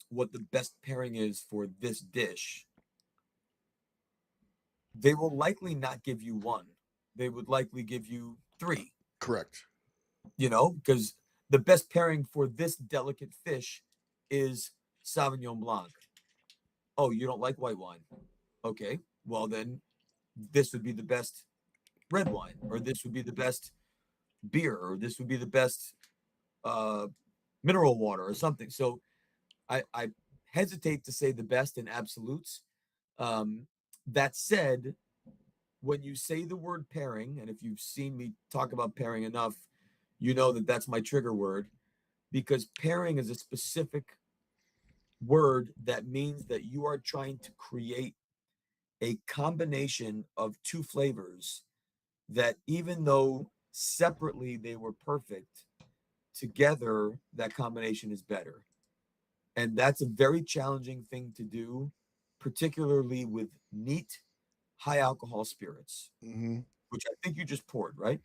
what the best pairing is for this dish, they will likely not give you one. They would likely give you three. Correct. Because the best pairing for this delicate fish is Sauvignon Blanc. Oh, you don't like white wine? Okay, well then this would be the best red wine, or this would be the best beer, or this would be the best mineral water or something. So I hesitate to say the best in absolutes. That said, when you say the word pairing, and if you've seen me talk about pairing enough, you know that that's my trigger word, because pairing is a specific word that means that you are trying to create a combination of two flavors that, even though separately they were perfect, together that combination is better. And that's a very challenging thing to do, particularly with neat, high alcohol spirits, which I think you just poured, right?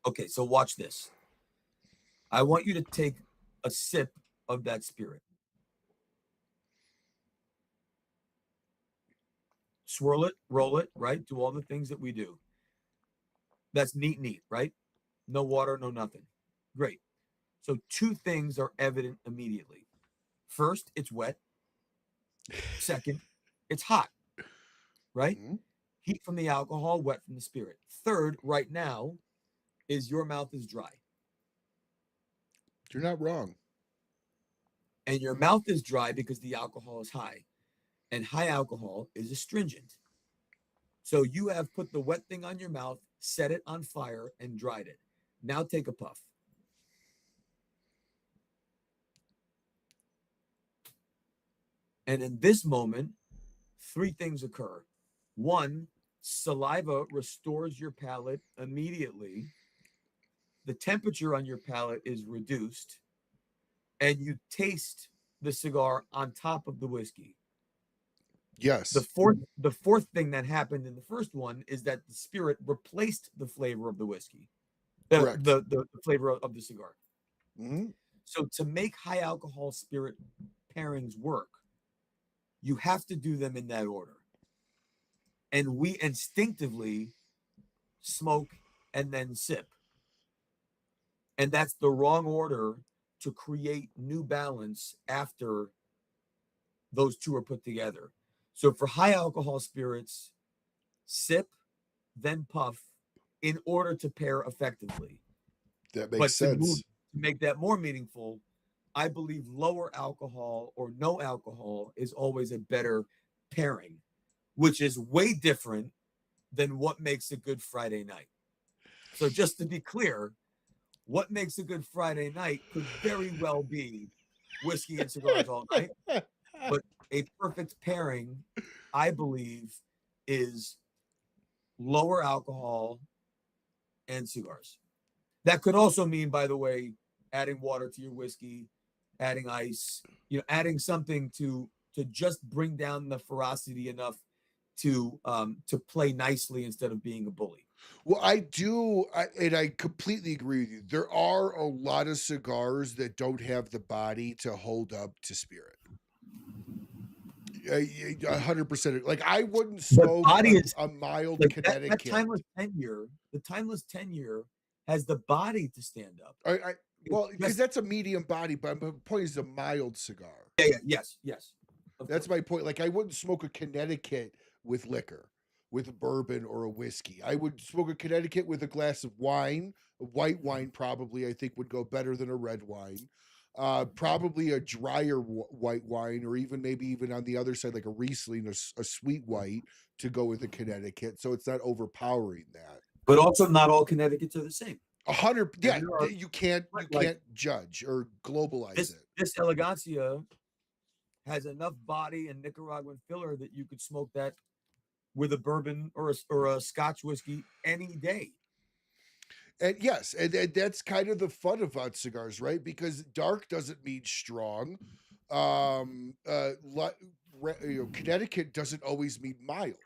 Okay, so watch this. I want you to take a sip of that spirit. Swirl it, roll it, right? Do all the things that we do. That's neat, right? No water, no nothing. Great. So two things are evident immediately. First, it's wet. Second, it's hot, right? Mhm. Heat from the alcohol, wet from the spirit. Third, right now, is your mouth is dry. You're not wrong. And your mouth is dry because the alcohol is high. And high alcohol is astringent. So you have put the wet thing on your mouth, set it on fire, and dried it. Now take a puff. And in this moment, three things occur. One, saliva restores your palate immediately. The temperature on your palate is reduced, and you taste the cigar on top of the whiskey. Yes. The fourth thing that happened in the first one is that the spirit replaced the flavor of the whiskey, Correct. the flavor of the cigar. Mm-hmm. So to make high alcohol spirit pairings work, you have to do them in that order. And we instinctively smoke and then sip. And that's the wrong order to create new balance after those two are put together. So for high alcohol spirits, sip, then puff in order to pair effectively. That makes But sense. to make that more meaningful, I believe lower alcohol or no alcohol is always a better pairing, which is way different than what makes a good Friday night. So just to be clear, what makes a good Friday night could very well be whiskey and cigars all night. But a perfect pairing, I believe, is lower alcohol and cigars. That could also mean, by the way, adding water to your whiskey, adding ice, adding something to just bring down the ferocity enough to play nicely instead of being a bully. Well, and I completely agree with you. There are a lot of cigars that don't have the body to hold up to spirit. 100%. Like I wouldn't smoke a mild like Connecticut. That timeless 10-year, the timeless 10-year has the body to stand up. Well, because that's a medium body, but my point is a mild cigar. Yeah, yes. That's my point. Like I wouldn't smoke a Connecticut with liquor, with bourbon or a whiskey. I would smoke a Connecticut with a glass of wine. A white wine probably I think would go better than a red wine. Probably a drier white wine, or maybe even on the other side, like a Riesling, a sweet white to go with a Connecticut, so it's not overpowering that. But also, not all Connecticut's are the same. 100, yeah. You can't judge or globalize it. This Elegancia has enough body and Nicaraguan filler that you could smoke that with a bourbon or a Scotch whiskey any day. And yes, and that's kind of the fun about cigars, right? Because dark doesn't mean strong. Connecticut doesn't always mean mild.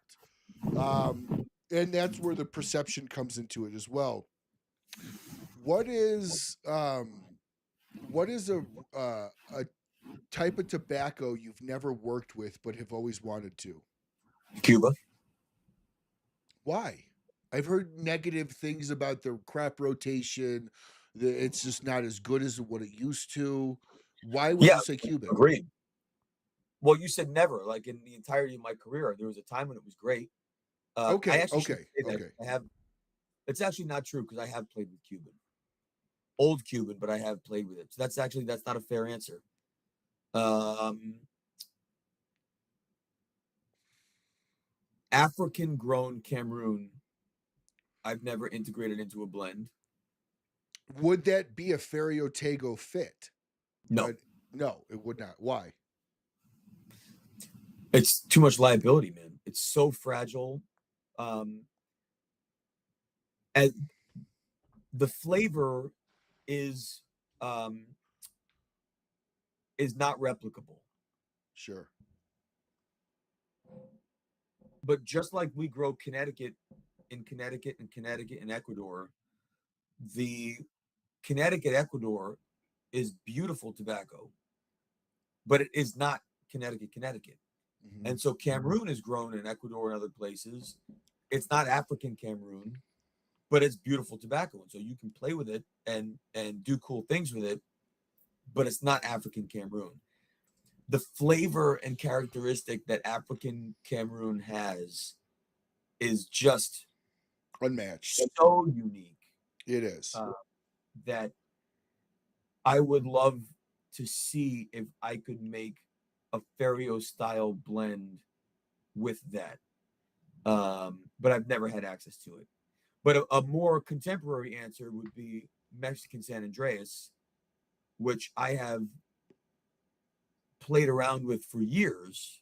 And that's where the perception comes into it as well. What is a type of tobacco you've never worked with but have always wanted to? Cuba. Why? I've heard negative things about the crop rotation. It's just not as good as what it used to. Why would you say Cuban? Agreed. Well, you said never. Like in the entirety of my career, there was a time when it was great. Okay. I have. It's actually not true because I have played with Cuban, old Cuban, but I have played with it. So that's not a fair answer. African grown Cameroon, I've never integrated into a blend. Would that be a Ferriotego fit? No. No, it would not. Why? It's too much liability, man. It's so fragile. And the flavor is not replicable. Sure. But just like we grow Connecticut in Ecuador, the Connecticut Ecuador is beautiful tobacco, but it is not Connecticut. Mm-hmm. And so Cameroon is grown in Ecuador and other places. It's not African Cameroon. but it's beautiful tobacco, and so you can play with it and do cool things with it, but it's not African Cameroon. The flavor and characteristic that African Cameroon has is just unmatched. so unique. It is. That I would love to see if I could make a Ferio style blend with that. But I've never had access to it. But a more contemporary answer would be Mexican San Andreas, which I have played around with for years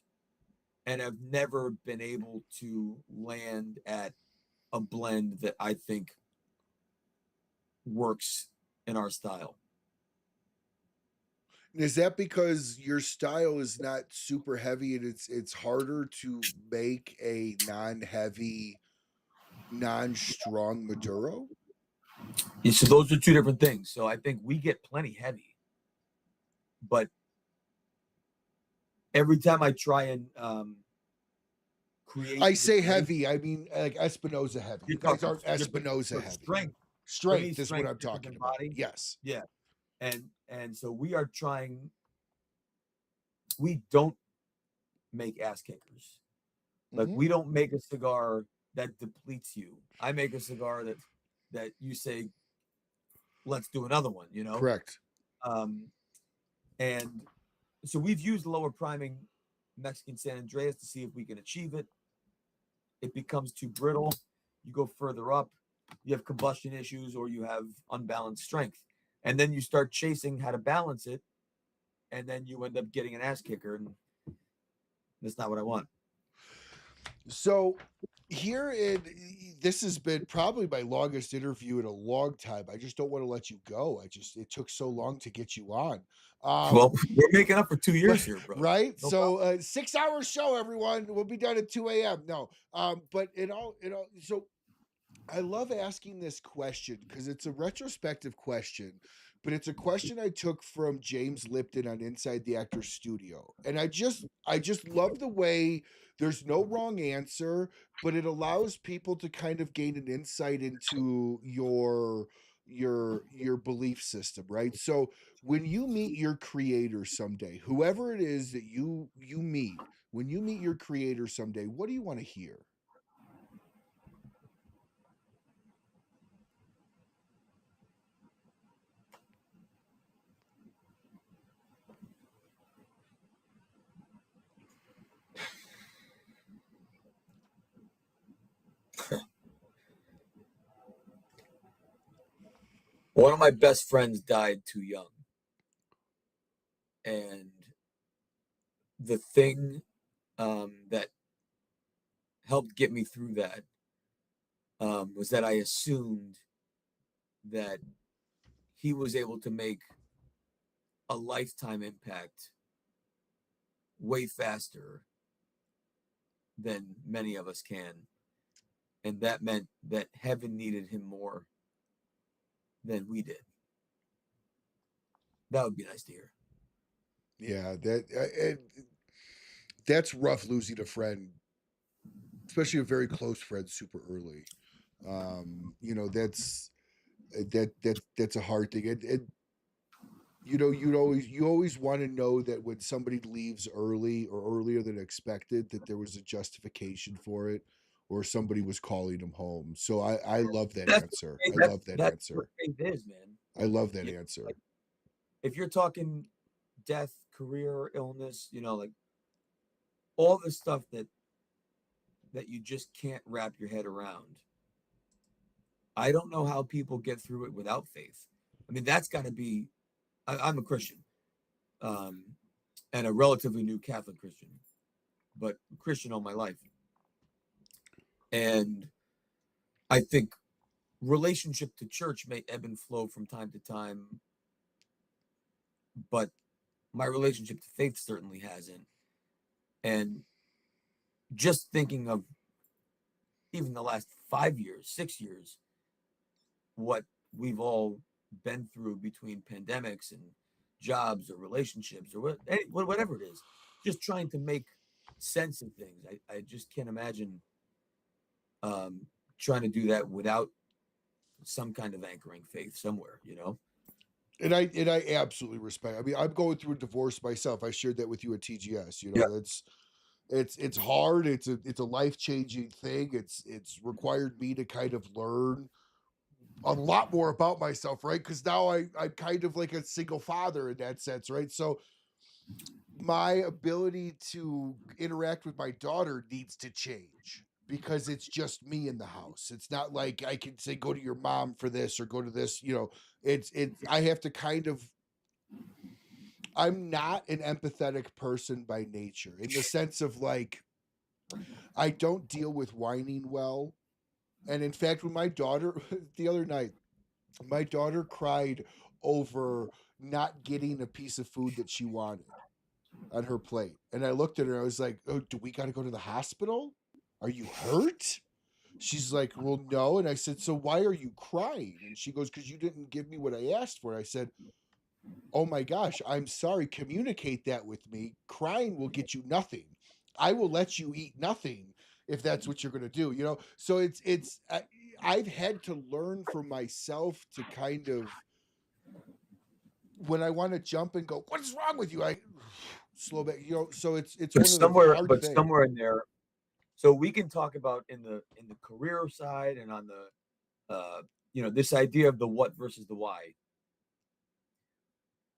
and have never been able to land at a blend that I think works in our style. Is that because your style is not super heavy and it's harder to make a non-heavy, non-strong Maduro? Yeah, so those are two different things. So I think we get plenty heavy, but every time I try and create, I say heavy, I mean like Espanosa heavy. You guys aren't Espanosa heavy. Strength is what I'm talking about. Body. Yes. Yeah. And so we are trying. We don't make ass kickers. Like we don't make a cigar that depletes you. I make a cigar that you say, let's do another one, you know? Correct. And so we've used lower priming Mexican San Andreas to see if we can achieve it. It becomes too brittle. You go further up, you have combustion issues or you have unbalanced strength. And then you start chasing how to balance it. And then you end up getting an ass kicker. And that's not what I want. So this has been probably my longest interview in a long time. I just don't want to let you go. It took so long to get you on. Well, we're making up for 2 years here, bro. Right? No so 6-hour show, everyone. We'll be done at 2 a.m. No. But so I love asking this question because it's a retrospective question, but it's a question I took from James Lipton on Inside the Actors Studio. And I just love the way there's no wrong answer, but it allows people to kind of gain an insight into your belief system, right? So when you meet your creator someday, whoever it is that you meet, when you meet your creator someday, what do you want to hear? One of my best friends died too young. And the thing that helped get me through that was that I assumed that he was able to make a lifetime impact way faster than many of us can. And that meant that heaven needed him more than we did. That would be nice to hear. Yeah, that's rough losing a friend, especially a very close friend, super early. That's a hard thing. You always want to know that when somebody leaves early or earlier than expected, that there was a justification for it, or somebody was calling them home. So I love that answer. I love that answer. What faith is, man. I love that answer. Like, if you're talking death, career, illness, like all the stuff that you just can't wrap your head around. I don't know how people get through it without faith. I mean, that's got to be. I'm a Christian, and a relatively new Catholic Christian, but Christian all my life. And I think relationship to church may ebb and flow from time to time, but my relationship to faith certainly hasn't. And just thinking of even the last 5 years, 6 years, what we've all been through between pandemics and jobs or relationships or whatever it is, just trying to make sense of things. I just can't imagine trying to do that without some kind of anchoring faith somewhere, you know? And I absolutely respect. I mean, I'm going through a divorce myself. I shared that with you at TGS. You Yeah. know, it's hard. It's a life-changing thing. It's required me to kind of learn a lot more about myself, right? Because now I'm kind of like a single father in that sense, right? So my ability to interact with my daughter needs to change because it's just me in the house. It's not like I can say go to your mom for this or go to this, you know. It's I have to kind of I'm not an empathetic person by nature in the sense of like I don't deal with whining well. And in fact, when my daughter the other night, my daughter cried over not getting a piece of food that she wanted on her plate. And I looked at her, I was like, "Oh, do we got to go to the hospital? Are you hurt?" She's like, "Well, no." And I said, "So why are you crying?" And she goes, "Because you didn't give me what I asked for." I said, "Oh my gosh, I'm sorry. Communicate that with me. Crying will get you nothing. I will let you eat nothing if that's what you're going to do, you know?" So I've had to learn for myself to kind of, when I want to jump and go, "What is wrong with you?" I slow back, you know. So it's But one of the somewhere, hard but things. somewhere in there, so we can talk about in the career side and on the this idea of the what versus the why.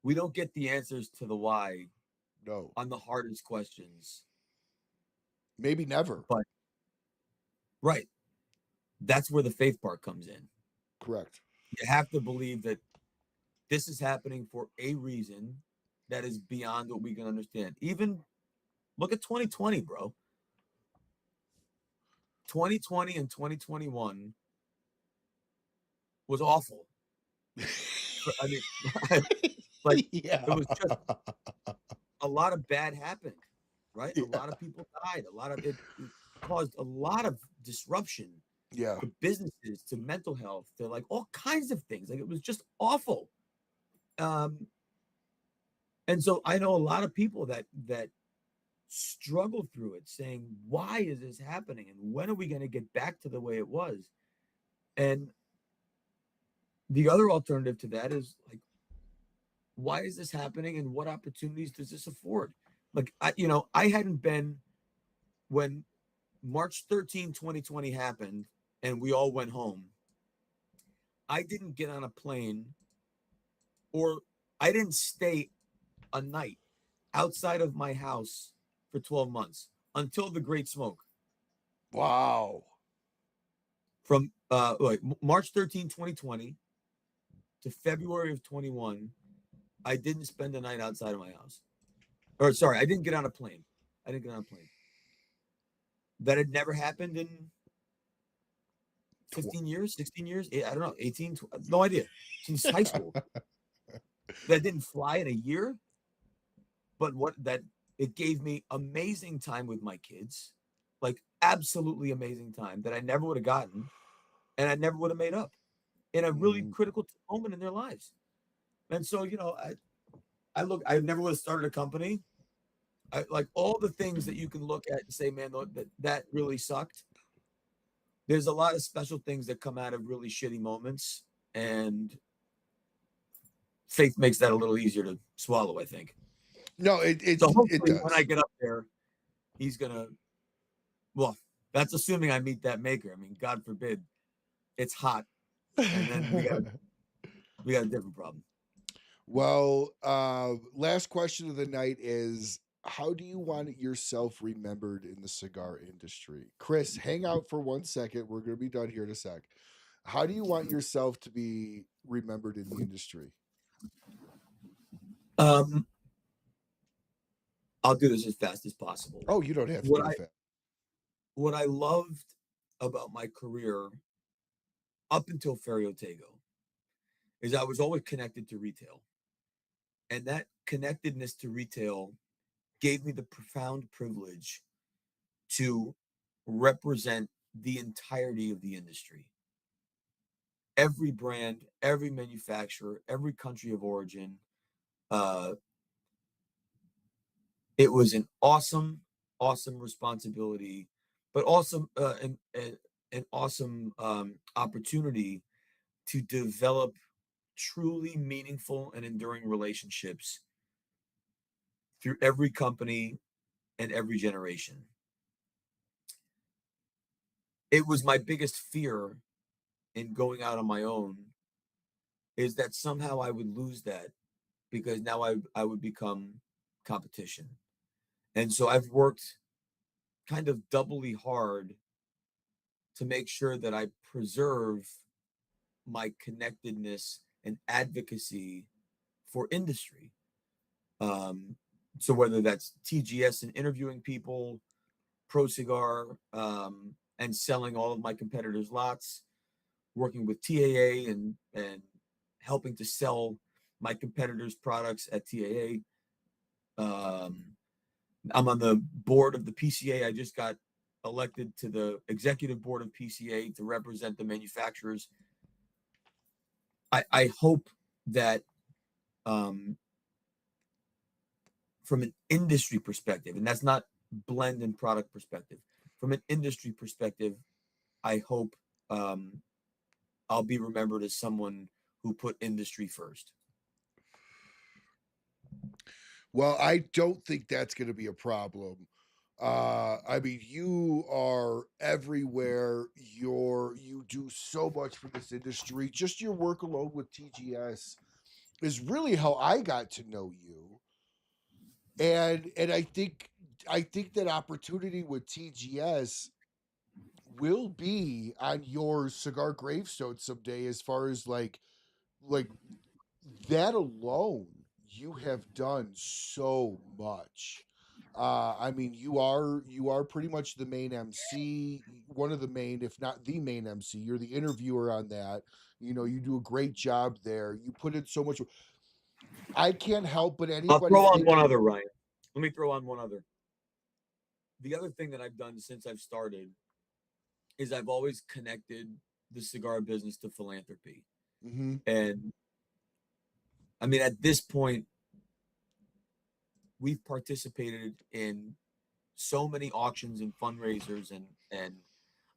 We don't get the answers to the why No, on the hardest questions, maybe never. but right, that's where the faith part comes in. Correct. You have to believe that this is happening for a reason that is beyond what we can understand. Even look at 2020, bro. 2020 and 2021 was awful. I mean, like Yeah. it was just a lot of bad happened, right? A Yeah. lot of people died. A lot of it caused a lot of disruption Yeah. to businesses, to mental health, to like all kinds of things. Like it was just awful. Um, and so I know a lot of people that struggle through it, saying, "Why is this happening? And when are we going to get back to the way it was?" And the other alternative to that is like, why is this happening and what opportunities does this afford? Like I hadn't been when March 13, 2020 happened and we all went home. I didn't get on a plane or I didn't stay a night outside of my house for 12 months until the Great Smoke. Wow. From like March 13, 2020 to February of 21, I didn't spend a night outside of my house. Or sorry, I didn't get on a plane. I didn't get on a plane. That had never happened in 15 years, 16 years. I don't know, 18, 12, no idea. Since high school. That didn't fly in a year, but what that it gave me amazing time with my kids, like absolutely amazing time that I never would have gotten and I never would have made up in a really Mhm. critical moment in their lives. And so, I never would have started a company. I like all the things that you can look at and say, man, that really sucked. There's a lot of special things that come out of really shitty moments, and faith makes that a little easier to swallow, I think. No, So it hopefully when I does. get up there, he's gonna well, that's assuming I meet that maker. I mean, God forbid it's hot and then we got a different problem. Well, last question of the night is, how do you want yourself remembered in the cigar industry? Chris, hang out for 1 second. We're going to be done here in a sec. How do you want yourself to be remembered in the industry? Um, I'll do this as fast as possible. Oh, you don't have to What do I it fast. what I loved about my career up until Ferriotego is I was always connected to retail. And that connectedness to retail gave me the profound privilege to represent the entirety of the industry. Every brand, every manufacturer, every country of origin. Uh, it was an awesome, awesome responsibility, but also an awesome opportunity to develop truly meaningful and enduring relationships through every company and every generation. It was my biggest fear in going out on my own, is that somehow I would lose that, because now I would become competition. And so I've worked kind of doubly hard to make sure that I preserve my connectedness and advocacy for industry. Um, so whether that's TGS and interviewing people, Pro Cigar, and selling all of my competitors' lots, working with TAA and helping to sell my competitors' products at TAA. I'm on the board of the PCA. I just got elected to the executive board of PCA to represent the manufacturers. I hope that from an industry perspective, and that's not blend and product perspective, from an industry perspective, I hope I'll be remembered as someone who put industry first. Well, I don't think that's going to be a problem. I mean, you are everywhere. You do so much for this industry. Just your work alone with TGS is really how I got to know you. And I think that opportunity with TGS will be on your cigar gravestone someday, as far as like that alone. You have done so much. I mean, you are pretty much the main MC, one of the main, if not the main MC. You're the interviewer on that. You do a great job there. You put in so much. I can't help but I'll anybody throw on one thinking. other, Ryan. Let me throw on one other. The other thing that I've done since I've started is I've always connected the cigar business to philanthropy. Hmm. And I mean, at this point, we've participated in so many auctions and fundraisers, and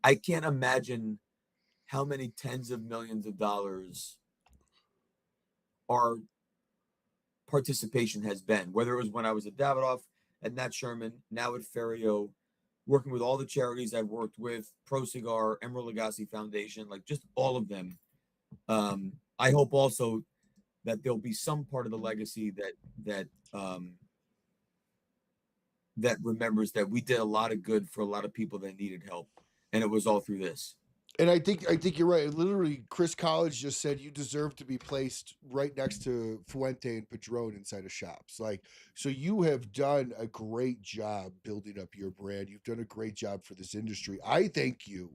I can't imagine how many tens of millions of dollars our participation has been, whether it was when I was at Davidoff, at Nat Sherman, now at Ferrio, working with all the charities I've worked with, Pro Cigar, Emerald Lagasse Foundation, like just all of them. I hope also that there'll be some part of the legacy that remembers that we did a lot of good for a lot of people that needed help, and it was all through this. And I think you're right. Literally, Chris College just said you deserve to be placed right next to Fuente and Padron inside of shops. Like, so you have done a great job building up your brand. You've done a great job for this industry. I thank you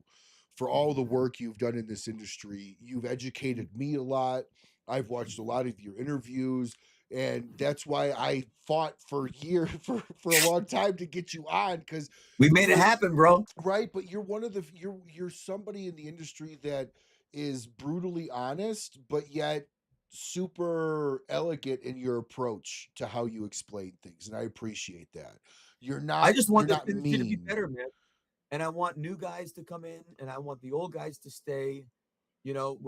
for all the work you've done in this industry. You've educated me a lot. I've watched a lot of your interviews, and that's why I fought for years for a long time to get you on, because We made it you're happen, bro. right, but you're one of the you're somebody in the industry that is brutally honest, but yet super elegant in your approach to how you explain things, and I appreciate that. You're I not just you're want this not industry to be mean. better, man. And I want new guys to come in, and I want the old guys to stay. You know,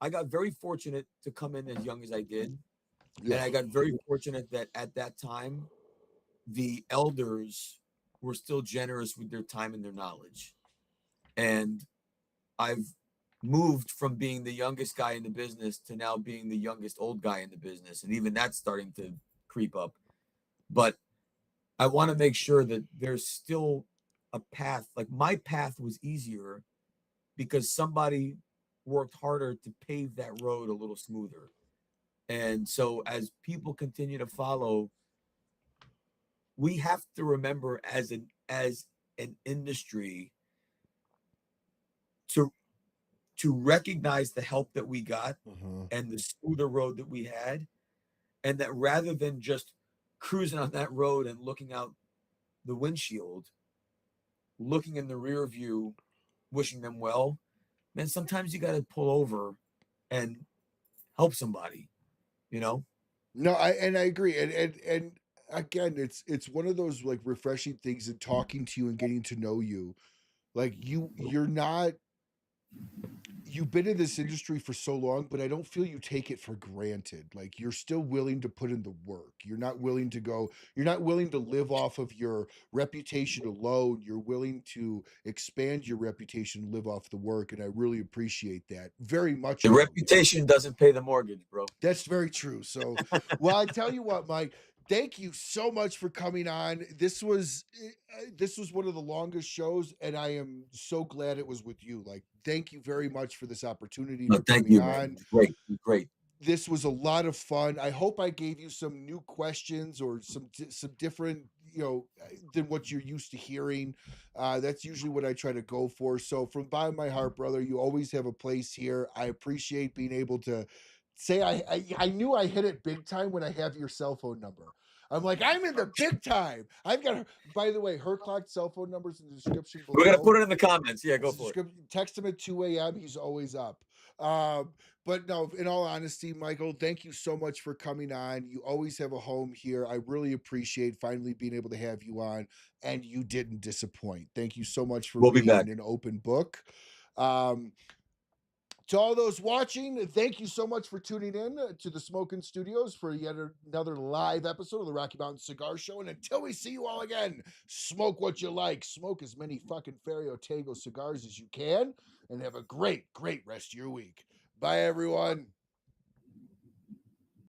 I got very fortunate to come in as young as I did, and Yeah. I got very fortunate that at that time the elders were still generous with their time and their knowledge. And I've moved from being the youngest guy in the business to now being the youngest old guy in the business, and even that's starting to creep up. But I want to make sure that there's still a path. Like my path was easier because somebody worked harder to pave that road a little smoother. And so as people continue to follow, we have to remember as an industry to recognize the help that we got Uh-huh. and the smoother road that we had, and that rather than just cruising on that road and looking out the windshield, looking in the rear view, wishing them well, man, sometimes you got to pull over and help somebody, you know? No, I agree, and again, it's one of those like refreshing things in talking to you and getting to know you. Like you're not you've been in this industry for so long, but I don't feel you take it for granted. Like you're still willing to put in the work. You're not willing to live off of your reputation alone. You're willing to expand your reputation, live off the work. And I really appreciate that very much. The reputation doesn't pay the mortgage, bro. That's very true. So, well, I tell you what, Mike, thank you so much for coming on. This was one of the longest shows, and I am so glad it was with you. Like, thank you very much for this opportunity No, for thank coming you, on. man. It was great. It was great. This was a lot of fun. I hope I gave you some new questions or some different, than what you're used to hearing. That's usually what I try to go for. So from bottom of my heart, brother, you always have a place here. I appreciate being able to say I knew I hit it big time when I have your cell phone number. I'm like, I'm in the big time. I've got, by the way, Herklots cell phone numbers in the description below. We're going to put it in the comments. Yeah, go for it. Text him at 2 a.m. He's always up. But no, in all honesty, Michael, thank you so much for coming on. You always have a home here. I really appreciate finally being able to have you on, and you didn't disappoint. Thank you so much for being an open book. To all those watching, thank you so much for tuning in to the Smoking Studios for yet another live episode of the Rocky Mountain Cigar Show. And until we see you all again, smoke what you like. Smoke as many fucking Ferio Tego cigars as you can, and have a great, great rest of your week. Bye, everyone.